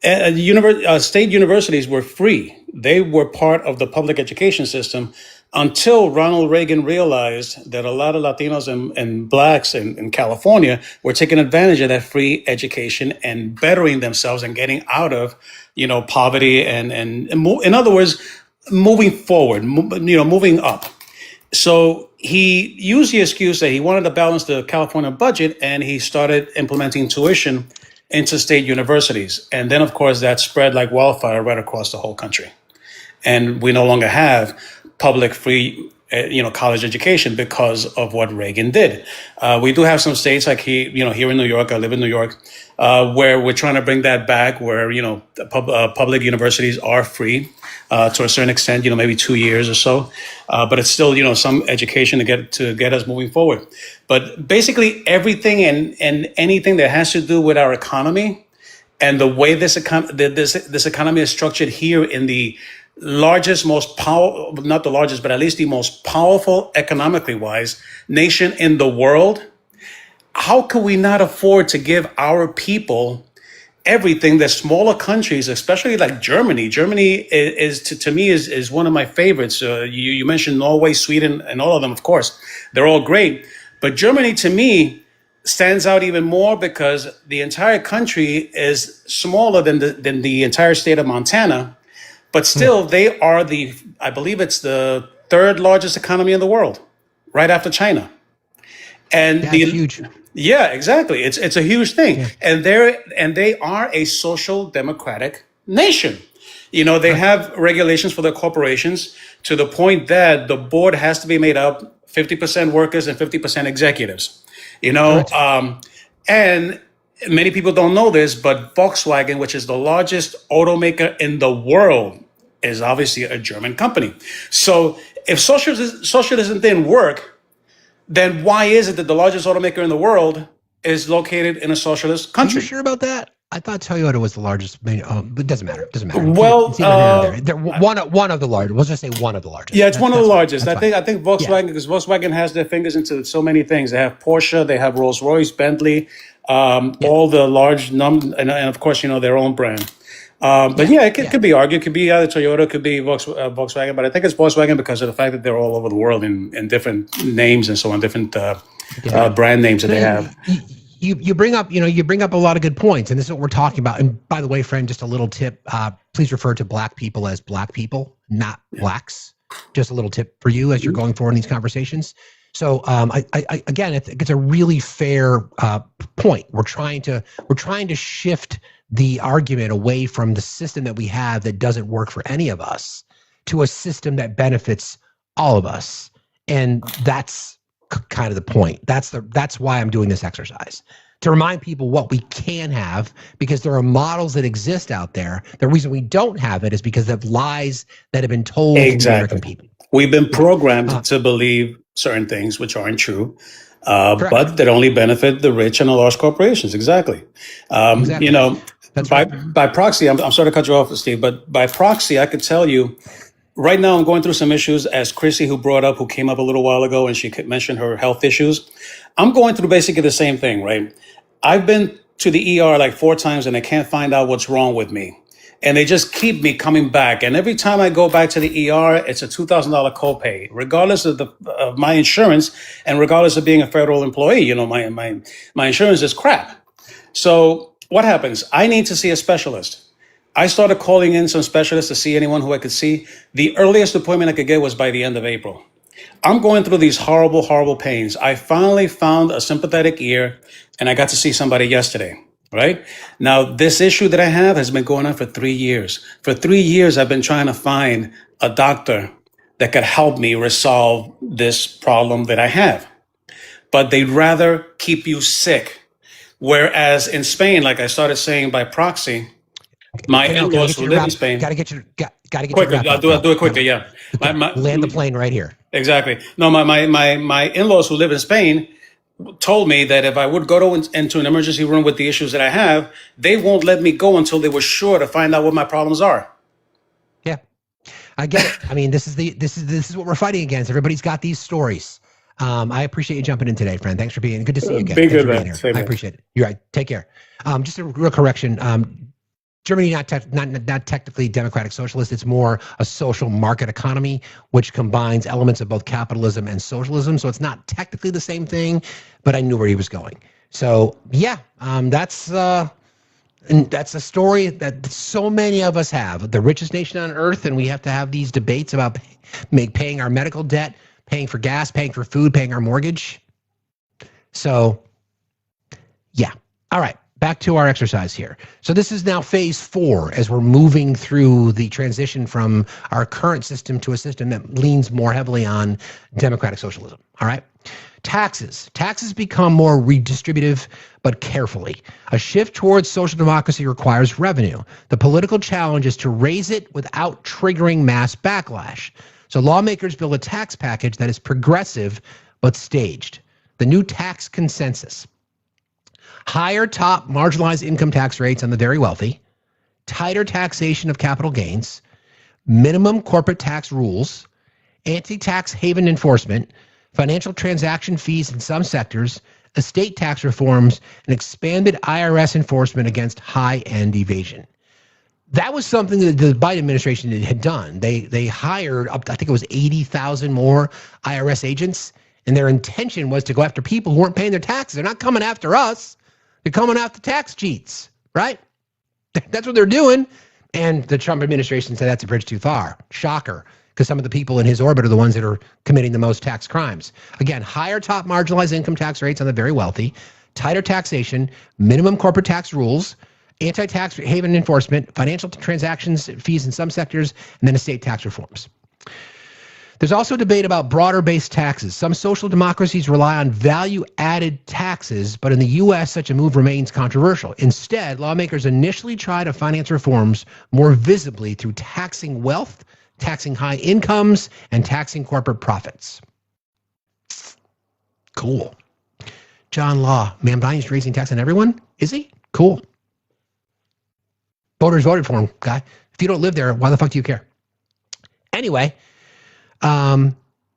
state universities were free. They were part of the public education system until Ronald Reagan realized that a lot of Latinos and blacks in California were taking advantage of that free education and bettering themselves and getting out of, poverty and in other words, moving forward, moving up. So he used the excuse that he wanted to balance the California budget, and he started implementing tuition into state universities. And then, of course, that spread like wildfire right across the whole country. And we no longer have public free, college education because of what Reagan did. We do have some states like here in New York, I live in New York, where we're trying to bring that back, where, public universities are free to a certain extent, maybe 2 years or so. But it's still, some education to get us moving forward. But basically everything and anything that has to do with our economy and the way this economy is structured here in the largest, most powerful, not the largest, but at least the most powerful economically wise nation in the world, how can we not afford to give our people everything that smaller countries, especially like Germany? Germany is to me is one of my favorites. You mentioned Norway, Sweden, and all of them, of course. They're all great. But Germany, to me, stands out even more because the entire country is smaller than the entire state of Montana. But still, they are I believe it's the third largest economy in the world, right after China. And that's huge. Yeah, exactly. It's a huge thing. Yeah. And they are a social democratic nation. They have regulations for their corporations to the point that the board has to be made up 50% workers and 50% executives. And many people don't know this, but Volkswagen, which is the largest automaker in the world, is obviously a German company. So if socialism didn't work, then why is it that the largest automaker in the world is located in a socialist country? Are you sure about that? I thought Toyota was the largest, but it doesn't matter. It doesn't matter. Well, they're one of the largest. We'll just say one of the largest. Yeah, it's one of the largest. I think Volkswagen, because Volkswagen has their fingers into so many things. They have Porsche, they have Rolls Royce, Bentley, all the large and of course, their own brand. But it could be argued. It could be either Toyota, it could be Volkswagen, but I think it's Volkswagen because of the fact that they're all over the world in different names and so on, different brand names that they have. You bring up a lot of good points, and this is what we're talking about. And by the way, friend, just a little tip: please refer to black people as black people, not blacks. Just a little tip for you as you're going forward in these conversations. So again, it's a really fair point. We're trying to shift the argument away from the system that we have that doesn't work for any of us to a system that benefits all of us, and that's kind of the point. That's why I'm doing this exercise, to remind people what we can have, because there are models that exist out there. The reason we don't have it is because of lies that have been told to the American people. We've been programmed to believe certain things which aren't true, but that only benefit the rich and the large corporations. Exactly. That's by proxy, I'm sorry to cut you off, Steve, but by proxy, I could tell you, right now I'm going through some issues, as Chrissy, who came up a little while ago, and she mentioned her health issues. I'm going through basically the same thing, right? I've been to the ER like 4 times and I can't find out what's wrong with me. and they just keep me coming back. And every time I go back to the ER, it's a $2,000 copay, regardless of my insurance and regardless of being a federal employee. You know, my insurance is crap. So what happens? I need to see a specialist. I started calling in some specialists to see anyone who I could see. The earliest appointment I could get was by the end of April. I'm going through these horrible, horrible pains. I finally found a sympathetic ear, and I got to see somebody yesterday, right? Now, this issue that I have has been going on for 3 years. For 3 years, I've been trying to find a doctor that could help me resolve this problem that I have. But they'd rather keep you sick. Whereas in Spain, like I started saying by proxy, my in-laws who live in Spain. Gotta get you quicker. I'll do it quicker. Yeah, land the plane right here. Exactly. No, my in-laws who live in Spain told me that if I would go into an emergency room with the issues that I have, they won't let me go until they were sure to find out what my problems are. Yeah, I get it. I mean, this is what we're fighting against. Everybody's got these stories. I appreciate you jumping in today, friend. Thanks for being. Good to see you again. Good, man. I appreciate it. You're right. Take care. Just a real correction. Germany not technically democratic socialist. It's more a social market economy, which combines elements of both capitalism and socialism. So it's not technically the same thing, but I knew where he was going. So yeah, that's a story that so many of us have. The richest nation on earth, and we have to have these debates about paying our medical debt, paying for gas, paying for food, paying our mortgage. So yeah, all right. Back to our exercise here. So this is now phase 4 as we're moving through the transition from our current system to a system that leans more heavily on democratic socialism. All right. Taxes. Taxes become more redistributive, but carefully. A shift towards social democracy requires revenue. The political challenge is to raise it without triggering mass backlash. So lawmakers build a tax package that is progressive, but staged. The new tax consensus. Higher top marginalized income tax rates on the very wealthy, tighter taxation of capital gains, minimum corporate tax rules, anti-tax haven enforcement, financial transaction fees in some sectors, estate tax reforms, and expanded IRS enforcement against high-end evasion. That was something that the Biden administration had done. They hired up, I think it was 80,000 more IRS agents, and their intention was to go after people who weren't paying their taxes. They're not coming after us. They're coming after tax cheats, right? That's what they're doing. And the Trump administration said that's a bridge too far. Shocker, because some of the people in his orbit are the ones that are committing the most tax crimes. Again, higher top marginalized income tax rates on the very wealthy, tighter taxation, minimum corporate tax rules, anti-tax haven enforcement, financial transactions fees in some sectors, and then estate tax reforms. There's also debate about broader-based taxes. Some social democracies rely on value-added taxes, but in the U.S., such a move remains controversial. Instead, lawmakers initially try to finance reforms more visibly through taxing wealth, taxing high incomes, and taxing corporate profits. Cool. John Law, man, Biden's raising tax on everyone? Is he? Cool. Voters voted for him, guy. If you don't live there, why the fuck do you care? Anyway,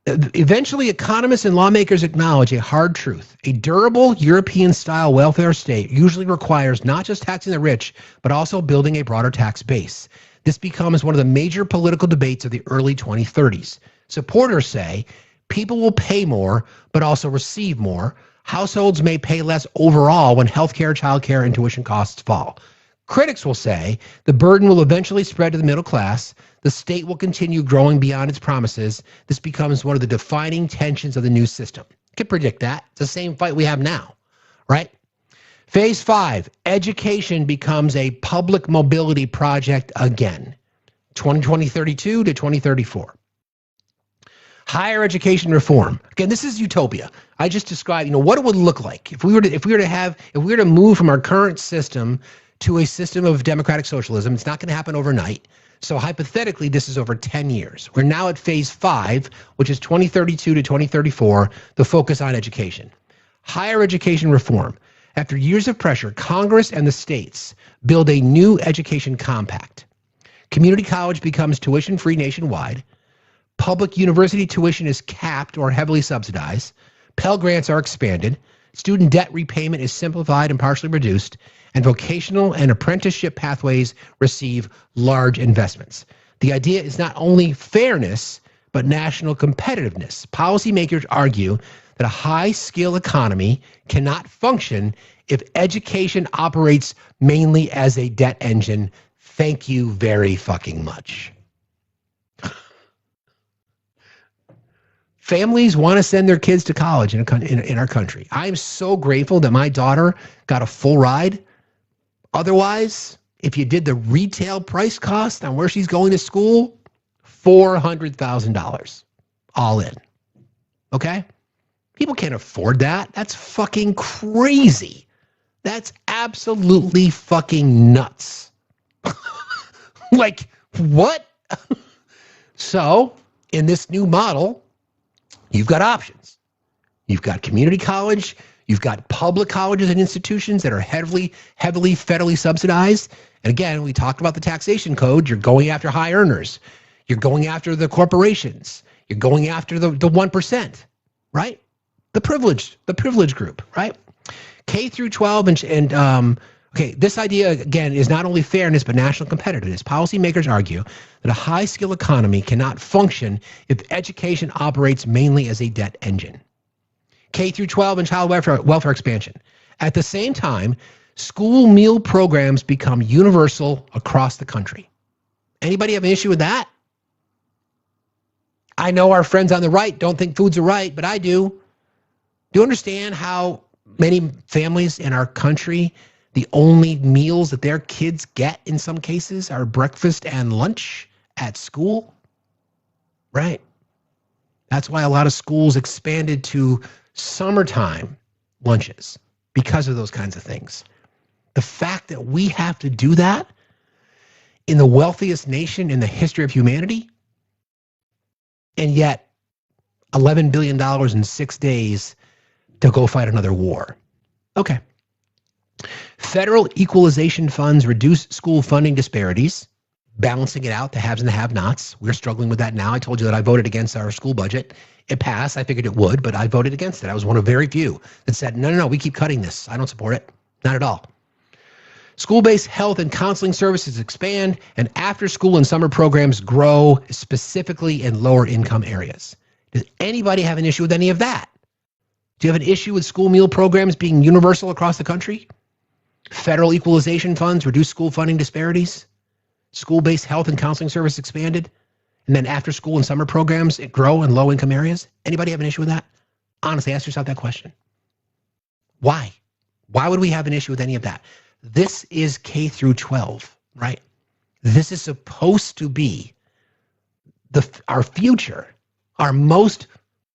eventually economists and lawmakers acknowledge a hard truth. A durable European-style welfare state usually requires not just taxing the rich, but also building a broader tax base. This becomes one of the major political debates of the early 2030s. Supporters say people will pay more, but also receive more. Households may pay less overall when healthcare, childcare, and tuition costs fall. Critics will say the burden will eventually spread to the middle class. The state will continue growing beyond its promises. This becomes one of the defining tensions of the new system. You can predict that. It's the same fight we have now, right? Phase 5, education becomes a public mobility project again, 2032 to 2034. Higher education reform. Again, this is utopia. I just described, what it would look like if we were to move from our current system to a system of democratic socialism. It's not going to happen overnight. So hypothetically, this is over 10 years. We're now at phase 5, which is 2032 to 2034, the focus on education. Higher education reform. After years of pressure, Congress and the states build a new education compact. Community college becomes tuition-free nationwide. Public university tuition is capped or heavily subsidized. Pell Grants are expanded. Student debt repayment is simplified and partially reduced. and vocational and apprenticeship pathways receive large investments. The idea is not only fairness, but national competitiveness. Policymakers argue that a high-skill economy cannot function if education operates mainly as a debt engine. Thank you very fucking much. Families want to send their kids to college in our country. I am so grateful that my daughter got a full ride. Otherwise, if you did the retail price cost on where she's going to school, $400,000 all in. Okay? People can't afford that. That's fucking crazy. That's absolutely fucking nuts. Like, what? So, in this new model, you've got options. You've got community college. You've got public colleges and institutions that are heavily federally subsidized. And again, we talked about the taxation code. You're going after high earners. You're going after the corporations. You're going after the 1%, right? The privileged group, right? K through 12 okay, this idea, again, is not only fairness, but national competitiveness. Policymakers argue that a high-skill economy cannot function if education operates mainly as a debt engine. K through 12 and child welfare expansion. At the same time, school meal programs become universal across the country. Anybody have an issue with that? I know our friends on the right don't think foods are right, but I do. Do you understand how many families in our country, the only meals that their kids get in some cases are breakfast and lunch at school? Right. That's why a lot of schools expanded to summertime lunches because of those kinds of things. The fact that we have to do that in the wealthiest nation in the history of humanity, and yet $11 billion in 6 days to go fight another war. Okay. Federal equalization funds reduce school funding disparities, balancing it out, the haves and the have-nots. We're struggling with that now. I told you that I voted against our school budget. It passed. I figured it would, but I voted against it. I was one of very few that said, no, we keep cutting this. I don't support it. Not at all. School-based health and counseling services expand, and after-school and summer programs grow, specifically in lower-income areas. Does anybody have an issue with any of that? Do you have an issue with school meal programs being universal across the country? Federal equalization funds reduce school funding disparities? School-based health and counseling service expanded? And then after-school and summer programs grow in low-income areas? Anybody have an issue with that? Honestly, ask yourself that question. Why? Why would we have an issue with any of that? This is K through 12, right? This is supposed to be our future, our most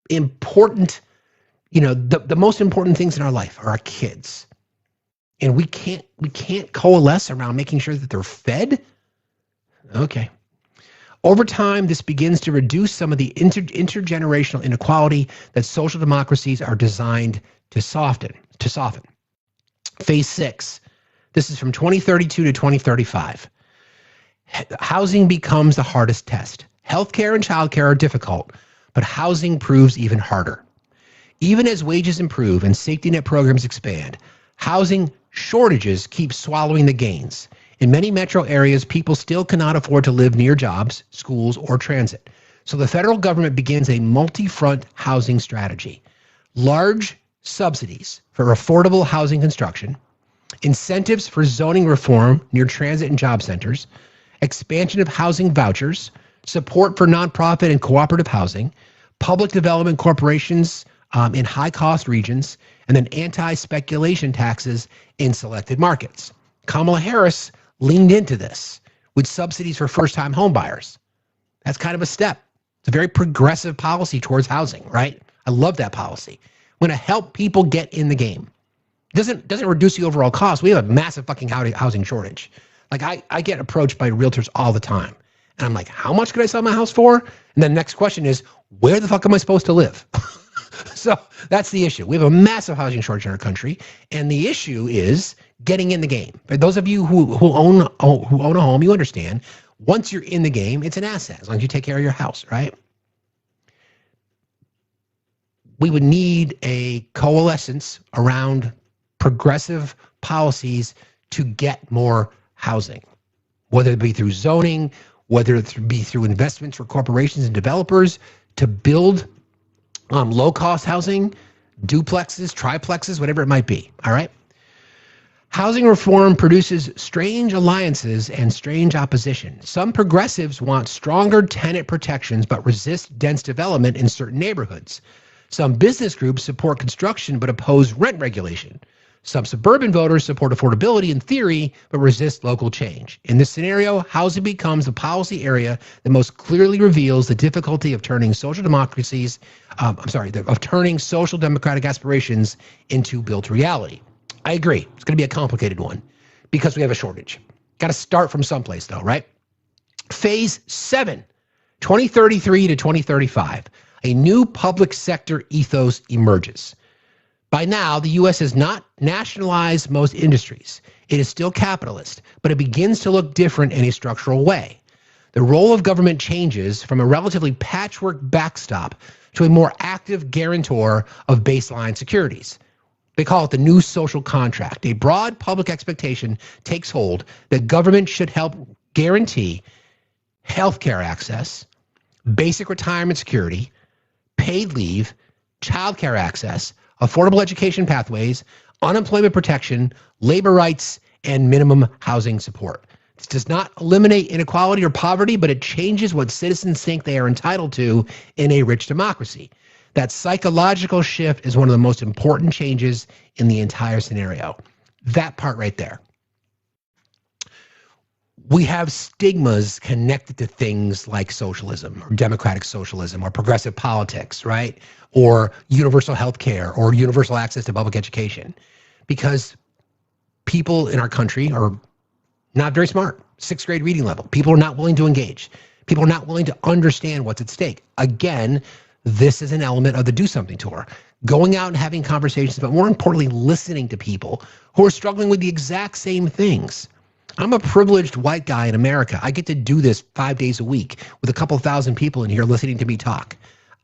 important, the most important things in our life are our kids. And we can't coalesce around making sure that they're fed. Okay. Over time, this begins to reduce some of the intergenerational inequality that social democracies are designed to soften. Phase 6. This is from 2032 to 2035. Housing becomes the hardest test. Healthcare and childcare are difficult, but housing proves even harder. Even as wages improve and safety net programs expand, housing shortages keep swallowing the gains. In many metro areas, people still cannot afford to live near jobs, schools, or transit. So the federal government begins a multi-front housing strategy. Large subsidies for affordable housing construction, incentives for zoning reform near transit and job centers, expansion of housing vouchers, support for nonprofit and cooperative housing, public development corporations in high-cost regions, and then anti-speculation taxes in selected markets. Kamala Harris leaned into this with subsidies for first-time home buyers. That's kind of a step. It's a very progressive policy towards housing, right? I love that policy. We're going to help people get in the game. Doesn't reduce the overall cost. We have a massive fucking housing shortage. Like I get approached by realtors all the time. And I'm like, how much could I sell my house for? And then the next question is, where the fuck am I supposed to live? So that's the issue. We have a massive housing shortage in our country. And the issue is getting in the game. For those of you who own a home, you understand, once you're in the game, it's an asset as long as you take care of your house, right? We would need a coalescence around progressive policies to get more housing, whether it be through zoning, whether it be through investments for corporations and developers to build low-cost housing, duplexes, triplexes, whatever it might be, all right? Housing reform produces strange alliances and strange opposition. Some progressives want stronger tenant protections but resist dense development in certain neighborhoods. Some business groups support construction but oppose rent regulation. Some suburban voters support affordability in theory but resist local change. In this scenario, housing becomes the policy area that most clearly reveals the difficulty of turning social democracies, of turning social democratic aspirations into built reality. I agree. It's going to be a complicated one because we have a shortage. Got to start from someplace though, right? Phase 7, 2033 to 2035, a new public sector ethos emerges. By now, the U.S. has not nationalized most industries. It is still capitalist, but it begins to look different in a structural way. The role of government changes from a relatively patchwork backstop to a more active guarantor of baseline securities. They call it the new social contract. A broad public expectation takes hold that government should help guarantee healthcare access, basic retirement security, paid leave, childcare access, affordable education pathways, unemployment protection, labor rights, and minimum housing support. This does not eliminate inequality or poverty, but it changes what citizens think they are entitled to in a rich democracy. That psychological shift is one of the most important changes in the entire scenario. That part right there. We have stigmas connected to things like socialism or democratic socialism or progressive politics, right? Or universal health care or universal access to public education. Because people in our country are not very smart. 6th grade reading level. People are not willing to engage. People are not willing to understand what's at stake. Again, this is an element of the Do Something Tour. Going out and having conversations, but more importantly, listening to people who are struggling with the exact same things. I'm a privileged white guy in America. I get to do this 5 days a week with a couple thousand people in here listening to me talk.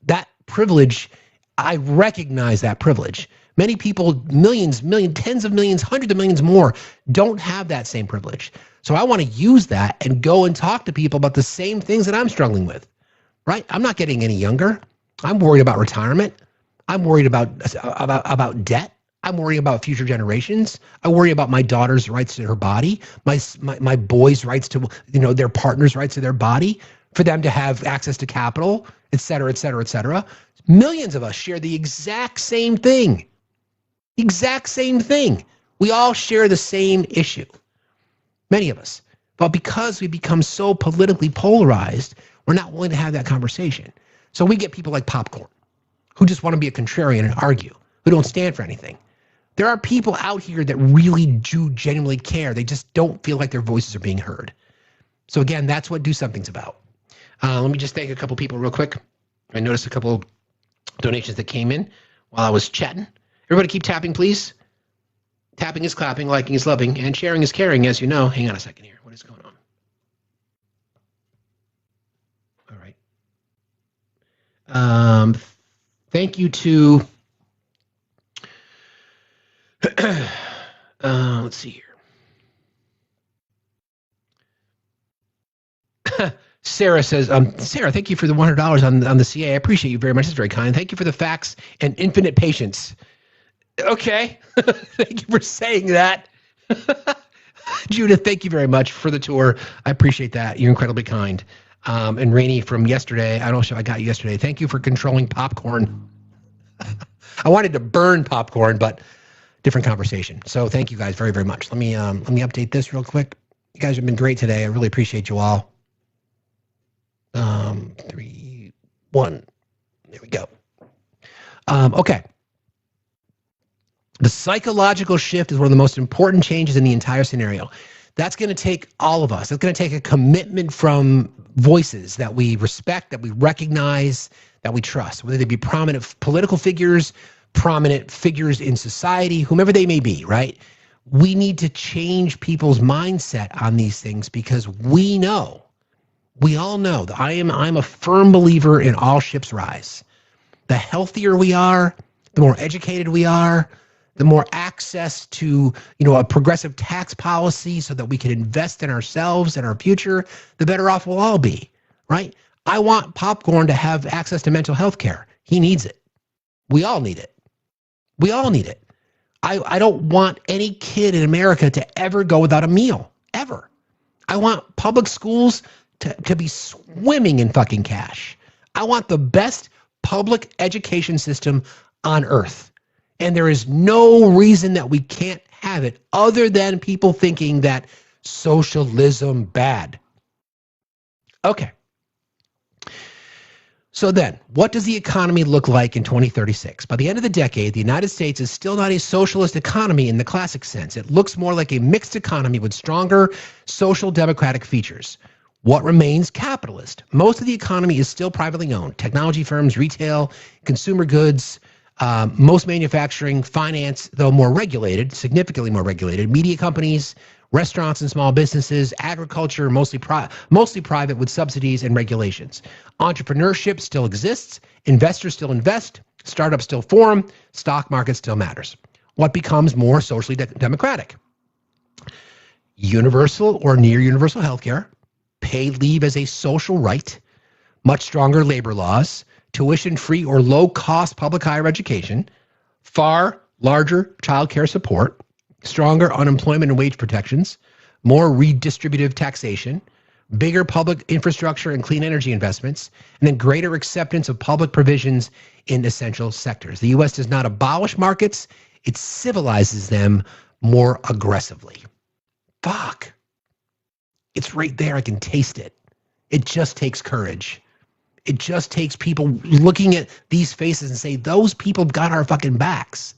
That privilege, I recognize that privilege. Many people, millions, tens of millions, hundreds of millions more, don't have that same privilege. So I want to use that and go and talk to people about the same things that I'm struggling with, right? I'm not getting any younger. I'm worried about retirement. I'm worried about debt. I'm worrying about future generations. I worry about my daughter's rights to her body, my boys' rights to, their partner's rights to their body, for them to have access to capital, et cetera, et cetera, et cetera. Millions of us share the exact same thing. Exact same thing. We all share the same issue. Many of us. But because we become so politically polarized, we're not willing to have that conversation. So we get people like Popcorn, who just want to be a contrarian and argue, who don't stand for anything. There are people out here that really do genuinely care. They just don't feel like their voices are being heard. So again, that's what Do Something's about. Let me just thank a couple people real quick. I noticed a couple donations that came in while I was chatting. Everybody keep tapping, please. Tapping is clapping, liking is loving, and sharing is caring, as you know. Hang on a second here. What is going on? All right. Thank you to... let's see here. Sarah says, Sarah, thank you for the $100 on the CA. I appreciate you very much. It's very kind. Thank you for the facts and infinite patience. Okay. Thank you for saying that. Judith, thank you very much for the tour. I appreciate that. You're incredibly kind. And Rainey from yesterday, I don't know if I got you yesterday. Thank you for controlling popcorn. I wanted to burn popcorn, but different conversation. So thank you guys very, very much. Let me update this real quick. You guys have been great today. I really appreciate you all. 3, 1. There we go. Okay. The psychological shift is one of the most important changes in the entire scenario. That's going to take all of us. That's going to take a commitment from voices that we respect, that we recognize, that we trust, whether they be prominent political figures, prominent figures in society, whomever they may be, right? We need to change people's mindset on these things because we all know that I'm a firm believer in all ships rise. The healthier we are, the more educated we are, the more access to, a progressive tax policy so that we can invest in ourselves and our future, the better off we'll all be, right? I want Popcorn to have access to mental health care. He needs it. We all need it. We all need it. I don't want any kid in America to ever go without a meal, ever. I want public schools to be swimming in fucking cash. I want the best public education system on earth. And there is no reason that we can't have it other than people thinking that socialism bad. Okay. So then, what does the economy look like in 2036? By the end of the decade, the United States is still not a socialist economy in the classic sense. It looks more like a mixed economy with stronger social democratic features. What remains capitalist? Most of the economy is still privately owned. Technology firms, retail, consumer goods, most manufacturing, finance, though more regulated, significantly more regulated, media companies, restaurants and small businesses, agriculture, mostly private with subsidies and regulations. Entrepreneurship still exists. Investors still invest. Startups still form. Stock market still matters. What becomes more socially democratic? Universal or near universal healthcare, paid leave as a social right, much stronger labor laws, tuition-free or low-cost public higher education, far larger child care support, stronger unemployment and wage protections, more redistributive taxation, bigger public infrastructure and clean energy investments, and then greater acceptance of public provisions in essential sectors. The U.S. does not abolish markets, it civilizes them more aggressively. Fuck. It's right there. I can taste it. It just takes courage. It just takes people looking at these faces and say, those people got our fucking backs.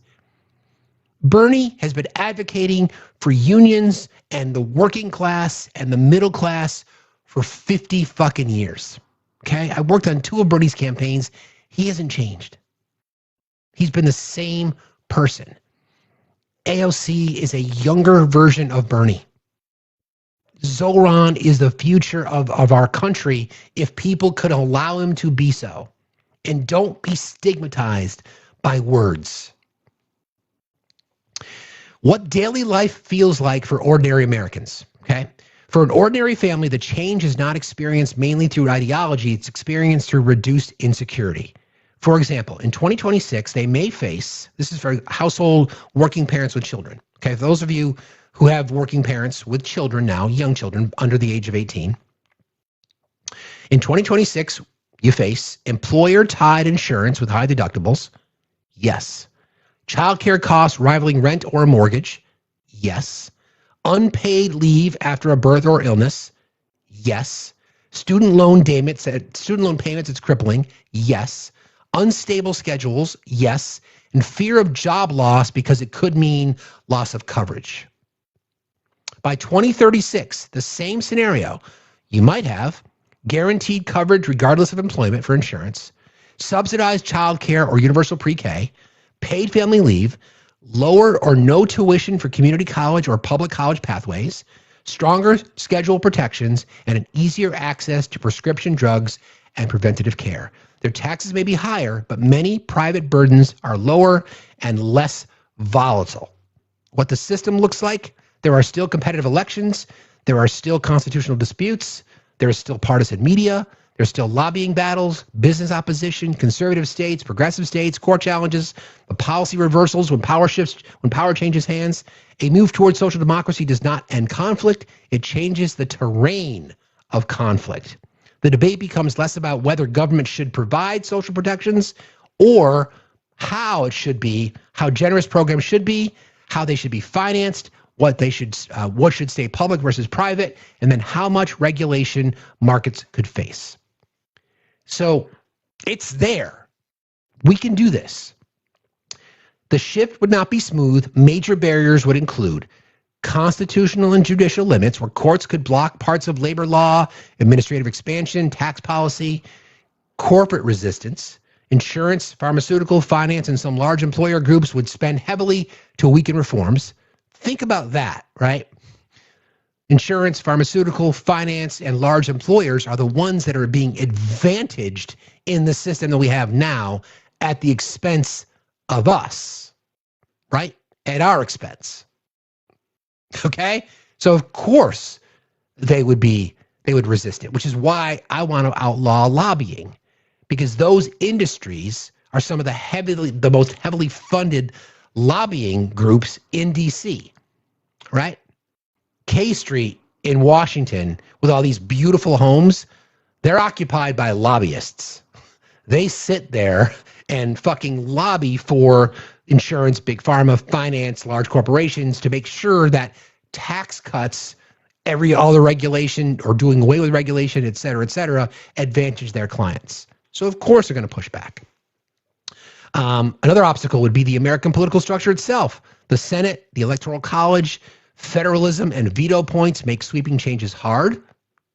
Bernie has been advocating for unions and the working class and the middle class for 50 fucking years. Okay? I worked on 2 of Bernie's campaigns. He hasn't changed. He's been the same person. AOC is a younger version of Bernie. Zoran is the future of our country if people could allow him to be so. And don't be stigmatized by words. What daily life feels like for ordinary Americans, okay? For an ordinary family, the change is not experienced mainly through ideology, it's experienced through reduced insecurity. For example, in 2026, they may face, this is for household working parents with children, okay? For those of you who have working parents with children now, young children under the age of 18. In 2026, you face employer-tied insurance with high deductibles. Yes. Childcare costs rivaling rent or a mortgage. Yes. Unpaid leave after a birth or illness. Yes. Student loan payments, it's crippling. Yes. Unstable schedules. Yes. And fear of job loss because it could mean loss of coverage. By 2036, the same scenario, you might have guaranteed coverage regardless of employment for insurance, subsidized childcare or universal pre-K, paid family leave, lower or no tuition for community college or public college pathways, stronger schedule protections, and an easier access to prescription drugs and preventative care. Their taxes may be higher, but many private burdens are lower and less volatile. What the system looks like? There are still competitive elections. There are still constitutional disputes. There is still partisan media. There's still lobbying battles, business opposition, conservative states, progressive states, court challenges, the policy reversals when power changes hands. A move towards social democracy does not end conflict. It changes the terrain of conflict. The debate becomes less about whether government should provide social protections or how it should be, how generous programs should be, how they should be financed, what should stay public versus private, and then how much regulation markets could face. So it's there. We can do this. The shift would not be smooth. Major barriers would include constitutional and judicial limits where courts could block parts of labor law, administrative expansion, tax policy, corporate resistance, insurance, pharmaceutical, finance, and some large employer groups would spend heavily to weaken reforms. Think about that, right? Insurance, pharmaceutical, finance, and large employers are the ones that are being advantaged in the system that we have now at the expense of us, right? at our expense. Okay? So of course they would resist it, which is why I want to outlaw lobbying, because those industries are some of the most heavily funded lobbying groups in DC, right? K Street in Washington with all these beautiful homes, they're occupied by lobbyists. They sit there and fucking lobby for insurance, big pharma, finance, large corporations to make sure that tax cuts, all the regulation or doing away with regulation, et cetera, advantage their clients. So of course they're going to push back. Another obstacle would be the American political structure itself. The Senate, the Electoral College, federalism, and veto points make sweeping changes hard.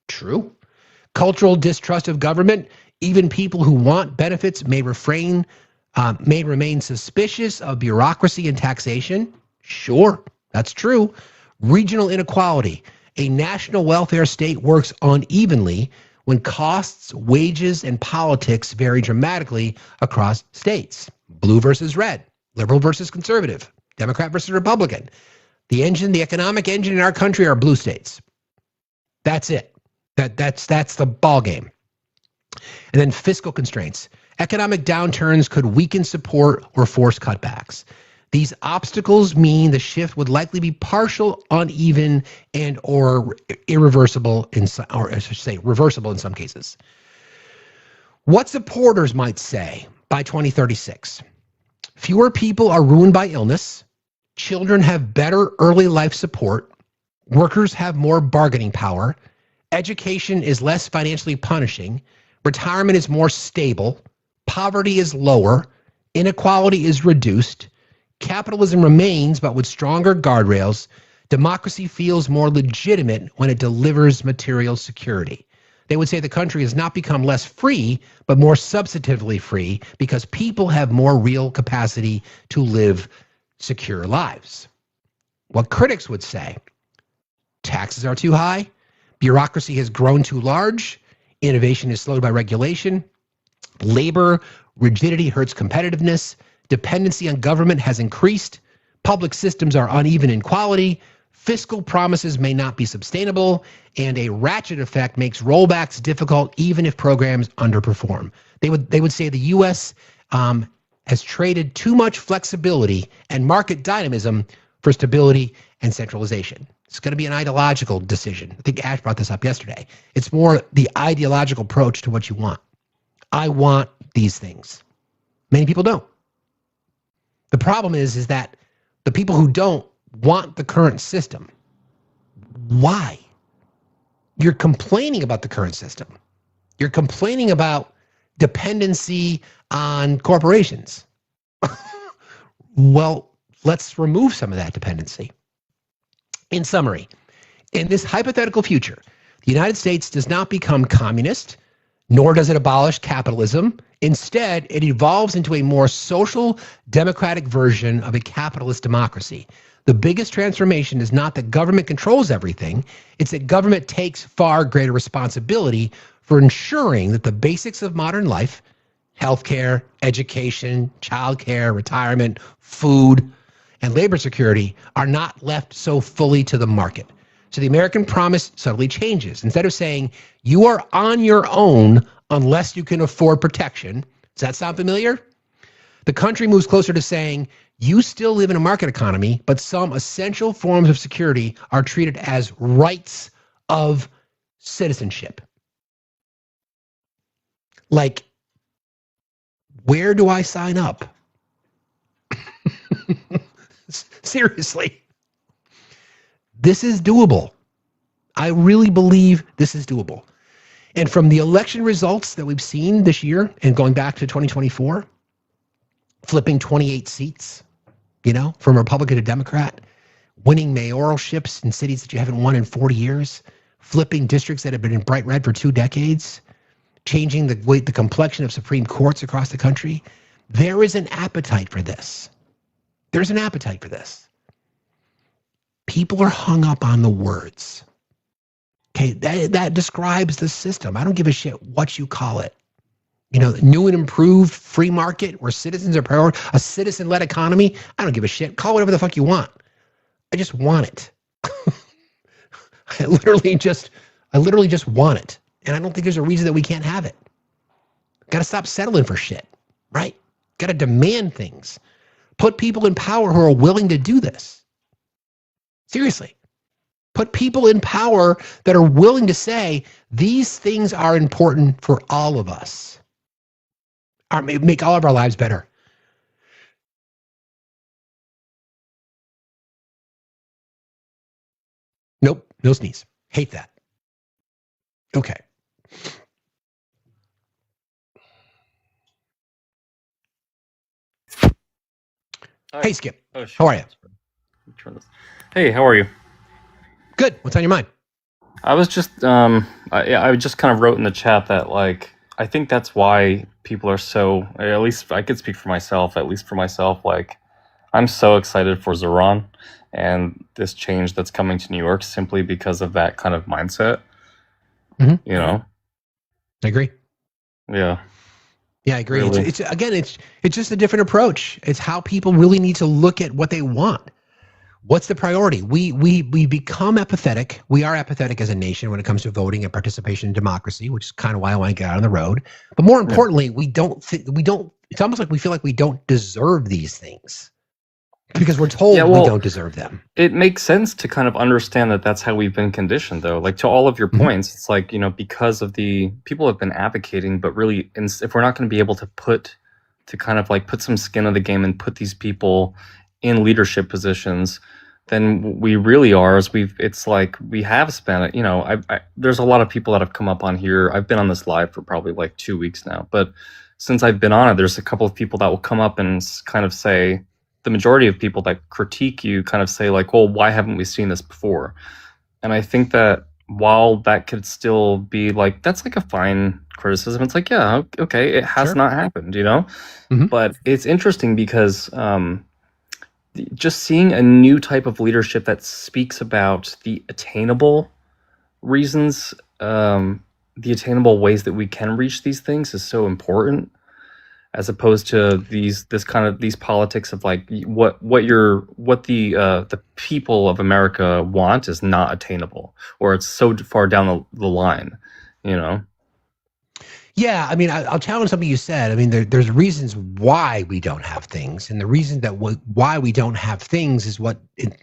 True. Cultural distrust of government. Even people who want benefits may remain suspicious of bureaucracy and taxation. Sure, that's true. Regional inequality. A national welfare state works unevenly when costs, wages, and politics vary dramatically across states. Blue versus red, liberal versus conservative, Democrat versus Republican. The economic engine in our country are blue states. That's it. That's the ball game. And then fiscal constraints. Economic downturns could weaken support or force cutbacks. These obstacles mean the shift would likely be partial, uneven, and or irreversible reversible in some cases. What supporters might say by 2036: fewer people are ruined by illness, children have better early life support, workers have more bargaining power, education is less financially punishing, retirement is more stable, poverty is lower, inequality is reduced, capitalism remains but with stronger guardrails, democracy feels more legitimate when it delivers material security. They would say the country has not become less free, but more substantively free because people have more real capacity to live secure lives. What critics would say: taxes are too high, bureaucracy has grown too large, innovation is slowed by regulation, labor rigidity hurts competitiveness, dependency on government has increased, public systems are uneven in quality, fiscal promises may not be sustainable, and a ratchet effect makes rollbacks difficult even if programs underperform. They would say the U.S. Has traded too much flexibility and market dynamism for stability and centralization. It's going to be an ideological decision. I think Ash brought this up yesterday. It's more the ideological approach to what you want. I want these things. Many people don't. The problem is that the people who don't want the current system. Why? You're complaining about the current system. You're complaining about dependency on corporations. Well, let's remove some of that dependency. In summary, in this hypothetical future, the United States does not become communist, nor does it abolish capitalism. Instead, it evolves into a more social, democratic version of a capitalist democracy. The biggest transformation is not that government controls everything, it's that government takes far greater responsibility for ensuring that the basics of modern life, healthcare, education, childcare, retirement, food, and labor security, are not left so fully to the market. So the American promise subtly changes. Instead of saying, you are on your own unless you can afford protection, does that sound familiar? The country moves closer to saying, you still live in a market economy, but some essential forms of security are treated as rights of citizenship. Like, where do I sign up? Seriously. This is doable. I really believe this is doable. And from the election results that we've seen this year and going back to 2024, flipping 28 seats, from Republican to Democrat, winning mayoralships in cities that you haven't won in 40 years, flipping districts that have been in bright red for 2 decades, changing the complexion of Supreme Courts across the country. There is an appetite for this. There's an appetite for this. People are hung up on the words. Okay, that describes the system. I don't give a shit what you call it. new and improved free market where citizens are priority, a citizen-led economy. I don't give a shit. Call whatever the fuck you want. I just want it. I literally just want it. And I don't think there's a reason that we can't have it. Got to stop settling for shit, right? Got to demand things. Put people in power who are willing to do this. Seriously. Put people in power that are willing to say, these things are important for all of us. Or make all of our lives better. Nope, no sneeze. Hate that. Okay. Hey, Skip. How are you? Hey, how are you? Good. What's on your mind? I was just, I just kind of wrote in the chat that, like, I think that's why people are so, at least I could speak for myself, like, I'm so excited for Zoran and this change that's coming to New York simply because of that kind of mindset. Mm-hmm. I agree. Yeah. Yeah, I agree. Really. It's just a different approach. It's how people really need to look at what they want. What's the priority? We become apathetic. We are apathetic as a nation when it comes to voting and participation in democracy, which is kind of why I want to get out on the road. But more importantly, it's almost like we feel like we don't deserve these things because we're told we don't deserve them. It makes sense to kind of understand that that's how we've been conditioned, though. Like, to all of your points, it's like, because of the people have been advocating, but really, if we're not going to be able to put some skin in the game and put these people in leadership positions, then we really are, it's like we have spent it. There's a lot of people that have come up on here. I've been on this live for probably like 2 weeks now, but since I've been on it, there's a couple of people that will come up and kind of say, the majority of people that critique you kind of say like, well, why haven't we seen this before? And I think that while that could still be like, that's like a fine criticism, it's like, yeah, okay, it has not happened, Mm-hmm. But it's interesting because just seeing a new type of leadership that speaks about the attainable reasons, the attainable ways that we can reach these things is so important, as opposed to these politics of like what the people of America want is not attainable, or it's so far down the line, Yeah, I mean, I'll challenge something you said. I mean, there's reasons why we don't have things, and the reason that why we don't have things is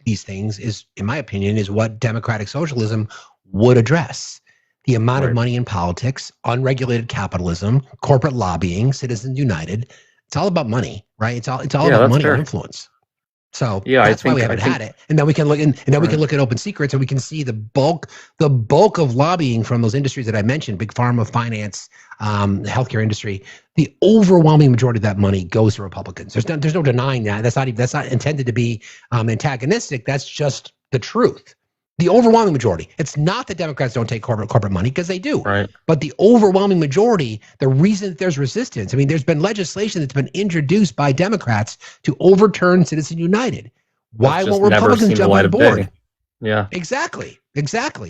these things is, in my opinion, is what democratic socialism would address. The amount of money in politics, unregulated capitalism, corporate lobbying, Citizens United. It's all about money, right? It's all about money or influence. So that's why we haven't had it. And then we can look we can look at open secrets and we can see the bulk of lobbying from those industries that I mentioned, big pharma, finance, the healthcare industry. The overwhelming majority of that money goes to Republicans. There's no denying that. That's not intended to be antagonistic. That's just the truth. The overwhelming majority. It's not that Democrats don't take corporate money, because they do. Right. But the overwhelming majority, the reason that there's resistance, I mean, there's been legislation that's been introduced by Democrats to overturn Citizens United. Why won't Republicans jump on board? Yeah. Exactly.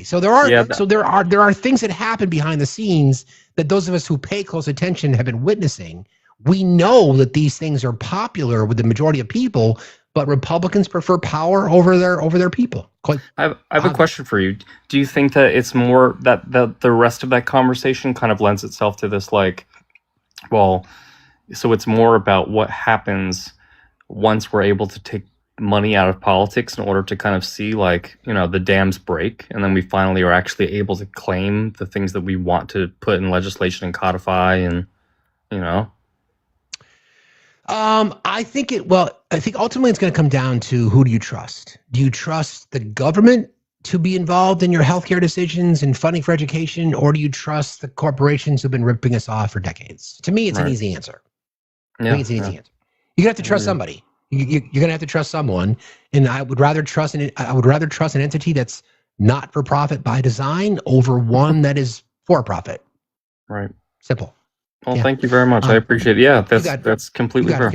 So there are things that happen behind the scenes that those of us who pay close attention have been witnessing. We know that these things are popular with the majority of people, but Republicans prefer power over their people. I have a question for you. Do you think that it's more that the rest of that conversation kind of lends itself to this, like, well, so it's more about what happens once we're able to take money out of politics in order to kind of see, like, the dams break, and then we finally are actually able to claim the things that we want to put in legislation and codify, and I think ultimately it's going to come down to, who do you trust? Do you trust the government to be involved in your healthcare decisions and funding for education, or do you trust the corporations who've been ripping us off for decades? To me, it's an easy answer. I think it's an easy answer. You're gonna have to trust somebody. You're gonna have to trust someone, and I would rather trust an entity that's not for profit by design over one that is for profit. Right. Simple. Well, thank you very much. I appreciate it. Yeah, that's completely fair.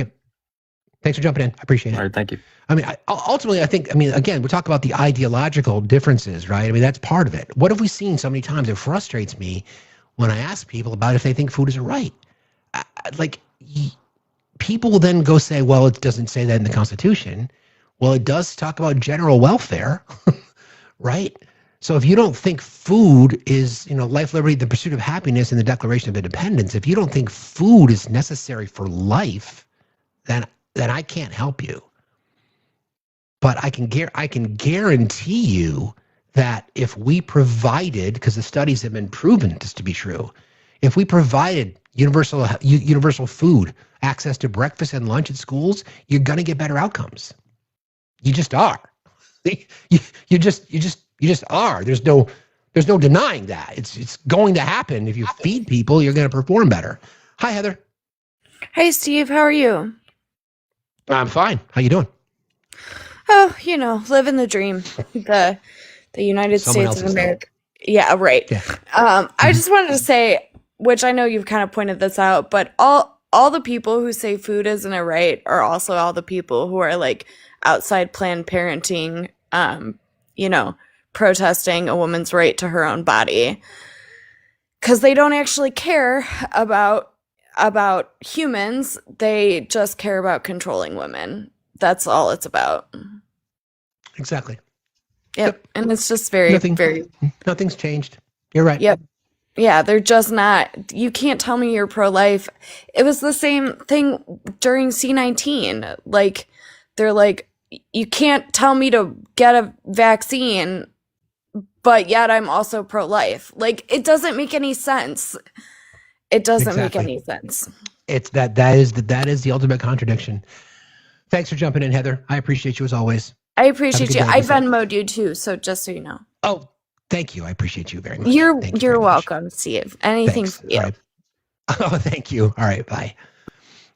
Thanks for jumping in. I appreciate it. All right, thank you. I mean, ultimately, again, we talk about the ideological differences, right? I mean, that's part of it. What have we seen so many times? It frustrates me when I ask people about if they think food is a right. people will then go say, well, it doesn't say that in the Constitution. Well, it does talk about general welfare, right? So if you don't think food is, life, liberty, the pursuit of happiness, and the Declaration of Independence, if you don't think food is necessary for life, then I can't help you. But I can guarantee you that if we provided, because the studies have been proven this to be true, if we provided universal food, access to breakfast and lunch at schools, you're going to get better outcomes. You just are. You just are. There's no denying that. It's going to happen. If you feed people, you're going to perform better. Hi, Heather. Hey, Steve. How are you? I'm fine. How you doing? Oh, living the dream. The United States of America. Yeah, right. Yeah. I just wanted to say, which I know you've kind of pointed this out, but all the people who say food isn't a right are also all the people who are like outside Planned Parenting, protesting a woman's right to her own body, because they don't actually care about humans. They just care about controlling women. That's all it's about. Exactly. Yep. And it's just nothing's changed. You're right. Yep. Yeah, they're just not. You can't tell me you're pro-life. It was the same thing during C-19. Like, they're like, you can't tell me to get a vaccine, but yet I'm also pro-life. Like, it doesn't make any sense. It doesn't make any sense. It's that is the ultimate contradiction. Thanks for jumping in, Heather. I appreciate you as always. I appreciate you. I Venmo'd you too, so just so you know. Oh, thank you. I appreciate you very much. You're welcome, Steve. Anything for you. Right. Oh, thank you. All right, bye.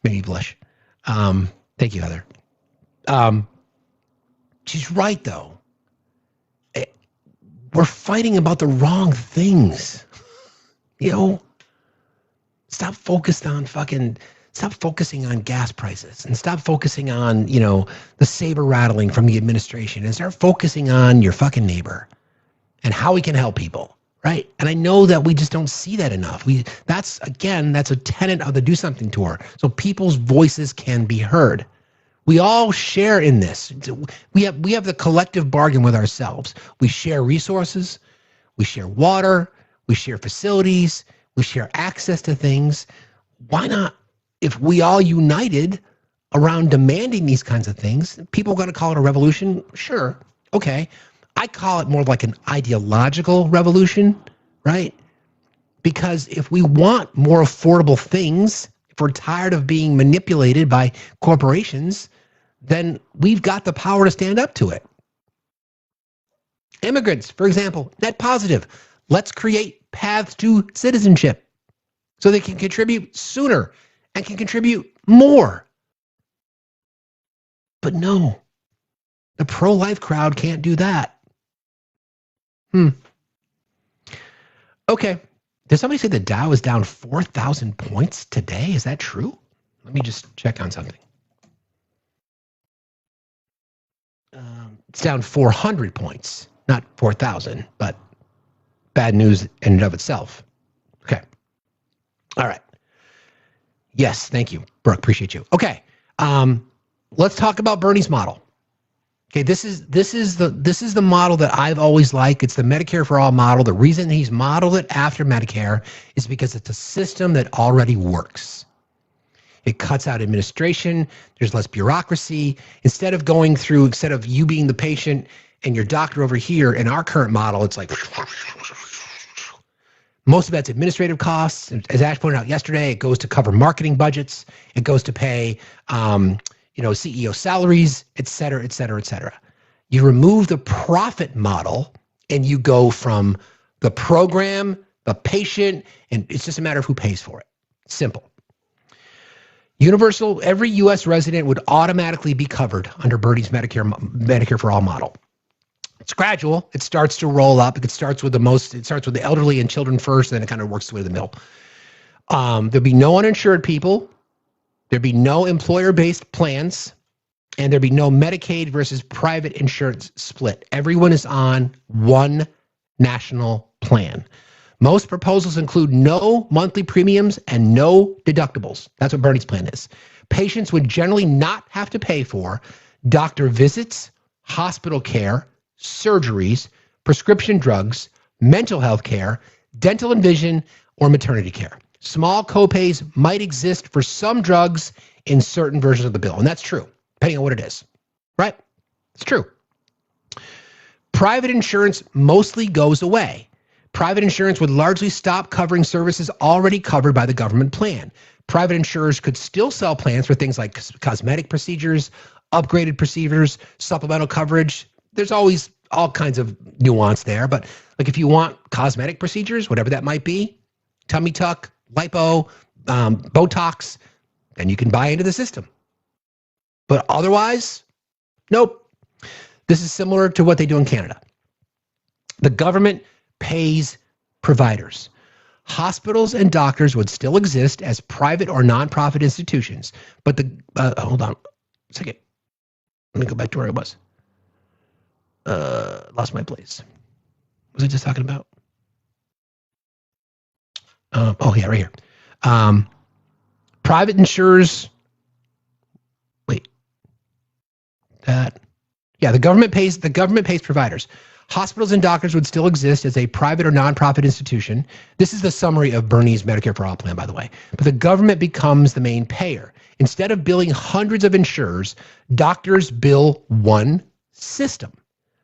Made me blush. Thank you, Heather. She's right though. We're fighting about the wrong things. Stop focusing on gas prices and stop focusing on, the saber rattling from the administration and start focusing on your fucking neighbor and how we can help people, right? And I know that we just don't see that enough. That's a tenet of the Do Something Tour. So people's voices can be heard. We all share in this. We have the collective bargain with ourselves. We share resources, we share water, we share facilities, we share access to things. Why not? If we all united around demanding these kinds of things, people are going to call it a revolution. Sure. Okay. I call it more like an ideological revolution, right? Because if we want more affordable things, if we're tired of being manipulated by corporations, then we've got the power to stand up to it. Immigrants, for example, net positive. Let's create paths to citizenship so they can contribute sooner and can contribute more. But no, the pro-life crowd can't do that. Okay. Did somebody say the Dow is down 4,000 points today? Is that true? Let me just check on something. It's down 400 points, not 4,000, but bad news in and of itself. Okay. All right. Yes, thank you, Brooke. Appreciate you. Okay, let's talk about Bernie's model. Okay, this is the model that I've always liked. It's the Medicare for All model. The reason he's modeled it after Medicare is because it's a system that already works. It cuts out administration. There's less bureaucracy. Instead of you being the patient and your doctor over here, in our current model, it's like most of that's administrative costs. As Ash pointed out yesterday, it goes to cover marketing budgets. It goes to pay, CEO salaries, et cetera, et cetera, et cetera. You remove the profit model and you go from the program, the patient, and it's just a matter of who pays for it. Simple. Every U.S. resident would automatically be covered under Bernie's Medicare for All model. It's gradual. It starts to roll up. It starts with the elderly and children first, then it kind of works its way to the middle. There'll be no uninsured people. There'd be no employer-based plans, and there'd be no Medicaid versus private insurance split. Everyone is on one national plan. Most proposals include no monthly premiums and no deductibles. That's what Bernie's plan is. Patients would generally not have to pay for doctor visits, hospital care, surgeries, prescription drugs, mental health care, dental and vision, or maternity care. Small copays might exist for some drugs in certain versions of the bill, and that's true, depending on what it is, right? It's true. Private insurance mostly goes away. Private insurance would largely stop covering services already covered by the government plan. Private insurers could still sell plans for things like cosmetic procedures, upgraded procedures, supplemental coverage. There's always all kinds of nuance there, but like if you want cosmetic procedures, whatever that might be, tummy tuck, lipo, Botox, then you can buy into the system. But otherwise, nope. This is similar to what they do in Canada. The government pays providers. Hospitals and doctors would still exist as private or nonprofit institutions, but hold on a second. Let me go back to where I was. Lost my place. What was I just talking about? Oh yeah, right here. Private insurers. Wait. The government pays providers. Hospitals and doctors would still exist as a private or nonprofit institution. This is the summary of Bernie's Medicare for All plan, by the way. But the government becomes the main payer. Instead of billing hundreds of insurers, doctors bill one system.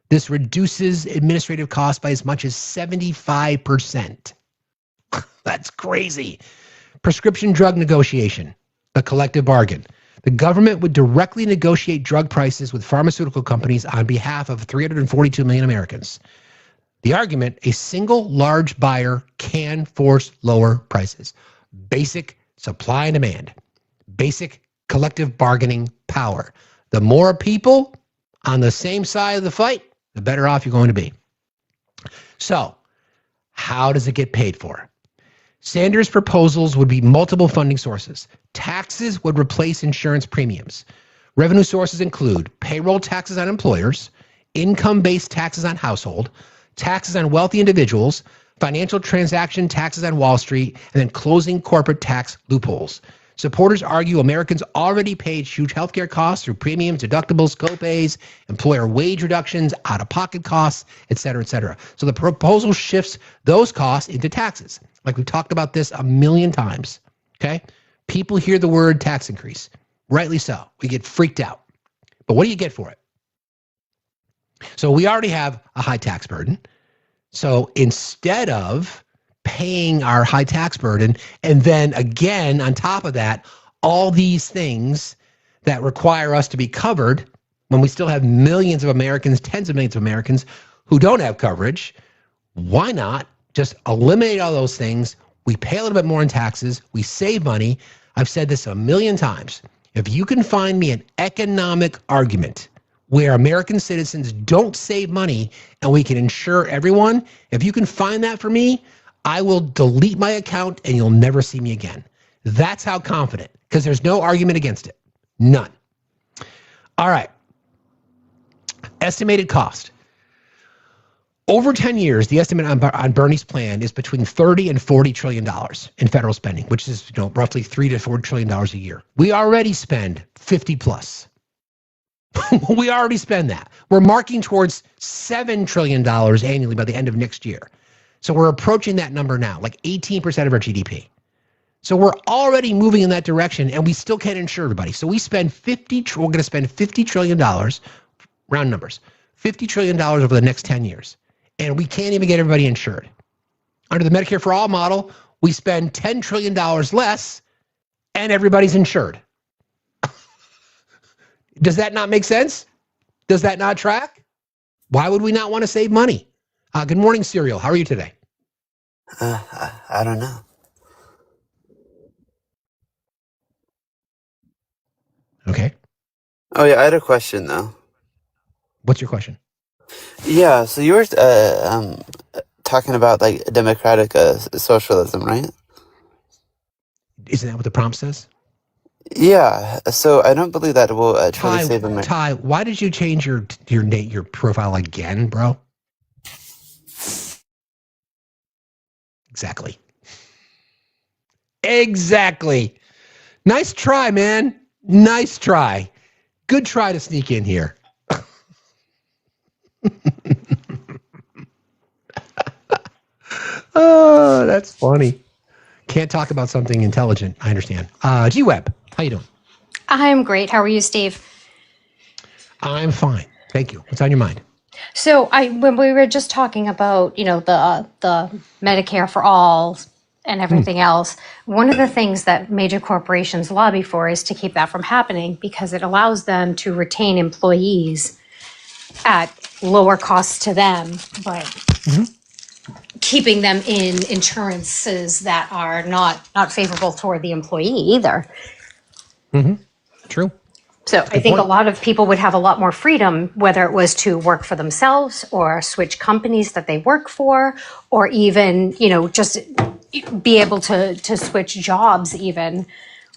This reduces administrative costs by as much as 75%. That's crazy. Prescription drug negotiation, the collective bargain. The government would directly negotiate drug prices with pharmaceutical companies on behalf of 342 million Americans. The argument, a single large buyer can force lower prices. Basic supply and demand. Basic collective bargaining power. The more people on the same side of the fight, the better off you're going to be. So, how does it get paid for? Sanders' proposals would be multiple funding sources. Taxes would replace insurance premiums. Revenue sources include payroll taxes on employers, income-based taxes on household, taxes on wealthy individuals, financial transaction taxes on Wall Street, and then closing corporate tax loopholes. Supporters argue Americans already paid huge healthcare costs through premiums, deductibles, copays, employer wage reductions, out-of-pocket costs, et cetera, et cetera. So the proposal shifts those costs into taxes. Like we talked about this a million times, okay? People hear the word tax increase, rightly so. We get freaked out. But what do you get for it? So we already have a high tax burden. So instead of paying our high tax burden, and then again, on top of that, all these things that require us to be covered when we still have millions of Americans, tens of millions of Americans who don't have coverage, why not just eliminate all those things? We pay a little bit more in taxes. We save money. I've said this a million times. If you can find me an economic argument where American citizens don't save money and we can insure everyone, if you can find that for me, I will delete my account and you'll never see me again. That's how confident, because there's no argument against it. None. All right. Estimated cost. Over 10 years, the estimate on Bernie's plan is between $30 and $40 trillion in federal spending, which is roughly $3 to $4 trillion a year. We already spend 50 plus. We already spend that. We're marking towards $7 trillion annually by the end of next year. So we're approaching that number now, like 18% of our GDP. So we're already moving in that direction, and we still can't insure everybody. So we're going to spend $50 trillion, round numbers, $50 trillion over the next 10 years. And we can't even get everybody insured. Under the Medicare for All model, we spend $10 trillion less, and everybody's insured. Does that not make sense? Does that not track? Why would we not want to save money? Good morning, Serial. How are you today? I don't know. Okay. Oh, yeah, I had a question, though. What's your question? Yeah, so you were talking about, like, democratic socialism, right? Isn't that what the prompt says? Yeah, so I don't believe that will truly save America. Ty, why did you change your profile again, bro? Exactly. Exactly. Nice try, man. Nice try. Good try to sneak in here. Oh, that's funny. Can't talk about something intelligent. I understand. G-Web, how you doing? I'm great. How are you, Steve? I'm fine. Thank you. What's on your mind? So when we were just talking about, the Medicare for all and everything else, one of the things that major corporations lobby for is to keep that from happening because it allows them to retain employees at lower costs to them, but keeping them in insurances that are not favorable toward the employee either. True. So I think a lot of people would have a lot more freedom, whether it was to work for themselves or switch companies that they work for, or even, just be able to switch jobs even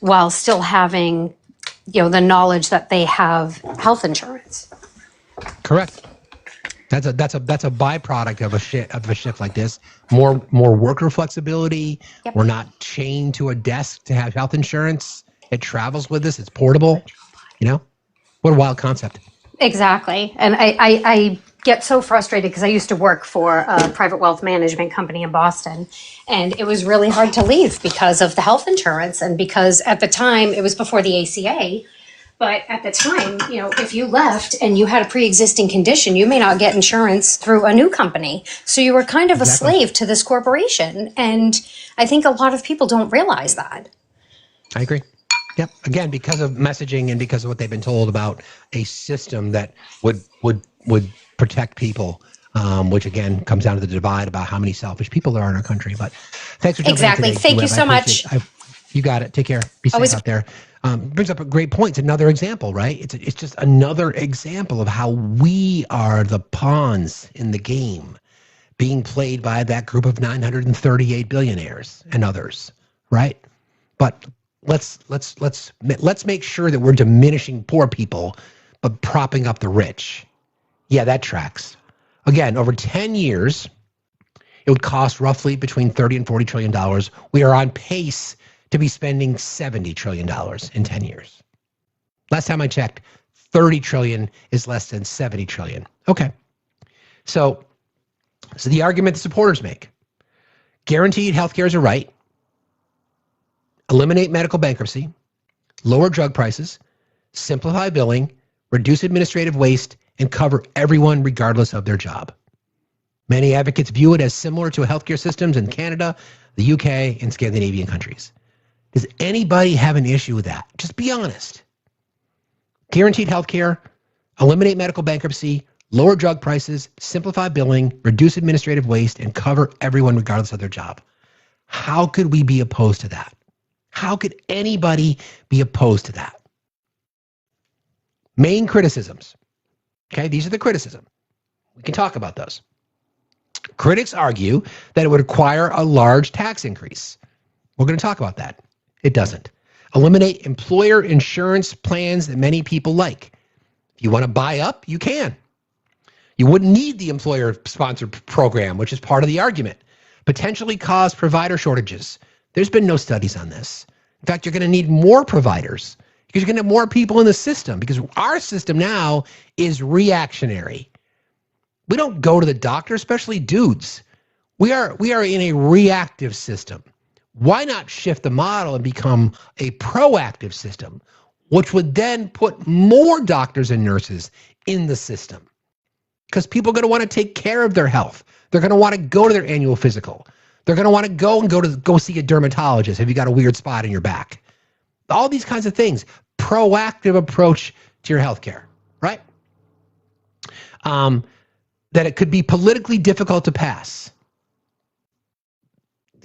while still having, the knowledge that they have health insurance. Correct. That's a byproduct of a shift like this. More worker flexibility. Yep. We're not chained to a desk to have health insurance. It travels with us. It's portable. What a wild concept. Exactly. And I get so frustrated because I used to work for a private wealth management company in Boston, and it was really hard to leave because of the health insurance. And because at the time, it was before the ACA, but at the time, if you left and you had a pre-existing condition, you may not get insurance through a new company. So you were kind of a slave to this corporation. And I think a lot of people don't realize that. I agree. Yep. Again, because of messaging and because of what they've been told about a system that would protect people, which again comes down to the divide about how many selfish people there are in our country. But thanks for jumping in Exactly. today, Thank you G-Web. so much. You got it. Take care. Be safe Always. out there. Brings up a great point. It's another example, right? It's just another example of how we are the pawns in the game being played by that group of 938 billionaires and others, right? But let's make sure that we're diminishing poor people but propping up the rich. Yeah, that tracks. Again, over 10 years, it would cost roughly between $30 and $40 trillion. We are on pace to be spending $70 trillion in 10 years. Last time I checked, 30 trillion is less than 70 trillion. Okay. So the argument the supporters make, guaranteed healthcare is a right, eliminate medical bankruptcy, lower drug prices, simplify billing, reduce administrative waste, and cover everyone regardless of their job. Many advocates view it as similar to healthcare systems in Canada, the UK, and Scandinavian countries. Does anybody have an issue with that? Just be honest. Guaranteed healthcare, eliminate medical bankruptcy, lower drug prices, simplify billing, reduce administrative waste, and cover everyone regardless of their job. How could we be opposed to that? How could anybody be opposed to that? Main criticisms. Okay, these are the criticism. We can talk about those. Critics argue that it would require a large tax increase. We're going to talk about that. It doesn't. Eliminate employer insurance plans that many people like. If you want to buy up, you can. You wouldn't need the employer-sponsored program, which is part of the argument. Potentially cause provider shortages. There's been no studies on this. In fact, you're going to need more providers because you're going to have more people in the system because our system now is reactionary. We don't go to the doctor, especially dudes. We are in a reactive system. Why not shift the model and become a proactive system, which would then put more doctors and nurses in the system? Because people are going to want to take care of their health. They're going to want to go to their annual physical. They're going to want to go see a dermatologist if you got a weird spot in your back. All these kinds of things. Proactive approach to your healthcare, right? That it could be politically difficult to pass.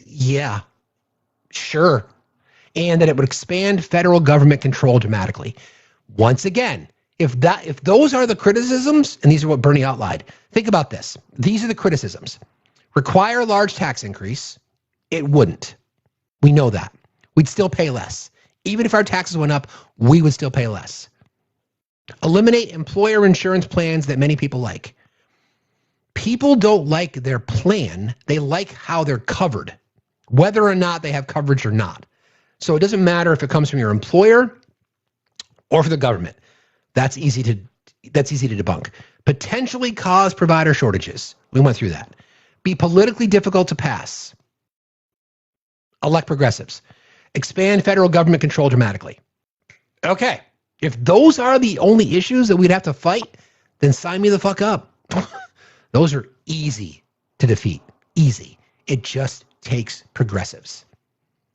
Yeah, sure. And that it would expand federal government control dramatically. Once again, if those are the criticisms, and these are what Bernie outlined, think about this. These are the criticisms. Require a large tax increase. It wouldn't. We know that. We'd still pay less. Even if our taxes went up, we would still pay less. Eliminate employer insurance plans that many people like. People don't like their plan. They like how they're covered, whether or not they have coverage or not. So it doesn't matter if it comes from your employer or from the government. That's easy to debunk. Potentially cause provider shortages. We went through that. Be politically difficult to pass. Elect progressives. Expand federal government control dramatically. Okay. If those are the only issues that we'd have to fight, then sign me the fuck up. Those are easy to defeat. Easy. It just takes progressives.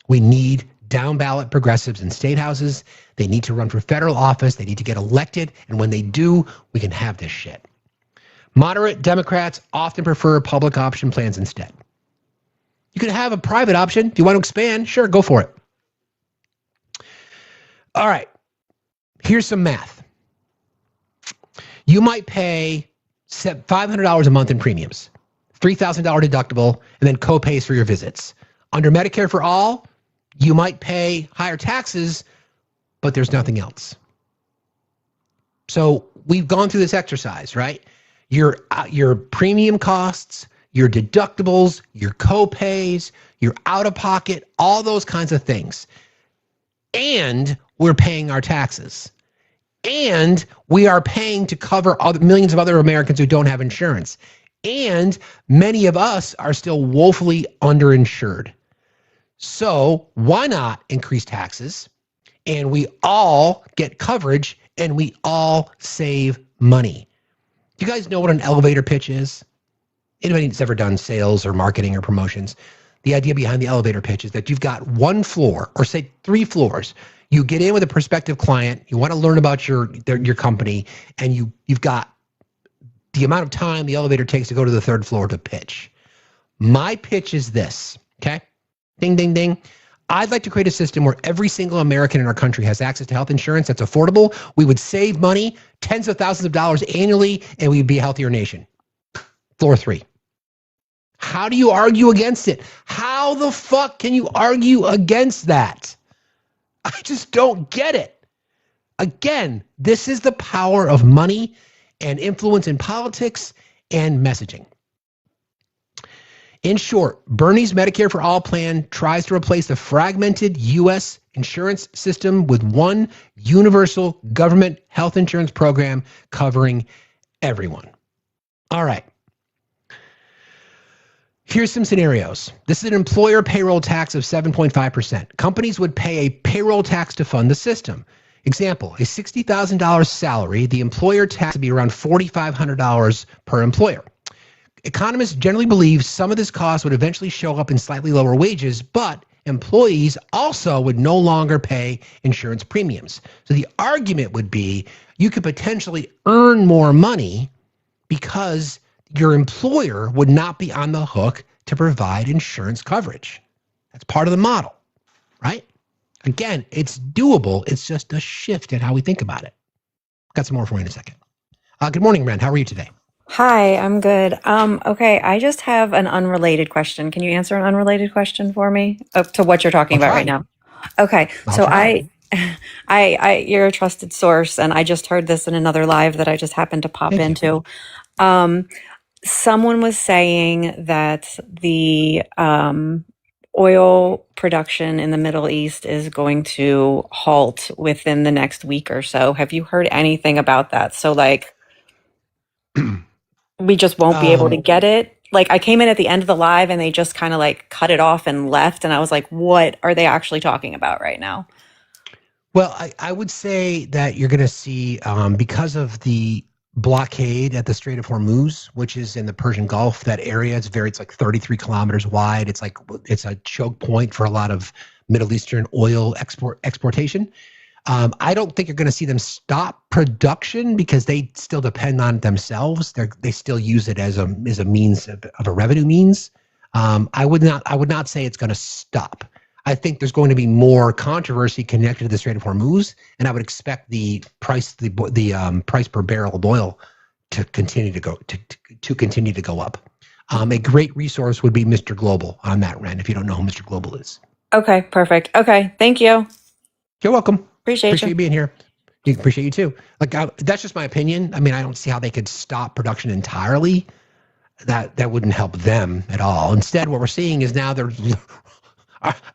We need down ballot progressives in state houses. They need to run for federal office. They need to get elected. And when they do, we can have this shit. Moderate Democrats often prefer public option plans instead. You could have a private option. If you want to expand, sure, go for it. All right. Here's some math. You might pay $500 a month in premiums, $3,000 deductible, and then co-pays for your visits. Under Medicare for All, you might pay higher taxes, but there's nothing else. So we've gone through this exercise, right? Your premium costs, your deductibles, your co-pays, your out-of-pocket, all those kinds of things. And we're paying our taxes. And we are paying to cover millions of other Americans who don't have insurance. And many of us are still woefully underinsured. So why not increase taxes? And we all get coverage and we all save money. Do you guys know what an elevator pitch is? Anybody that's ever done sales or marketing or promotions? The idea behind the elevator pitch is that you've got one floor, or say 3 floors. You get in with a prospective client. You want to learn about your company, and you've got the amount of time the elevator takes to go to the 3rd floor to pitch. My pitch is this, okay? Ding, ding, ding. I'd like to create a system where every single American in our country has access to health insurance that's affordable. We would save money, tens of thousands of dollars annually, and we'd be a healthier nation. Floor 3. How do you argue against it? How the fuck can you argue against that? I just don't get it. Again, this is the power of money and influence in politics and messaging. In short, Bernie's Medicare for All plan tries to replace the fragmented U.S. insurance system with one universal government health insurance program covering everyone. All right. Here's some scenarios. This is an employer payroll tax of 7.5%. Companies would pay a payroll tax to fund the system. Example, a $60,000 salary, the employer tax would be around $4,500 per employer. Economists generally believe some of this cost would eventually show up in slightly lower wages, but employees also would no longer pay insurance premiums. So the argument would be you could potentially earn more money because your employer would not be on the hook to provide insurance coverage. That's part of the model, right? Again, it's doable. It's just a shift in how we think about it. Got some more for you in a second. Good morning, Ren. How are you today? Hi, I'm good. Okay, I just have an unrelated question. Can you answer an unrelated question for me to what you're talking about right now? Okay, so you're a trusted source, and I just heard this in another live that I just happened to pop into. Someone was saying that the oil production in the Middle East is going to halt within the next week or so. Have you heard anything about that? So like, we just won't be able to get it. Like I came in at the end of the live and they just kind of like cut it off and left. And I was like, what are they actually talking about right now? Well, I would say that you're going to see, because of the blockade at the Strait of Hormuz, which is in the Persian Gulf, that area, it's like 33 kilometers wide. It's a choke point for a lot of Middle Eastern oil exportation. I don't think you're going to see them stop production because they still depend on it themselves. They still use it as a means of a revenue means. I would not say it's going to stop. I think there's going to be more controversy connected to the Strait of Hormuz, and I would expect the price per barrel of oil to continue to go up. A great resource would be Mr. Global on that, Ren, if you don't know who Mr. Global is. Okay, perfect. Okay, thank you. You're welcome. Appreciate you being here. You appreciate you too. Like that's just my opinion. I mean, I don't see how they could stop production entirely. that wouldn't help them at all. Instead, what we're seeing is now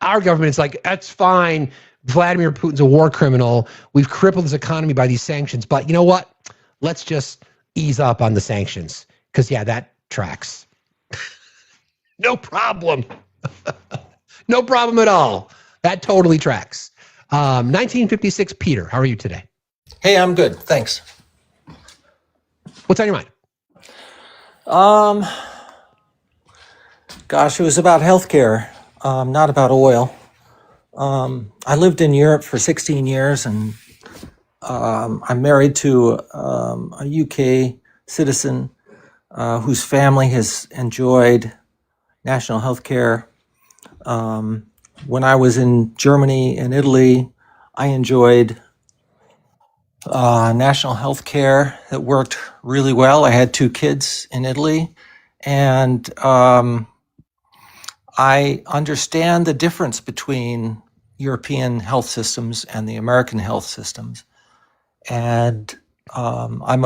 our government is like, that's fine. Vladimir Putin's a war criminal. We've crippled his economy by these sanctions. But you know what? Let's just ease up on the sanctions. Because, yeah, that tracks. No problem. No problem at all. That totally tracks. 1956, Peter, how are you today? Hey, I'm good. Thanks. What's on your mind? Gosh, it was about healthcare, not about oil. I lived in Europe for 16 years, and I'm married to a UK citizen whose family has enjoyed national health care. When I was in Germany and Italy, I enjoyed national health care that worked really well. I had 2 kids in Italy, and I understand the difference between European health systems and the American health systems. And I'm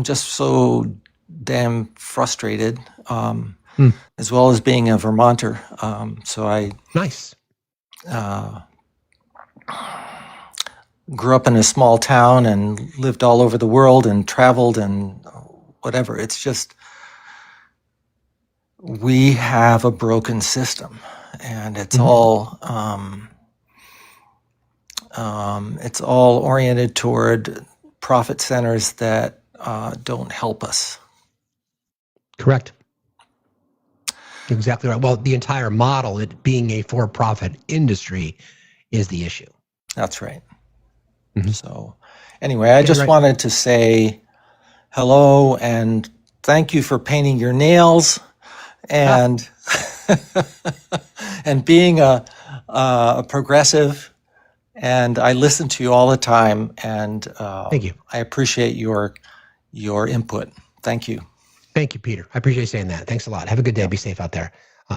just so damn frustrated, as well as being a Vermonter. So I nice. Grew up in a small town and lived all over the world and traveled and whatever. It's just, we have a broken system, and it's all oriented toward profit centers that don't help us. Correct. Exactly right. Well, the entire model, it being a for-profit industry, is the issue. That's right. So anyway, I just wanted to say hello and thank you for painting your nails and and being a progressive. And I listen to you all the time, and thank you. I appreciate your input. Thank you. Thank you, Peter. I appreciate you saying that. Thanks a lot. Have a good day. Be safe out there.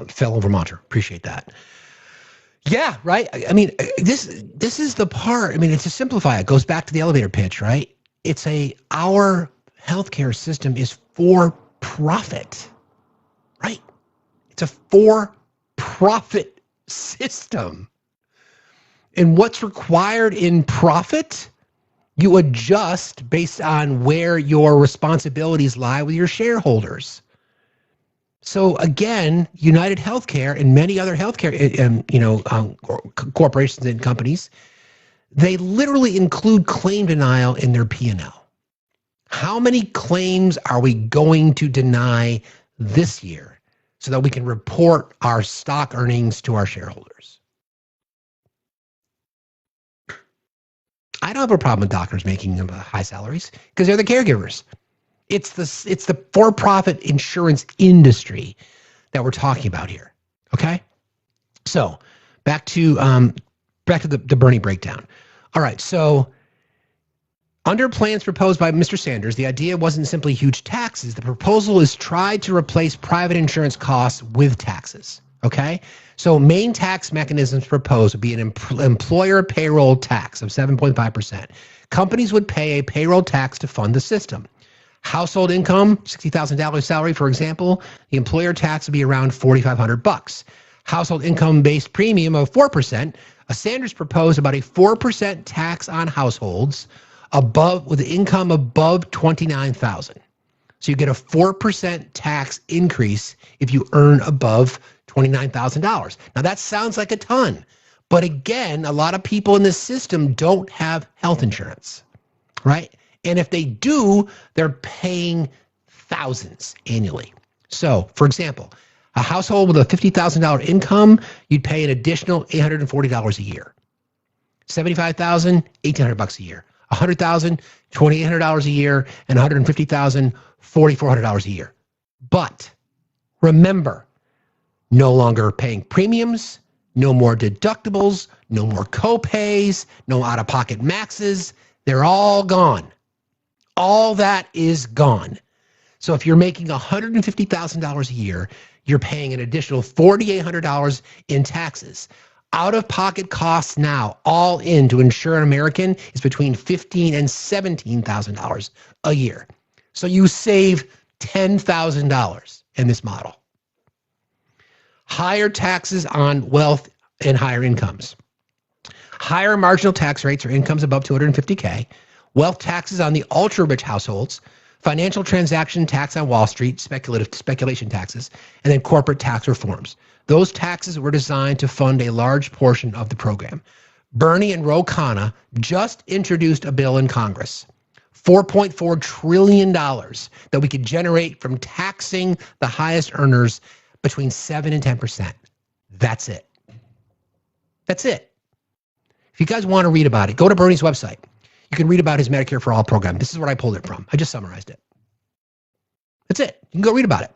Fellow Vermonter. Appreciate that. Yeah, right. I mean, this is the part. I mean, to simplify it, goes back to the elevator pitch, right? It's our healthcare system is for profit, right? It's a for-profit system. And what's required in profit, you adjust based on where your responsibilities lie with your shareholders. So again, United Healthcare and many other healthcare, corporations and companies, they literally include claim denial in their P&L. How many claims are we going to deny this year so that we can report our stock earnings to our shareholders? I don't have a problem with doctors making high salaries because they're the caregivers. It's the for-profit insurance industry that we're talking about here. Okay, so back to the Bernie breakdown. All right, so under plans proposed by Mr. Sanders, the idea wasn't simply huge taxes. The proposal is tried to replace private insurance costs with taxes. Okay, so main tax mechanisms proposed would be an employer payroll tax of 7.5%. Companies would pay a payroll tax to fund the system. Household income, $60,000 salary, for example, the employer tax would be around $4,500. Household income-based premium of 4%. Sanders proposed about a 4% tax on households with income above $29,000. So you get a 4% tax increase if you earn above $29,000. Now that sounds like a ton, but again, a lot of people in this system don't have health insurance, right? And if they do, they're paying thousands annually. So, for example, a household with a $50,000 income, you'd pay an additional $840 a year. $75,000, $1,800 a year. $100,000, $2,800 a year, and $150,000, $4,400 a year. But remember, no longer paying premiums, no more deductibles, no more co-pays, no out-of-pocket maxes. They're all gone. All that is gone. So if you're making $150,000 a year, you're paying an additional $4,800 in taxes. Out-of-pocket costs now, all in to insure an American, is between $15,000 and $17,000 a year. So you save $10,000 in this model. Higher taxes on wealth and higher incomes. Higher marginal tax rates or incomes above 250K. Wealth taxes on the ultra-rich households. Financial transaction tax on Wall Street, speculation taxes, and then corporate tax reforms. Those taxes were designed to fund a large portion of the program. Bernie and Ro Khanna just introduced a bill in Congress, $4.4 trillion that we could generate from taxing the highest earners between 7 and 10%. That's it. That's it. If you guys want to read about it, go to Bernie's website. You can read about his Medicare for All program. This is where I pulled it from. I just summarized it. That's it. You can go read about it.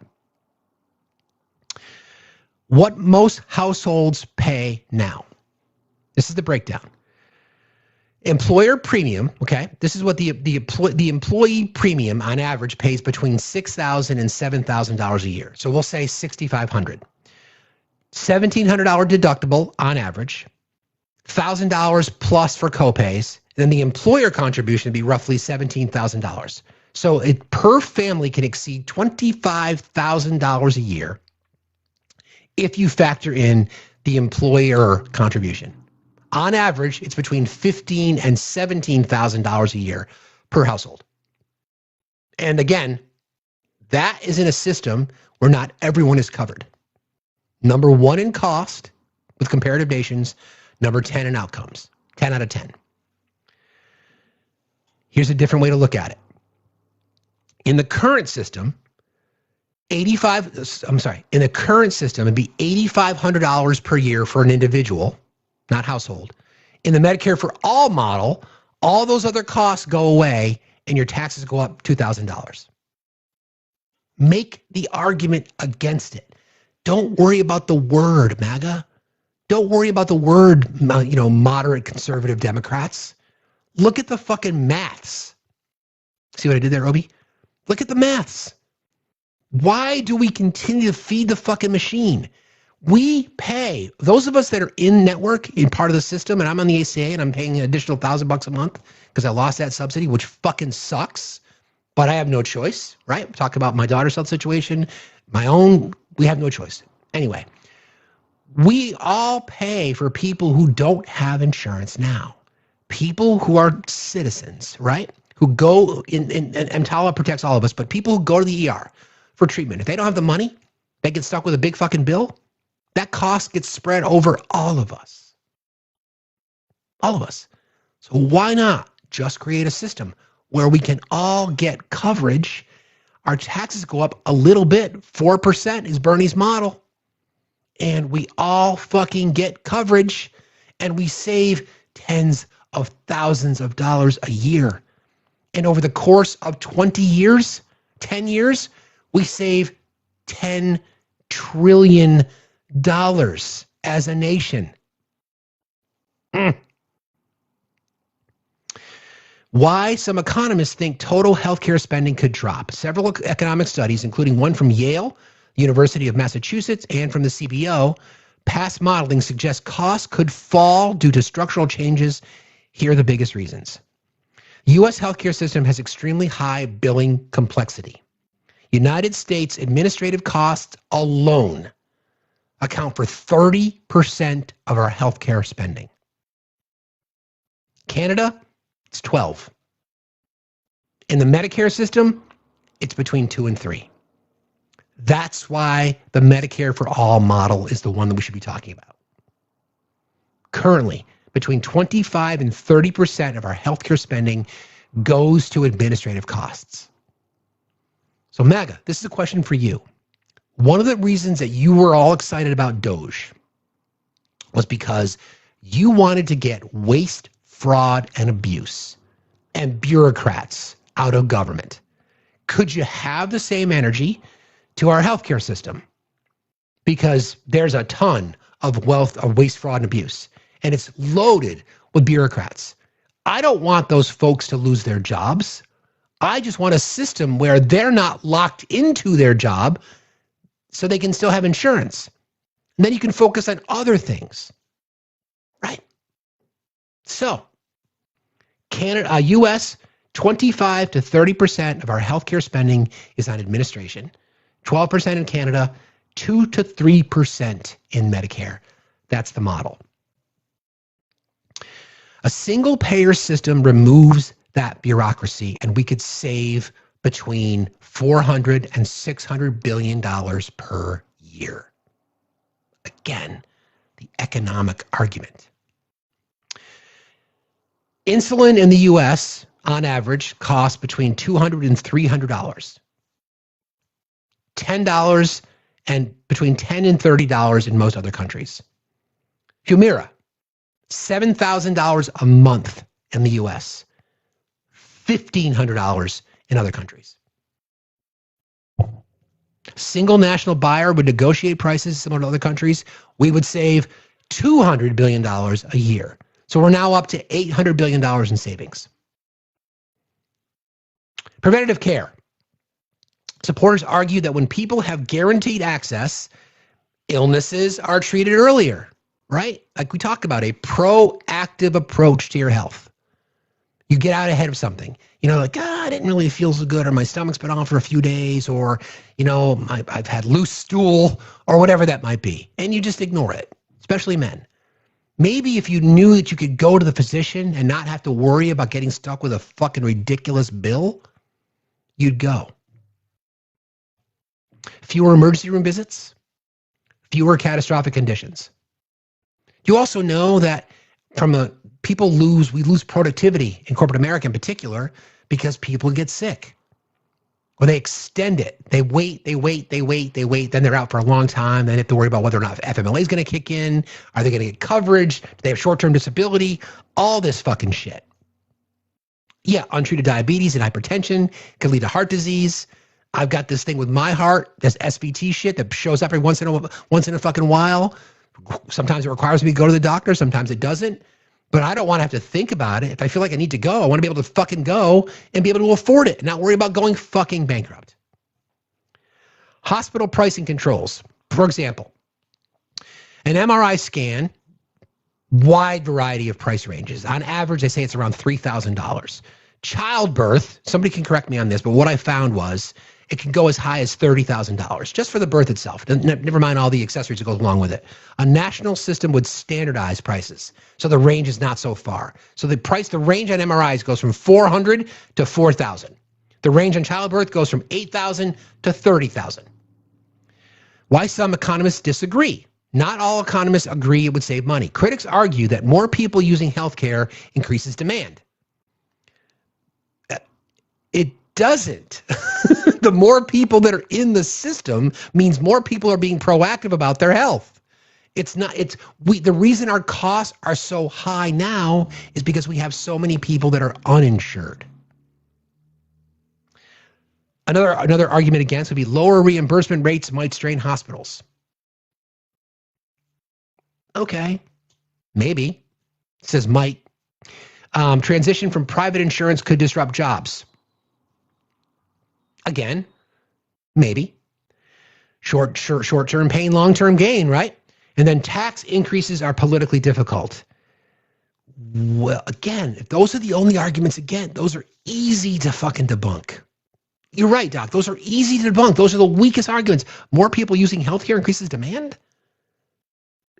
What most households pay now. This is the breakdown. Employer premium, okay? This is what the employee premium on average pays between $6,000 and $7,000 a year. So we'll say $6,500. $1,700 deductible on average. $1,000 plus for copays. Then the employer contribution would be roughly $17,000. So it per family can exceed $25,000 a year if you factor in the employer contribution. On average, it's between $15,000 and $17,000 a year per household. And again, that is in a system where not everyone is covered. Number 1 in cost with comparative nations, number 10 in outcomes, 10 out of 10. Here's a different way to look at it. In the current system, in the current system, it'd be $8,500 per year for an individual, not household. In the Medicare for All model, all those other costs go away and your taxes go up $2,000. Make the argument against it. Don't worry about the word, MAGA. Don't worry about the word, moderate conservative Democrats. Look at the fucking maths. See what I did there, Obi? Look at the maths. Why do we continue to feed the fucking machine? We pay, those of us that are in network, in part of the system, and I'm on the ACA and I'm paying an additional $1,000 a month because I lost that subsidy, which fucking sucks, but I have no choice, right? Talk about my daughter's health situation, my own, we have no choice. Anyway, we all pay for people who don't have insurance now. People who are citizens, right? Who go in EMTALA protects all of us, but people who go to the ER for treatment, if they don't have the money, they get stuck with a big fucking bill. That cost gets spread over all of us. All of us. So why not just create a system where we can all get coverage? Our taxes go up a little bit. 4% is Bernie's model. And we all fucking get coverage and we save tens of thousands of dollars a year. And over the course of 20 years, 10 years, we save $10 trillion as a nation. Why some economists think total healthcare spending could drop. Several economic studies, including one from Yale, University of Massachusetts, and from the CBO, past modeling suggests costs could fall due to structural changes. Here are the biggest reasons. U.S. healthcare system has extremely high billing complexity. United States administrative costs alone account for 30% of our healthcare spending. Canada, it's 12. In the Medicare system, it's between 2 and 3. That's why the Medicare for All model is the one that we should be talking about. Currently, between 25 and 30% of our healthcare spending goes to administrative costs. So MAGA, this is a question for you. One of the reasons that you were all excited about Doge was because you wanted to get waste, fraud, and abuse and bureaucrats out of government. Could you have the same energy to our healthcare system? Because there's a ton of wealth of waste, fraud, and abuse, and it's loaded with bureaucrats. I don't want those folks to lose their jobs. I just want a system where they're not locked into their job so they can still have insurance. And then you can focus on other things, right? So, Canada, U.S., 25 to 30% of our healthcare spending is on administration, 12% in Canada, 2 to 3% in Medicare. That's the model. A single payer system removes that bureaucracy, and we could save between $400 and $600 billion per year. Again, the economic argument. Insulin in the US, on average, costs between $200 and $300. $10 and between $10 and $30 in most other countries. Humira, $7,000 a month in the US, $1,500 in other countries. Single national buyer would negotiate prices similar to other countries. We would save $200 billion a year. So we're now up to $800 billion in savings. Preventative care. Supporters argue that when people have guaranteed access, illnesses are treated earlier, right? Like we talked about, a proactive approach to your health. You get out ahead of something. You know, like, I didn't really feel so good, or my stomach's been on for a few days, or, you know, I've had loose stool, or whatever that might be. And you just ignore it, especially men. Maybe if you knew that you could go to the physician and not have to worry about getting stuck with a fucking ridiculous bill, you'd go. Fewer emergency room visits, fewer catastrophic conditions. You also know that we lose productivity in corporate America in particular because people get sick. Or they extend it. They wait, then they're out for a long time. Then they have to worry about whether or not FMLA is going to kick in. Are they going to get coverage? Do they have short-term disability? All this fucking shit. Yeah, untreated diabetes and hypertension can lead to heart disease. I've got this thing with my heart, this SVT shit that shows up every once in a fucking while. Sometimes it requires me to go to the doctor. Sometimes it doesn't. But I don't want to have to think about it. If I feel like I need to go, I want to be able to fucking go and be able to afford it and not worry about going fucking bankrupt. Hospital pricing controls. For example, an MRI scan, wide variety of price ranges. On average, they say it's around $3,000. Childbirth, somebody can correct me on this, but what I found was it can go as high as $30,000 just for the birth itself. Never mind all the accessories that go along with it. A national system would standardize prices, so the range is not so far. So the range on MRIs goes from $400 to $4,000. The range on childbirth goes from $8,000 to $30,000. Why some economists disagree. Not all economists agree it would save money. Critics argue that more people using healthcare increases demand. It doesn't. The more people that are in the system means more people are being proactive about their health. The reason our costs are so high now is because we have so many people that are uninsured. Another argument against would be lower reimbursement rates might strain hospitals. Okay, maybe. It says might. Transition from private insurance could disrupt jobs. Again, maybe. Short-term pain, long-term gain, right? And then tax increases are politically difficult. Well, again, if those are the only arguments, again, those are easy to fucking debunk. You're right, Doc. Those are easy to debunk. Those are the weakest arguments. More people using healthcare increases demand.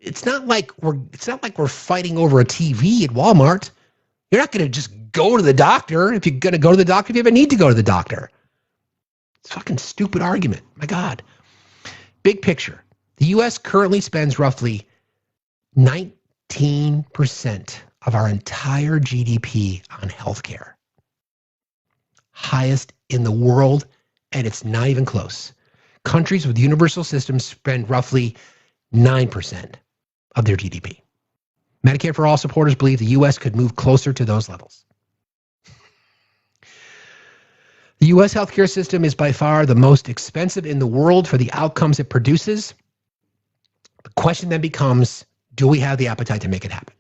It's not like we're fighting over a TV at Walmart. You're not going to just go to the doctor if you're going to go to the doctor if you ever need to go to the doctor. It's a fucking stupid argument. My God. Big picture. The U.S. currently spends roughly 19% of our entire GDP on healthcare. Highest in the world, and it's not even close. Countries with universal systems spend roughly 9% of their GDP. Medicare for All supporters believe the U.S. could move closer to those levels. The U.S. healthcare system is by far the most expensive in the world for the outcomes it produces. The question then becomes, do we have the appetite to make it happen?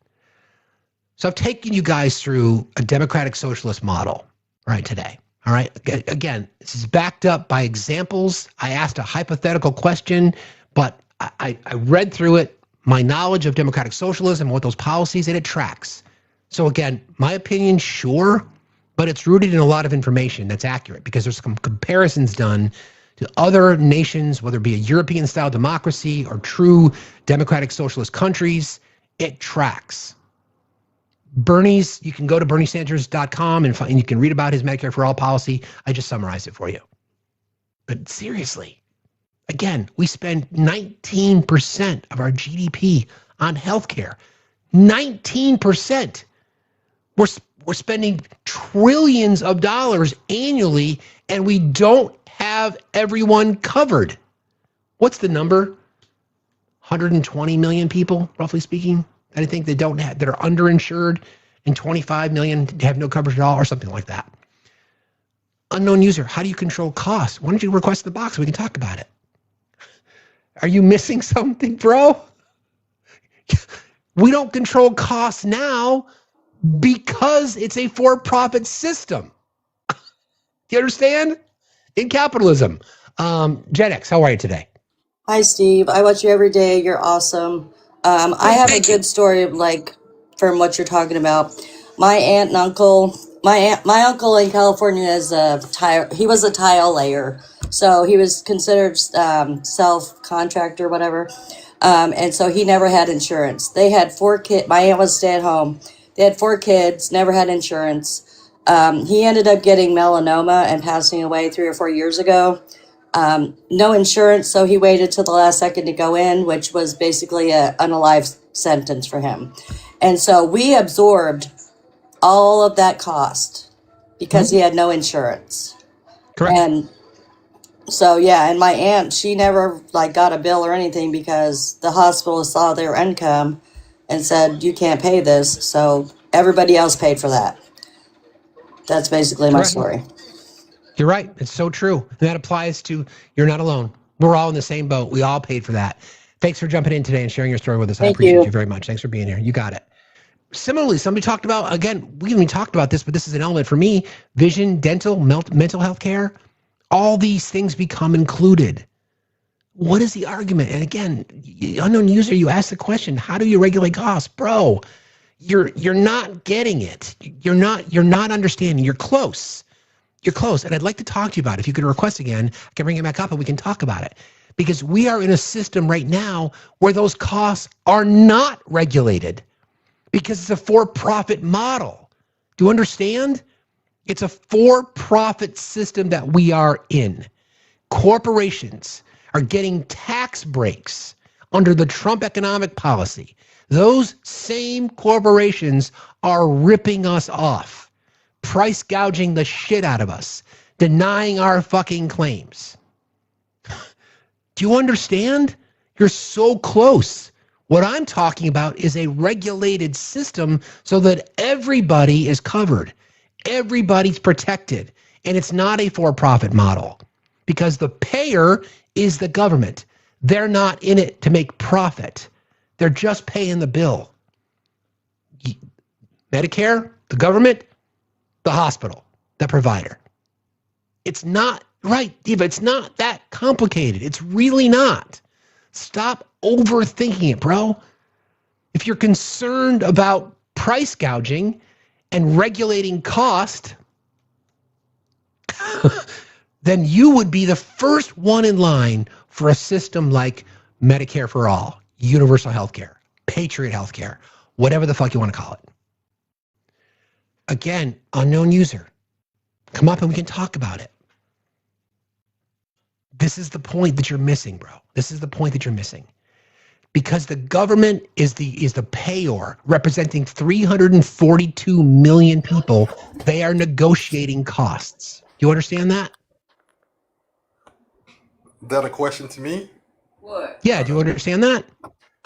So I've taken you guys through a democratic socialist model right today. All right. Again, this is backed up by examples. I asked a hypothetical question, but I read through it. My knowledge of democratic socialism, what those policies, and it tracks. So again, my opinion, sure, but it's rooted in a lot of information that's accurate because there's some comparisons done to other nations, whether it be a European-style democracy or true democratic socialist countries. It tracks. Bernie's, you can go to berniesanders.com and you can read about his Medicare for All policy. I just summarized it for you. But seriously, again, we spend 19% of our GDP on healthcare. 19%. We're spending trillions of dollars annually, and we don't have everyone covered. What's the number? 120 million people, roughly speaking, that I think that are underinsured, and 25 million have no coverage at all, or something like that. Unknown user, how do you control costs? Why don't you request the box so we can talk about it? Are you missing something, bro? We don't control costs now because it's a for-profit system. Do you understand? In capitalism. Gen X, how are you today? Hi, Steve. I watch you every day. You're awesome. I have a good story, like, from what you're talking about. My aunt and uncle, my uncle in California is he was a tile layer. So he was considered self-contractor, whatever. And so he never had insurance. They had 4 kids. My aunt was stay-at-home. They had 4 kids, never had insurance. He ended up getting melanoma and passing away 3 or 4 years ago. No insurance, so he waited till the last second to go in, which was basically an unalive sentence for him. And so we absorbed all of that cost because he had no insurance. Correct. And so, yeah, and my aunt, she never got a bill or anything because the hospital saw their income and said, you can't pay this. So everybody else paid for that. That's basically my story. You're right. It's so true. And that applies to, you're not alone. We're all in the same boat. We all paid for that. Thanks for jumping in today and sharing your story with us. I appreciate you very much. Thanks for being here. You got it. Similarly, somebody talked about, again, we haven't even talked about this, but this is an element for me, vision, dental, mental health care. All these things become included. What is the argument? And again, unknown user, you ask the question, how do you regulate costs? Bro, you're not getting it. You're not understanding. You're close. You're close. And I'd like to talk to you about it. If you could request again, I can bring it back up and we can talk about it. Because we are in a system right now where those costs are not regulated because it's a for-profit model. Do you understand? It's a for-profit system that we are in. Corporations are getting tax breaks under the Trump economic policy. Those same corporations are ripping us off, price gouging the shit out of us, denying our fucking claims. Do you understand? You're so close. What I'm talking about is a regulated system so that everybody is covered. Everybody's protected. And it's not a for-profit model because the payer is the government. They're not in it to make profit. They're just paying the bill. Medicare, the government, the hospital, the provider. It's not right, Diva. It's not that complicated. It's really not. Stop overthinking it, bro. If you're concerned about price gouging and regulating cost, then you would be the first one in line for a system like Medicare for All, universal health care, Patriot health care, whatever the fuck you want to call it. Again, unknown user. Come up and we can talk about it. This is the point that you're missing, bro. This is the point that you're missing. Because the government is the payor, representing 342 million people. They are negotiating costs. Do you understand that? Is that a question to me? What? Yeah, do you understand that?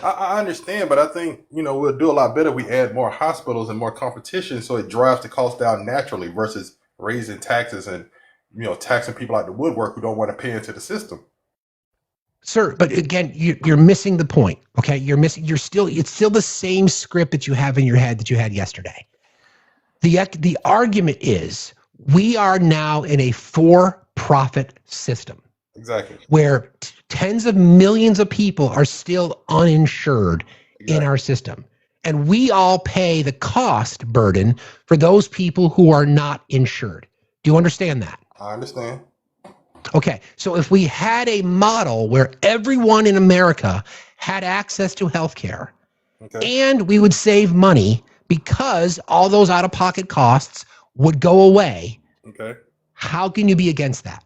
I understand, but I think, we'll do a lot better if we add more hospitals and more competition so it drives the cost down naturally versus raising taxes and, taxing people out the woodwork who don't want to pay into the system. Sir, but again, you're missing the point, okay? It's still the same script that you have in your head that you had yesterday. The argument is we are now in a for-profit system. Exactly. Where tens of millions of people are still uninsured in our system. And we all pay the cost burden for those people who are not insured. Do you understand that? I understand. Okay, so if we had a model where everyone in America had access to health care, and we would save money because all those out-of-pocket costs would go away, how can you be against that?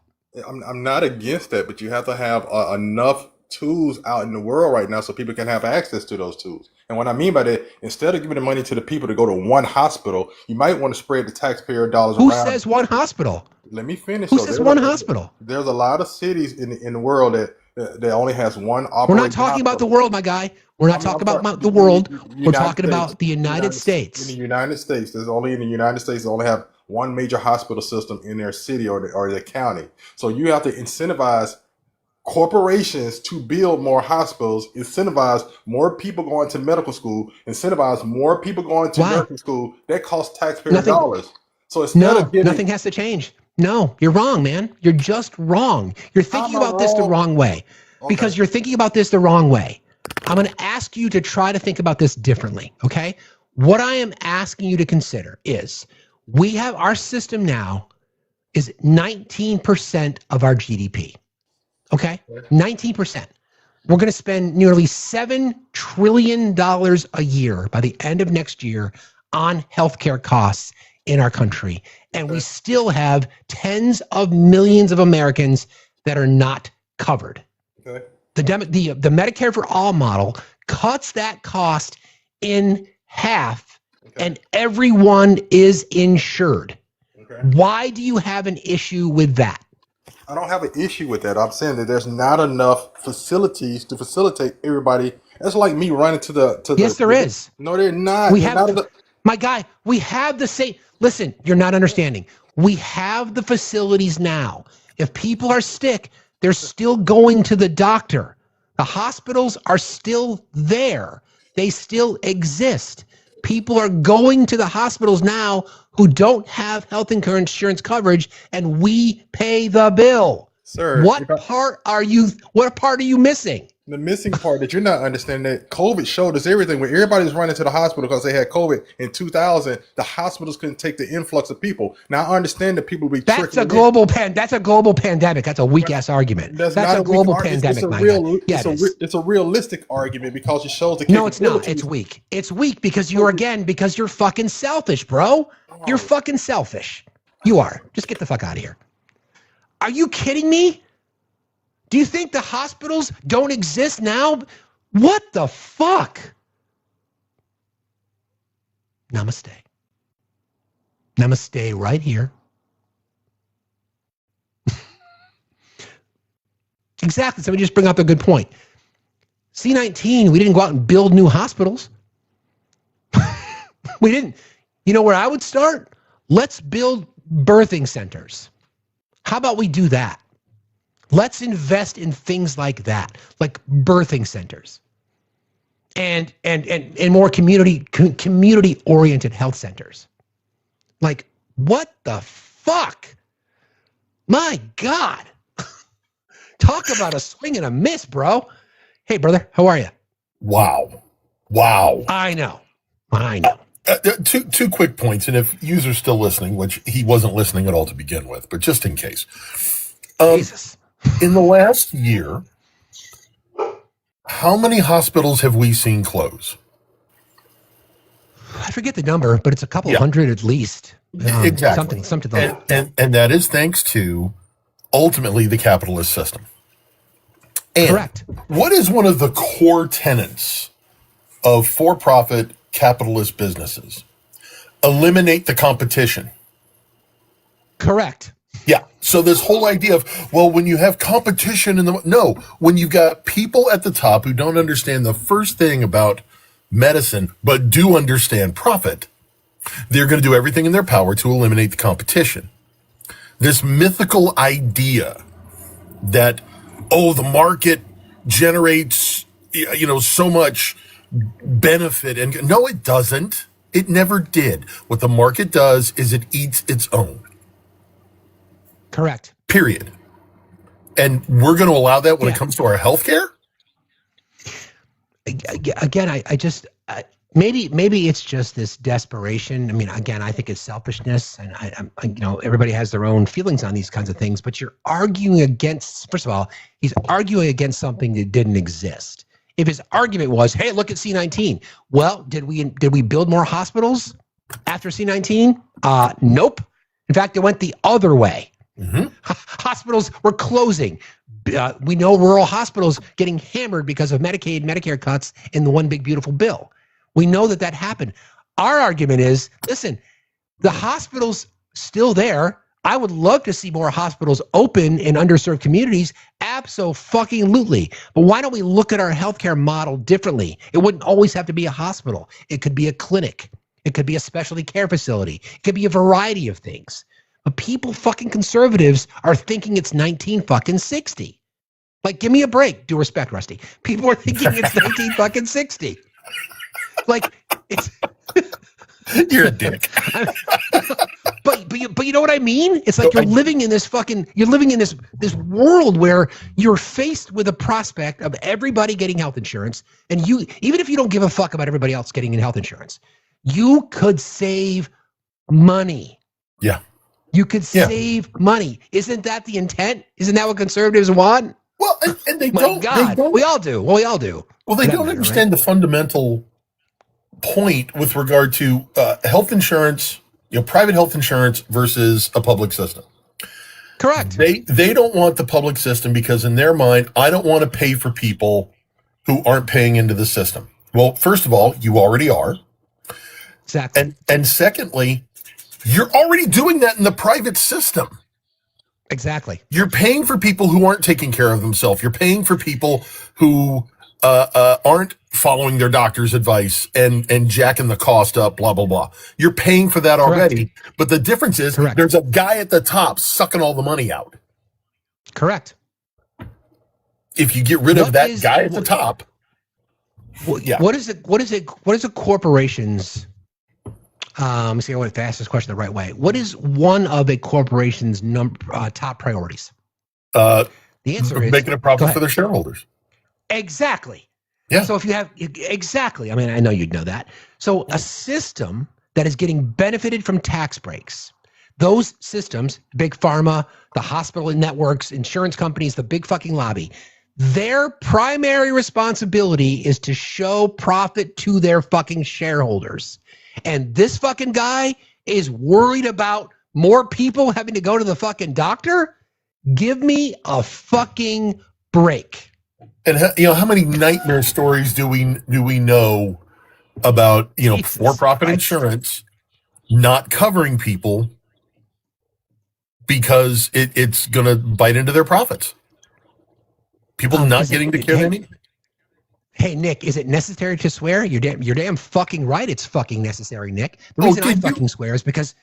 I'm not against that, but you have to have enough tools out in the world right now so people can have access to those tools. And what I mean by that, instead of giving the money to the people to go to one hospital, you might want to spread the taxpayer dollars around. Who says one hospital? Let me finish. Who says one hospital? There's a lot of cities in the world that only has one operating. We're not talking about the world, my guy. We're not talking about the world. We're talking about the United States. In the United States, there's only in the United States they only have one major hospital system in their city or their county. So you have to incentivize corporations to build more hospitals, incentivize more people going to medical school, incentivize more people going to nursing school. That costs taxpayer dollars. So instead of getting, nothing has to change. No, you're wrong, man. You're just wrong. You're thinking about this the wrong way because you're thinking about this the wrong way. I'm going to ask you to try to think about this differently, okay? What I am asking you to consider is we have our system now is 19% of our GDP, okay? 19%. We're going to spend nearly $7 trillion a year by the end of next year on healthcare costs in our country. And we still have tens of millions of Americans that are not covered. Okay. The Medicare for All model cuts that cost in half, and everyone is insured. Why do you have an issue with that? I don't have an issue with that. I'm saying that there's not enough facilities to facilitate everybody. That's like me running to the. Yes, there is. No, they're not. We have, my guy, we have the same. Listen, you're not understanding. We have the facilities now. If people are sick, they're still going to the doctor. The hospitals are still there. They still exist. People are going to the hospitals now who don't have health insurance coverage, and we pay the bill. Sir, what part are you missing? The missing part that you're not understanding that COVID showed us everything. When everybody's running to the hospital because they had COVID in 2000, the hospitals couldn't take the influx of people. Now I understand that people be That's a global pandemic. That's a weak ass argument. That's a global pandemic, my guy. Yeah, it's a realistic argument because it shows the No, it's not. It's weak. It's weak because you're fucking selfish, bro. You're fucking selfish. You are. Just get the fuck out of here. Are you kidding me? Do you think the hospitals don't exist now? What the fuck? Namaste. Namaste right here. Exactly. Somebody just bring up a good point. C-19, we didn't go out and build new hospitals. We didn't. You know where I would start? Let's build birthing centers. How about we do that? Let's invest in things like that, like birthing centers and more community-oriented health centers. Like, what the fuck? My God. Talk about a swing and a miss, bro. Hey, brother, how are you? Wow. I know. Two quick points, and if user's still listening, which he wasn't listening at all to begin with, but just in case. Jesus. In the last year, how many hospitals have we seen close? I forget the number, but it's a couple hundred at least. Exactly. Something like that. And that is thanks to, ultimately, the capitalist system. And correct. What is one of the core tenets of for-profit capitalist businesses? Eliminate the competition. Correct. Yeah. So this whole idea of, well, when you have competition when you've got people at the top who don't understand the first thing about medicine, but do understand profit, they're going to do everything in their power to eliminate the competition. This mythical idea that, the market generates, so much benefit. And no, it doesn't. It never did. What the market does is it eats its own. Correct. Period. And we're going to allow that when it comes to our healthcare? Again, maybe it's just this desperation. I mean, again, I think it's selfishness, and everybody has their own feelings on these kinds of things. But you're arguing against. First of all, he's arguing against something that didn't exist. If his argument was, "Hey, look at C-19," well, did we build more hospitals after C-19? Nope. In fact, it went the other way. Mm-hmm. Hospitals were closing. We know rural hospitals getting hammered because of Medicaid, Medicare cuts in the One Big Beautiful Bill. We know that happened. Our argument is, listen, the hospital's still there. I would love to see more hospitals open in underserved communities. Abso-fucking-lutely. But why don't we look at our healthcare model differently? It wouldn't always have to be a hospital. It could be a clinic. It could be a specialty care facility. It could be a variety of things. But people, fucking conservatives, are thinking it's 1960. Like, give me a break. Due respect, Rusty. People are thinking it's 1960. Like, it's you're a dick. but you know what I mean? It's like you're living in this this world where you're faced with a prospect of everybody getting health insurance, and you, even if you don't give a fuck about everybody else getting health insurance, you could save money. Yeah. You could save money. Isn't that the intent? Isn't that what conservatives want? Well, and they My don't. God, They don't. we all do. Well, we all do. Well, they don't understand the fundamental point with regard to health insurance, private health insurance versus a public system. Correct. They don't want the public system because in their mind, I don't want to pay for people who aren't paying into the system. Well, first of all, you already are. Exactly. And secondly, you're already doing that in the private system. Exactly. You're paying for people who aren't taking care of themselves. You're paying for people who aren't following their doctor's advice and jacking the cost up, blah, blah, blah. You're paying for that already. But the difference is there's a guy at the top sucking all the money out. Correct. If you get rid of that guy at the top. Yeah. What is a corporation's let me see if I ask this question the right way. What is one of a corporation's top priorities? The answer is making a profit for their shareholders. Exactly. Yeah. So if you have exactly, I mean, I know you'd know that. So a system that is getting benefited from tax breaks, those systems, big pharma, the hospital networks, insurance companies, the big fucking lobby, their primary responsibility is to show profit to their fucking shareholders. And this fucking guy is worried about more people having to go to the fucking doctor? Give me a fucking break. And how many nightmare stories do we know about, for-profit insurance not covering people because it's going to bite into their profits? People not getting the care they need. Hey, Nick, is it necessary to swear? You're damn fucking right. It's fucking necessary, Nick. The reason I fucking swear is because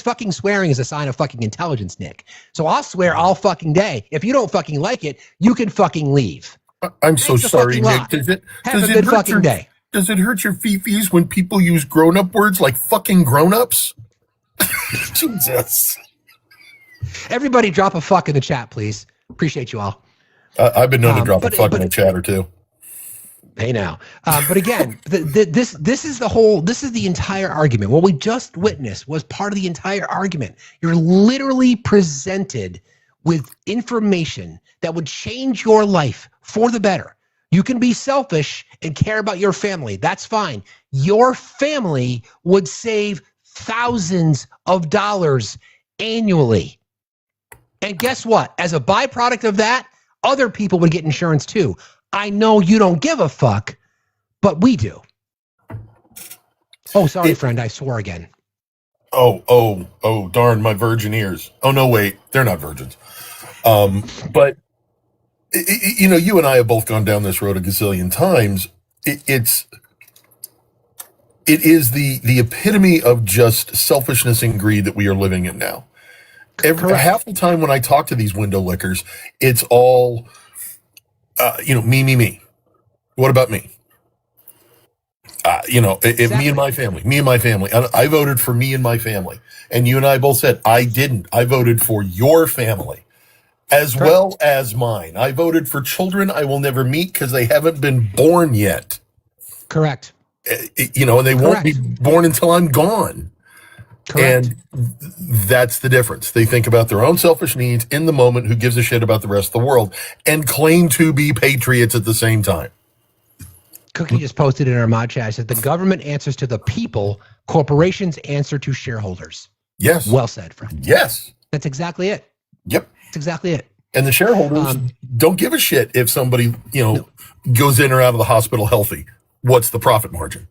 fucking swearing is a sign of fucking intelligence, Nick. So I'll swear all fucking day. If you don't fucking like it, you can fucking leave. I'm so sorry, Nick. Does it hurt your fifis when people use grown-up words like fucking grown-ups? Jesus. Everybody drop a fuck in the chat, please. Appreciate you all. I've been known to drop a fuck in the chat or two. Hey now, but again, this is the entire argument. What we just witnessed was part of the entire argument. You're literally presented with information that would change your life for the better. You can be selfish and care about your family. That's fine. Your family would save thousands of dollars annually. And guess what? As a byproduct of that, other people would get insurance too. I know you don't give a fuck, but we do. Oh, sorry, friend. I swore again. Oh, darn, my virgin ears. Oh, no, wait. They're not virgins. But, you and I have both gone down this road a gazillion times. It is the epitome of just selfishness and greed that we are living in now. Half the time when I talk to these window lickers, it's all... me. What about me? Exactly. Me and my family. I voted for me and my family. And you and I both said, I didn't. I voted for your family as well as mine. I voted for children I will never meet because they haven't been born yet. Correct. And they won't be born until I'm gone. Correct. And that's the difference. They think about their own selfish needs in the moment, who gives a shit about the rest of the world, and claim to be patriots at the same time. Cookie just posted in our mod chat, said the government answers to the people, corporations answer to shareholders. Yes. Well said, friend. Yes. That's exactly it. Yep. That's exactly it. And the shareholders don't give a shit if somebody, goes in or out of the hospital healthy. What's the profit margin?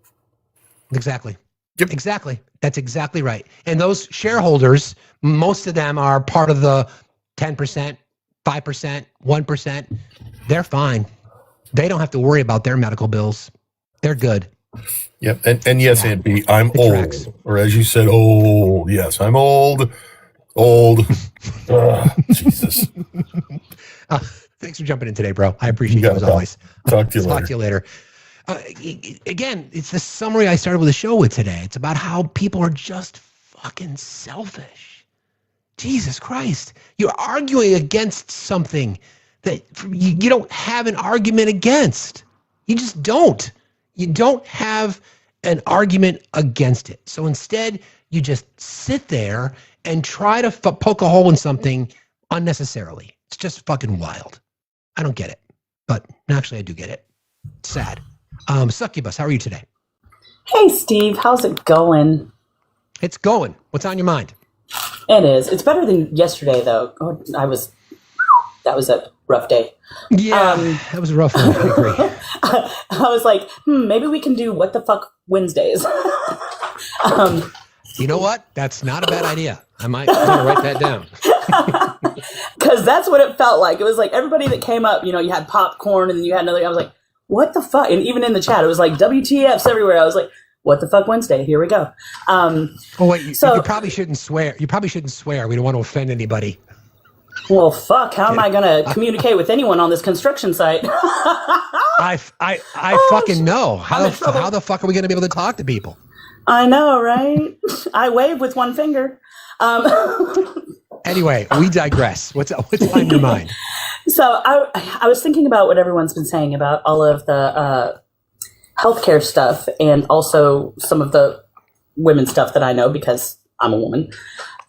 Exactly. Yep. Exactly. That's exactly right. And those shareholders, most of them are part of the 10%, 5%, 1%. They're fine. They don't have to worry about their medical bills. They're good. Yep. And yes, Aunt B, I'm old. Tracks. Or as you said, old. Yes, I'm old. Jesus. Thanks for jumping in today, bro. I appreciate you as always. Talk to you later. Talk to you later. Again, it's the summary I started with the show with today. It's about how people are just fucking selfish. Jesus Christ. You're arguing against something that you don't have an argument against. You just don't. You don't have an argument against it. So instead, you just sit there and try to poke a hole in something unnecessarily. It's just fucking wild. I don't get it. But actually, I do get it. It's sad. Succubus, how are you today? Hey, Steve. How's it going? It's going. What's on your mind? It is. It's better than yesterday, though. Oh, that was a rough day. Yeah, that was a rough one. I agree. I was like, maybe we can do What the Fuck Wednesdays. You know what? That's not a bad idea. I'm going to write that down. Because that's what it felt like. It was like everybody that came up, you had popcorn and then you had another. I was like, what the fuck? And even in the chat, it was like WTFs everywhere. I was like, what the fuck Wednesday? Here we go. Oh, wait. You probably shouldn't swear. You probably shouldn't swear. We don't want to offend anybody. Well, fuck. How am I going to communicate with anyone on this construction site? I fucking know. How the fuck are we going to be able to talk to people? I know, right? I wave with one finger. Anyway, we digress. What's on your mind? So I was thinking about what everyone's been saying about all of the healthcare stuff and also some of the women's stuff that I know because I'm a woman.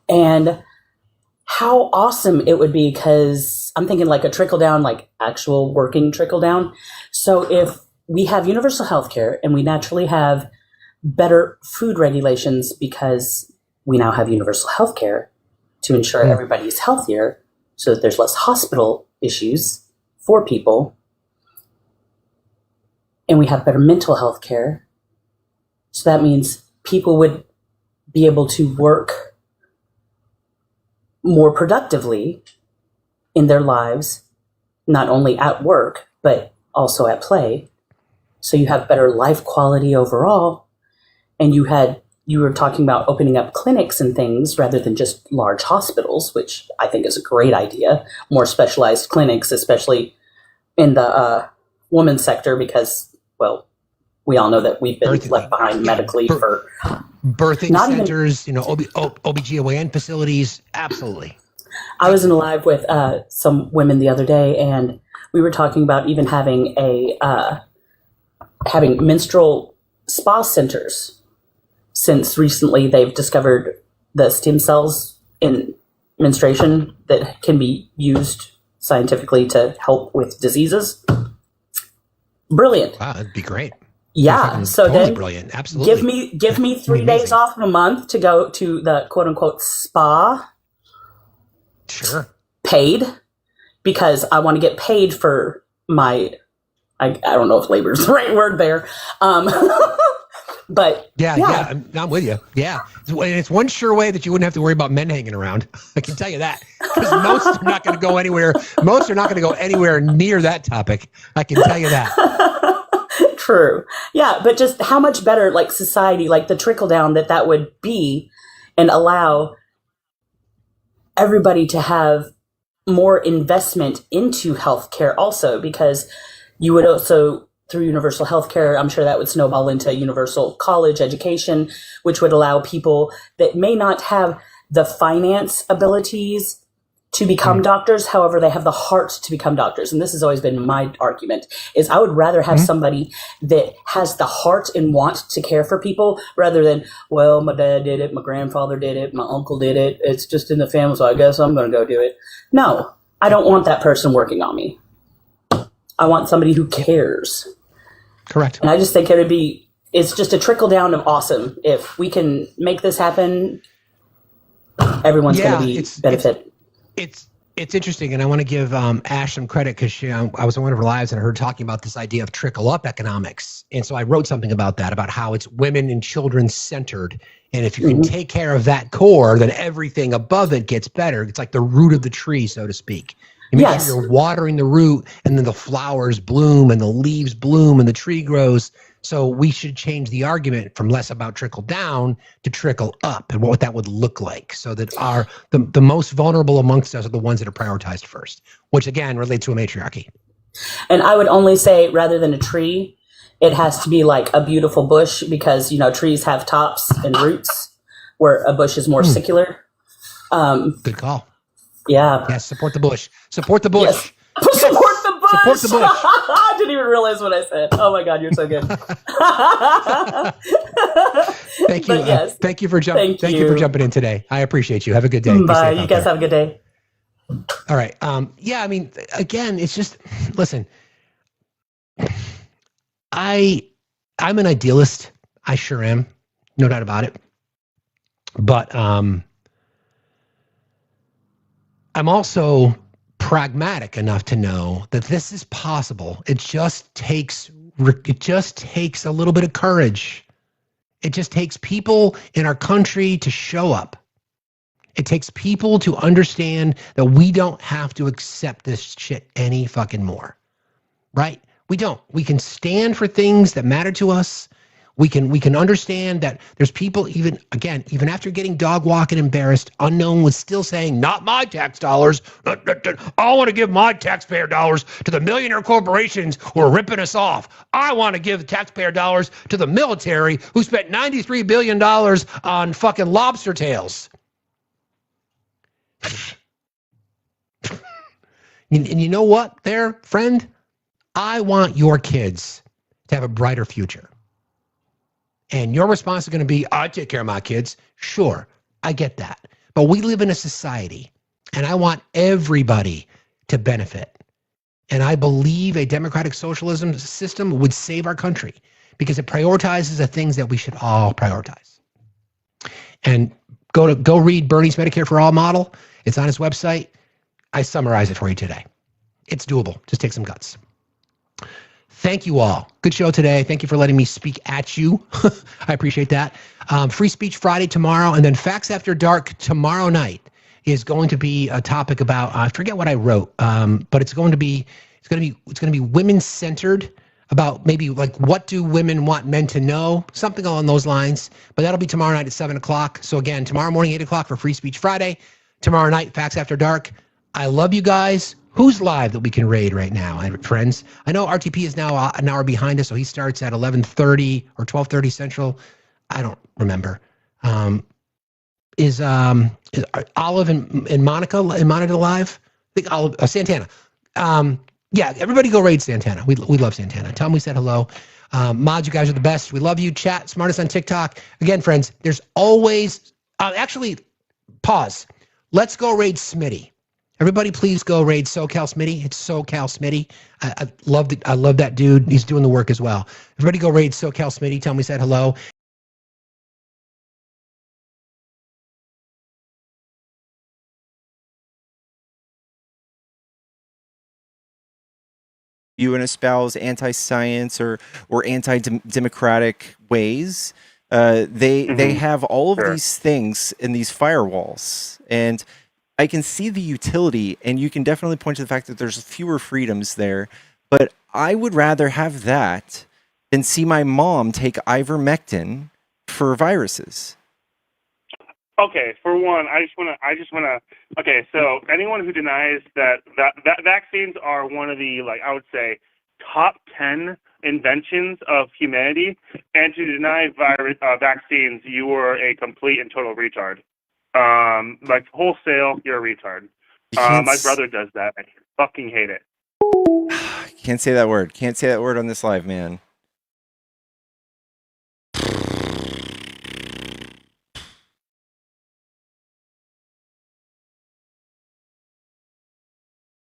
And how awesome it would be, because I'm thinking like a trickle down, like actual working trickle down. So if we have universal healthcare and we naturally have better food regulations because we now have universal healthcare to ensure everybody's healthier so that there's less hospital issues for people, and we have better mental health care. So that means people would be able to work more productively in their lives, not only at work, but also at play. So you have better life quality overall. And you were talking about opening up clinics and things rather than just large hospitals, which I think is a great idea. More specialized clinics, especially in the women's sector, because, well, we all know that we've been left behind medically for birthing centers, OBGYN facilities. Absolutely. I was in a live with some women the other day, and we were talking about even having having menstrual spa centers. Since recently they've discovered the stem cells in menstruation that can be used scientifically to help with diseases. Brilliant. Wow, that'd be great. Yeah. So totally then brilliant. Absolutely. Give me 3 days off in a month to go to the quote unquote spa. Sure. Paid, because I want to get paid for my, I don't know if labor is the right word there. But yeah, I'm with you. Yeah, it's one sure way that you wouldn't have to worry about men hanging around. I can tell you that, because most are not going to go anywhere. Most are not going to go anywhere near that topic. I can tell you that. True. Yeah, but just how much better, like society, like the trickle down that would be, and allow everybody to have more investment into healthcare also, because you would also, through universal healthcare, I'm sure that would snowball into universal college education, which would allow people that may not have the finance abilities to become doctors. However, they have the heart to become doctors. And this has always been my argument, is I would rather have somebody that has the heart and want to care for people rather than, well, my dad did it, my grandfather did it, my uncle did it. It's just in the family, so I guess I'm going to go do it. No, I don't want that person working on me. I want somebody who cares. Correct. And I just think it's just a trickle down of awesome. If we can make this happen, everyone's going to be benefit. It's interesting, and I want to give Ash some credit because I was on one of her lives and I heard talking about this idea of trickle-up economics. And so I wrote something about that, about how it's women and children centered. And if you can take care of that core, then everything above it gets better. It's like the root of the tree, so to speak. You make sure you're watering the root, and then the flowers bloom and the leaves bloom and the tree grows. So we should change the argument from less about trickle down to trickle up and what that would look like, so that the most vulnerable amongst us are the ones that are prioritized first, which again relates to a matriarchy. And I would only say, rather than a tree, it has to be like a beautiful bush, because, trees have tops and roots where a bush is more secular. Good call. Yeah. Yes, support the bush. Support the bush. Yes. Support the bush. Support the bush. I didn't even realize what I said. Oh my God, you're so good. Thank you. Thank you for jumping. Thank you for jumping in today. I appreciate you. Have a good day. Bye. You guys have a good day. All right. Yeah. I mean, again, it's just, listen. I'm an idealist. I sure am. No doubt about it. But I'm also pragmatic enough to know that this is possible. It just takes a little bit of courage. It just takes people in our country to show up. It takes people to understand that we don't have to accept this shit any fucking more. Right? We don't. We can stand for things that matter to us. We can understand that there's people, even after getting dog walk and embarrassed, Unknown was still saying, not my tax dollars. I want to give my taxpayer dollars to the millionaire corporations who are ripping us off. I want to give taxpayer dollars to the military who spent $93 billion on fucking lobster tails. And you know what there, friend? I want your kids to have a brighter future. And your response is going to be, I take care of my kids. Sure, I get that. But we live in a society, and I want everybody to benefit. And I believe a democratic socialism system would save our country because it prioritizes the things that we should all prioritize. And go read Bernie's Medicare for All model. It's on his website. I summarize it for you today. It's doable. Just take some guts. Thank you all. Good show today. Thank you for letting me speak at you. I appreciate that. Free Speech Friday tomorrow, and then Facts After Dark tomorrow night is going to be a topic about, I forget what I wrote, but it's going to be women centered, about maybe like what do women want men to know, something along those lines. But that'll be tomorrow night at 7 o'clock. So again, tomorrow morning 8 o'clock for Free Speech Friday. Tomorrow night Facts After Dark. I love you guys. Who's live that we can raid right now, friends? I know RTP is now an hour behind us, so he starts at 11:30 or 12:30 Central. I don't remember. Is Olive and Monica live? I think Olive, Santana. Yeah, everybody go raid Santana. We love Santana. Tell him we said hello. Mods, you guys are the best. We love you. Chat, smartest on TikTok. Again, friends, there's always actually pause. Let's go raid Smitty. Everybody, please go raid SoCal Smitty. It's SoCal Smitty. I love that dude. He's doing the work as well. Everybody, go raid SoCal Smitty. Tell him we said hello. You and espouse anti-science or anti-democratic ways. They have all of these things in these firewalls, and I can see the utility, and you can definitely point to the fact that there's fewer freedoms there, but I would rather have that than see my mom take ivermectin for viruses. Okay, for one, I just wanna. Okay, so anyone who denies that vaccines are one of the, like, I would say, top 10 inventions of humanity, and to deny vaccines, you are a complete and total retard. Like wholesale, you're a retard. My brother does that. I fucking hate it. Can't say that word. Can't say that word on this live, man.